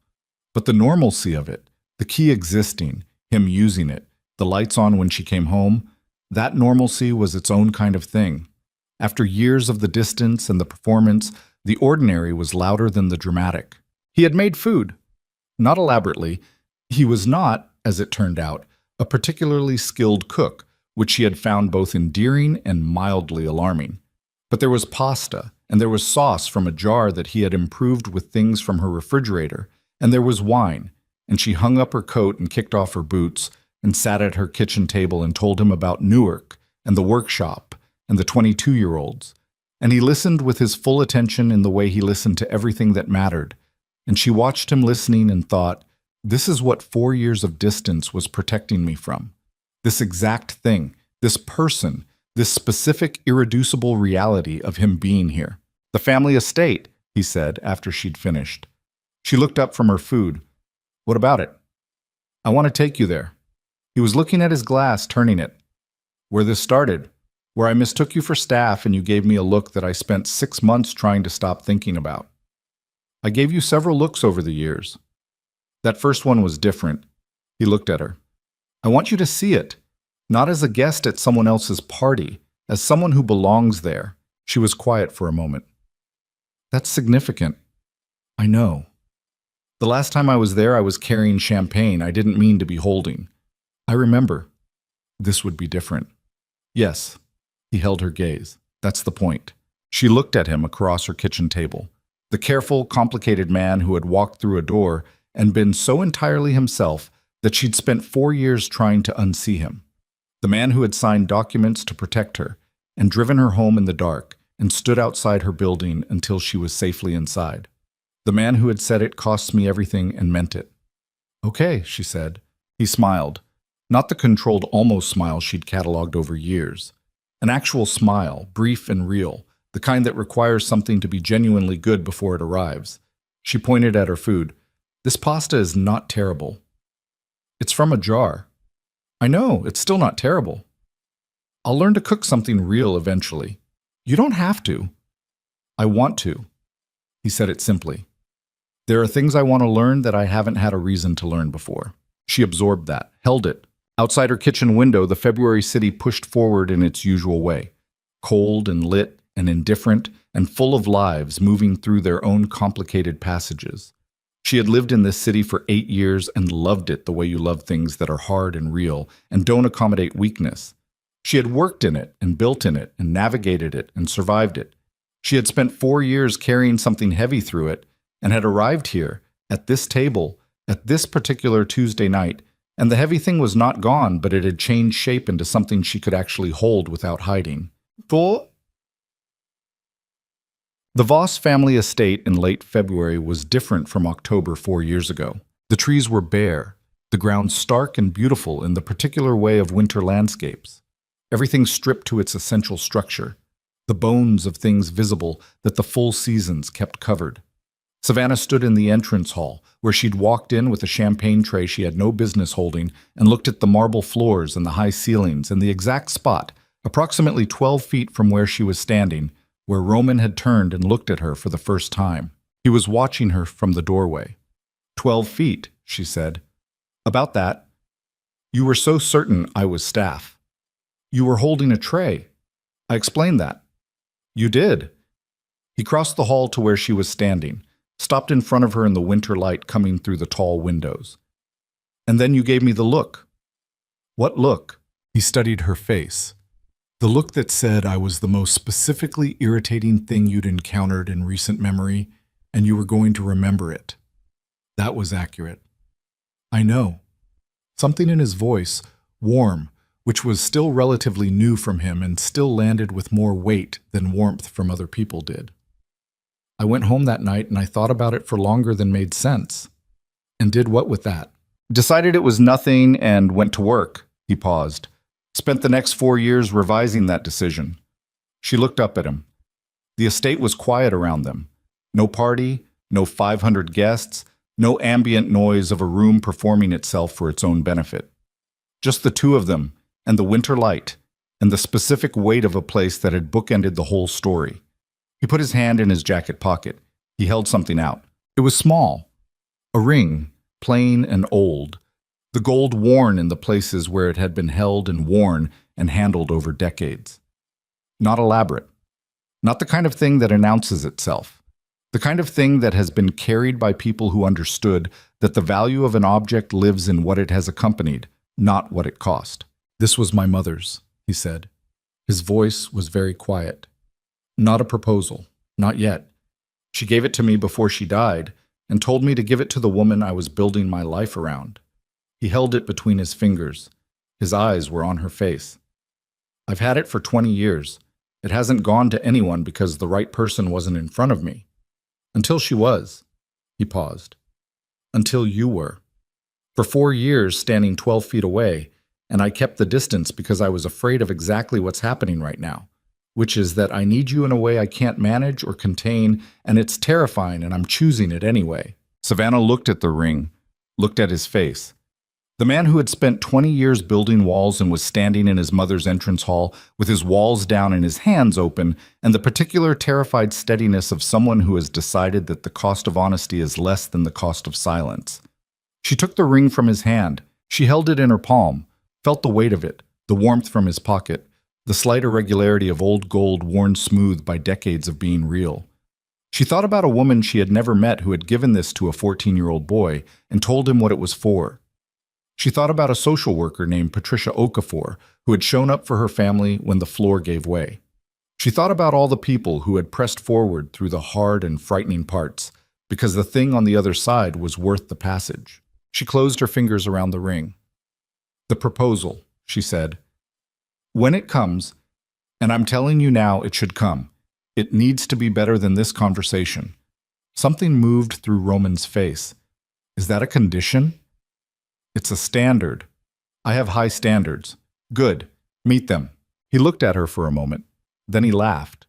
But the normalcy of it, the key existing, him using it, the lights on when she came home, that normalcy was its own kind of thing. After years of the distance and the performance, the ordinary was louder than the dramatic. He had made food. Not elaborately. He was not, as it turned out, a particularly skilled cook, which she had found both endearing and mildly alarming. But there was pasta, and there was sauce from a jar that he had improved with things from her refrigerator, and there was wine, and she hung up her coat and kicked off her boots and sat at her kitchen table and told him about Newark and the workshop and the 22-year-olds. And he listened with his full attention in the way he listened to everything that mattered. And she watched him listening and thought, this is what 4 years of distance was protecting me from. This exact thing, this person, this specific irreducible reality of him being here. The family estate, he said after she'd finished. She looked up from her food. What about it? I want to take you there. He was looking at his glass, turning it. Where this started. Where I mistook you for staff and you gave me a look that I spent 6 months trying to stop thinking about. I gave you several looks over the years. That first one was different. He looked at her. I want you to see it, not as a guest at someone else's party, as someone who belongs there. She was quiet for a moment. That's significant. I know. The last time I was there, I was carrying champagne I didn't mean to be holding. I remember. This would be different. Yes. He held her gaze. That's the point. She looked at him across her kitchen table. The careful, complicated man who had walked through a door and been so entirely himself that she'd spent 4 years trying to unsee him. The man who had signed documents to protect her and driven her home in the dark and stood outside her building until she was safely inside. The man who had said it costs me everything and meant it. Okay, she said. He smiled. Not the controlled almost smile she'd cataloged over years. An actual smile, brief and real, the kind that requires something to be genuinely good before it arrives. She pointed at her food. This pasta is not terrible. It's from a jar. I know, it's still not terrible. I'll learn to cook something real eventually. You don't have to. I want to. He said it simply. There are things I want to learn that I haven't had a reason to learn before. She absorbed that, held it. Outside her kitchen window, the February city pushed forward in its usual way, cold and lit and indifferent and full of lives moving through their own complicated passages. She had lived in this city for 8 years and loved it the way you love things that are hard and real and don't accommodate weakness. She had worked in it and built in it and navigated it and survived it. She had spent 4 years carrying something heavy through it and had arrived here, at this table, at this particular Tuesday night, and the heavy thing was not gone, but it had changed shape into something she could actually hold without hiding. The Voss family estate in late February was different from October 4 years ago. The trees were bare, the ground stark and beautiful in the particular way of winter landscapes. Everything stripped to its essential structure, the bones of things visible that the full seasons kept covered. Savannah stood in the entrance hall, where she'd walked in with a champagne tray she had no business holding, and looked at the marble floors and the high ceilings and the exact spot, approximately 12 feet from where she was standing, where Roman had turned and looked at her for the first time. He was watching her from the doorway. 12 feet, she said. About that. You were so certain I was staff. You were holding a tray. I explained that. You did. He crossed the hall to where she was standing, stopped in front of her in the winter light coming through the tall windows. And then you gave me the look. What look? He studied her face. The look that said I was the most specifically irritating thing you'd encountered in recent memory, and you were going to remember it. That was accurate. I know. Something in his voice, warm, which was still relatively new from him and still landed with more weight than warmth from other people did. I went home that night and I thought about it for longer than made sense. And did what with that? Decided it was nothing and went to work. He paused. Spent the next 4 years revising that decision. She looked up at him. The estate was quiet around them. No party, No 500 guests, no ambient noise of a room performing itself for its own benefit. Just the two of them, and the winter light, and the specific weight of a place that had bookended the whole story. He put his hand in his jacket pocket. He held something out. It was small. A ring, plain and old. The gold worn in the places where it had been held and worn and handled over decades. Not elaborate. Not the kind of thing that announces itself. The kind of thing that has been carried by people who understood that the value of an object lives in what it has accompanied, not what it cost. "This was my mother's," he said. His voice was very quiet. "Not a proposal. Not yet. She gave it to me before she died and told me to give it to the woman I was building my life around." He held it between his fingers. His eyes were on her face. "I've had it for 20 years. It hasn't gone to anyone because the right person wasn't in front of me. Until she was." He paused. "Until you were. For 4 years, standing 12 feet away, and I kept the distance because I was afraid of exactly what's happening right now, which is that I need you in a way I can't manage or contain, and it's terrifying, and I'm choosing it anyway." Savannah looked at the ring, looked at his face. The man who had spent 20 years building walls and was standing in his mother's entrance hall with his walls down and his hands open, and the particular terrified steadiness of someone who has decided that the cost of honesty is less than the cost of silence. She took the ring from his hand. She held it in her palm, felt the weight of it, the warmth from his pocket, the slight irregularity of old gold worn smooth by decades of being real. She thought about a woman she had never met who had given this to a 14-year-old boy and told him what it was for. She thought about a social worker named Patricia Okafor who had shown up for her family when the floor gave way. She thought about all the people who had pressed forward through the hard and frightening parts because the thing on the other side was worth the passage. She closed her fingers around the ring. "The proposal," she said. "When it comes, and I'm telling you now it should come, it needs to be better than this conversation." Something moved through Roman's face. "Is that a condition?" "It's a standard. I have high standards." "Good. Meet them." He looked at her for a moment. Then he laughed.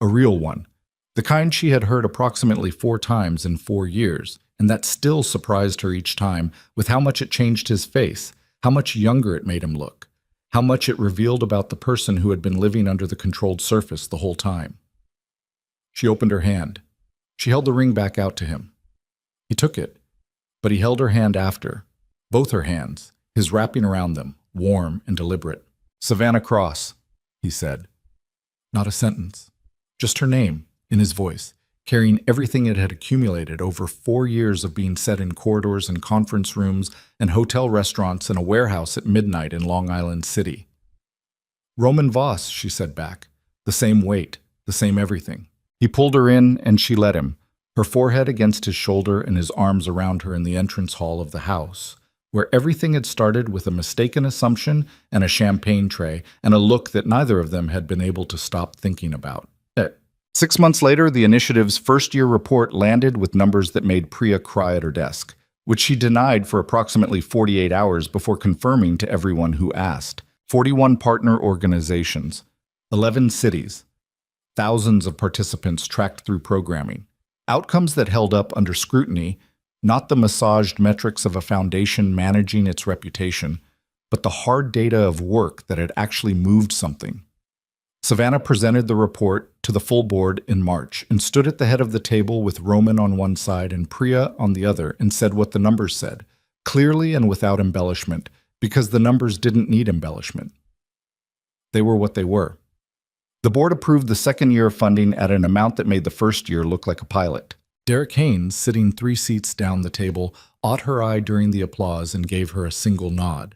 A real one. The kind she had heard approximately 4 times in 4 years, and that still surprised her each time with how much it changed his face, how much younger it made him look, how much it revealed about the person who had been living under the controlled surface the whole time. She opened her hand. She held the ring back out to him. He took it, but he held her hand after. Both her hands, his wrapping around them, warm and deliberate. "Savannah Cross," he said. Not a sentence. Just her name, in his voice, carrying everything it had accumulated over 4 years of being said in corridors and conference rooms and hotel restaurants and a warehouse at midnight in Long Island City. "Roman Voss," she said back. The same weight, the same everything. He pulled her in and she let him, her forehead against his shoulder and his arms around her in the entrance hall of the house, where everything had started with a mistaken assumption and a champagne tray and a look that neither of them had been able to stop thinking about. 6 months later, the initiative's first-year report landed with numbers that made Priya cry at her desk, which she denied for approximately 48 hours before confirming to everyone who asked. 41 partner organizations, 11 cities, thousands of participants tracked through programming, outcomes that held up under scrutiny, not the massaged metrics of a foundation managing its reputation, but the hard data of work that had actually moved something. Savannah presented the report to the full board in March and stood at the head of the table with Roman on one side and Priya on the other and said what the numbers said, clearly and without embellishment, because the numbers didn't need embellishment. They were what they were. The board approved the second year of funding at an amount that made the first year look like a pilot. Derek Haynes, sitting 3 seats down the table, caught her eye during the applause and gave her a single nod.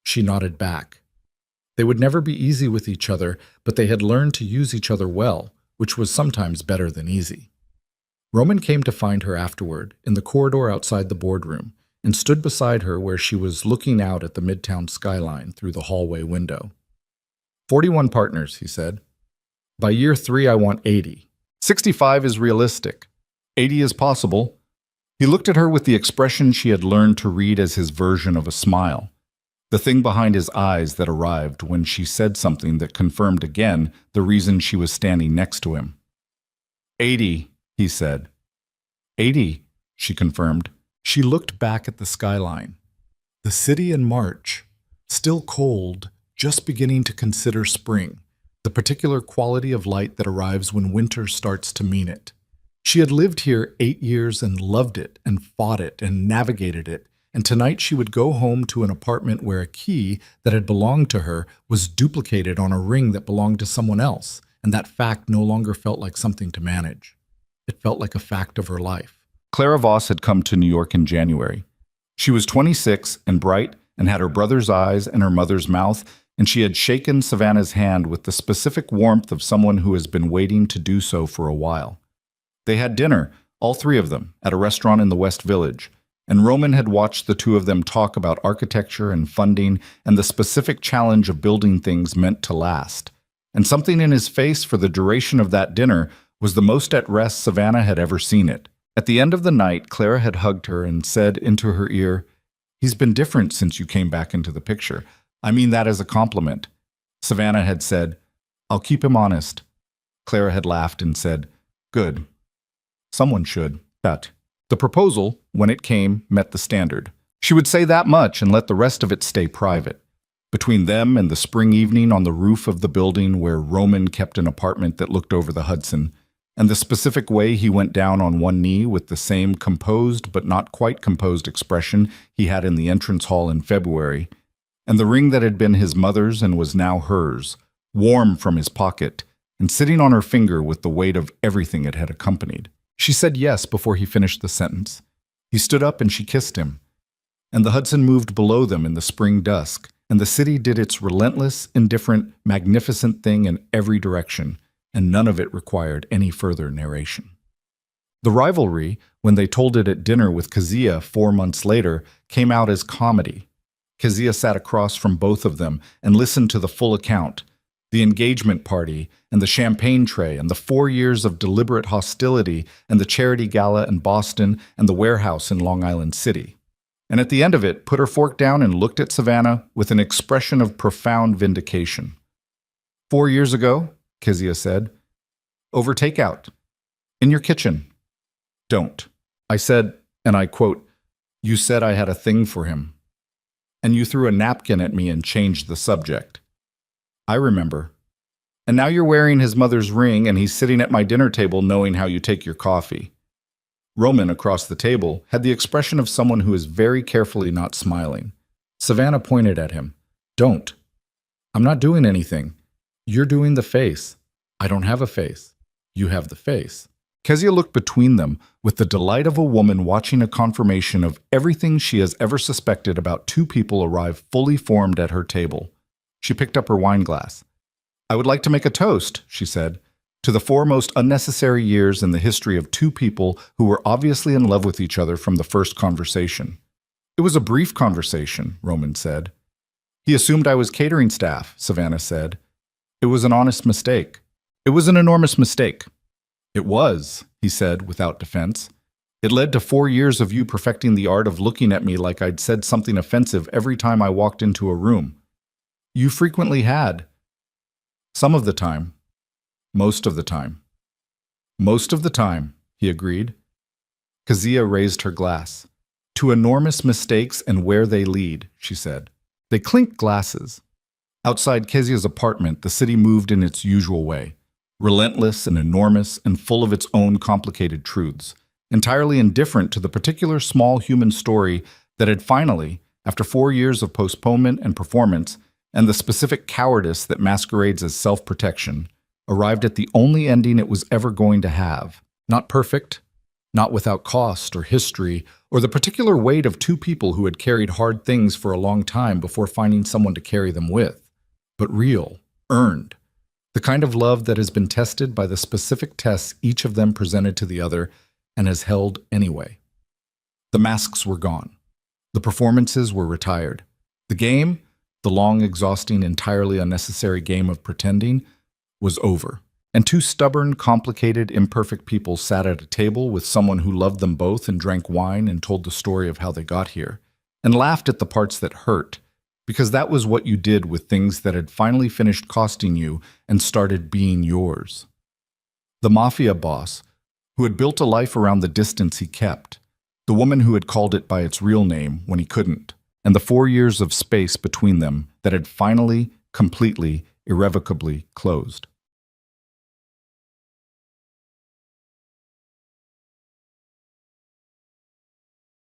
She nodded back. They would never be easy with each other, but they had learned to use each other well, which was sometimes better than easy. Roman came to find her afterward, in the corridor outside the boardroom, and stood beside her where she was looking out at the Midtown skyline through the hallway window. 41 partners, he said. By year 3, I want 80. 65 is realistic. 80 is possible. He looked at her with the expression she had learned to read as his version of a smile. The thing behind his eyes that arrived when she said something that confirmed again the reason she was standing next to him. 80, he said. 80, she confirmed. She looked back at the skyline. The city in March, still cold, just beginning to consider spring, the particular quality of light that arrives when winter starts to mean it. She had lived here 8 years and loved it and fought it and navigated it, and tonight she would go home to an apartment where a key that had belonged to her was duplicated on a ring that belonged to someone else, and that fact no longer felt like something to manage. It felt like a fact of her life. Clara Voss had come to New York in January. She was 26 and bright and had her brother's eyes and her mother's mouth, and she had shaken Savannah's hand with the specific warmth of someone who has been waiting to do so for a while. They had dinner, all three of them, at a restaurant in the West Village, and Roman had watched the two of them talk about architecture and funding and the specific challenge of building things meant to last. And something in his face for the duration of that dinner was the most at rest Savannah had ever seen it. At the end of the night, Clara had hugged her and said into her ear, "He's been different since you came back into the picture. I mean that as a compliment." Savannah had said, "I'll keep him honest." Clara had laughed and said, "Good. Someone should." But the proposal, when it came, met the standard. She would say that much and let the rest of it stay private. Between them and the spring evening on the roof of the building where Roman kept an apartment that looked over the Hudson, and the specific way he went down on one knee with the same composed but not quite composed expression he had in the entrance hall in February, and the ring that had been his mother's and was now hers, warm from his pocket, and sitting on her finger with the weight of everything it had accompanied. She said yes before he finished the sentence. He stood up and she kissed him. And the Hudson moved below them in the spring dusk, and the city did its relentless, indifferent, magnificent thing in every direction, and none of it required any further narration. The rivalry, when they told it at dinner with Kezia 4 months later, came out as comedy. Kezia sat across from both of them and listened to the full account, the engagement party and the champagne tray and the 4 years of deliberate hostility and the charity gala in Boston and the warehouse in Long Island City. And at the end of it, put her fork down and looked at Savannah with an expression of profound vindication. 4 years ago, Kezia said, over takeout, in your kitchen. Don't. I said, and I quote, "You said I had a thing for him. And you threw a napkin at me and changed the subject. I remember. And now you're wearing his mother's ring and he's sitting at my dinner table knowing how you take your coffee." Roman, across the table, had the expression of someone who is very carefully not smiling. Savannah pointed at him. "Don't. I'm not doing anything. You're doing the face. I don't have a face. You have the face." Kezia looked between them with the delight of a woman watching a confirmation of everything she has ever suspected about two people arrive fully formed at her table. She picked up her wine glass. "I would like to make a toast," she said, "to the 4 most unnecessary years in the history of two people who were obviously in love with each other from the first conversation." "It was a brief conversation," Roman said. "He assumed I was catering staff," Savannah said. "It was an honest mistake. It was an enormous mistake." "It was," he said without defense. "It led to 4 years of you perfecting the art of looking at me like I'd said something offensive every time I walked into a room. You frequently had. Some of the time. Most of the time." "Most of the time," he agreed. Kezia raised her glass. "To enormous mistakes and where they lead," she said. They clinked glasses. Outside Kezia's apartment, the city moved in its usual way, relentless and enormous and full of its own complicated truths, entirely indifferent to the particular small human story that had finally, after 4 years of postponement and performance, and the specific cowardice that masquerades as self-protection, arrived at the only ending it was ever going to have. Not perfect, not without cost or history, or the particular weight of two people who had carried hard things for a long time before finding someone to carry them with, but real, earned, the kind of love that has been tested by the specific tests each of them presented to the other and has held anyway. The masks were gone. The performances were retired. The game, the long, exhausting, entirely unnecessary game of pretending, was over. And two stubborn, complicated, imperfect people sat at a table with someone who loved them both and drank wine and told the story of how they got here, and laughed at the parts that hurt, because that was what you did with things that had finally finished costing you and started being yours. The Mafia Boss, who had built a life around the distance he kept, the woman who had called it by its real name when he couldn't, and the 4 years of space between them that had finally, completely, irrevocably closed.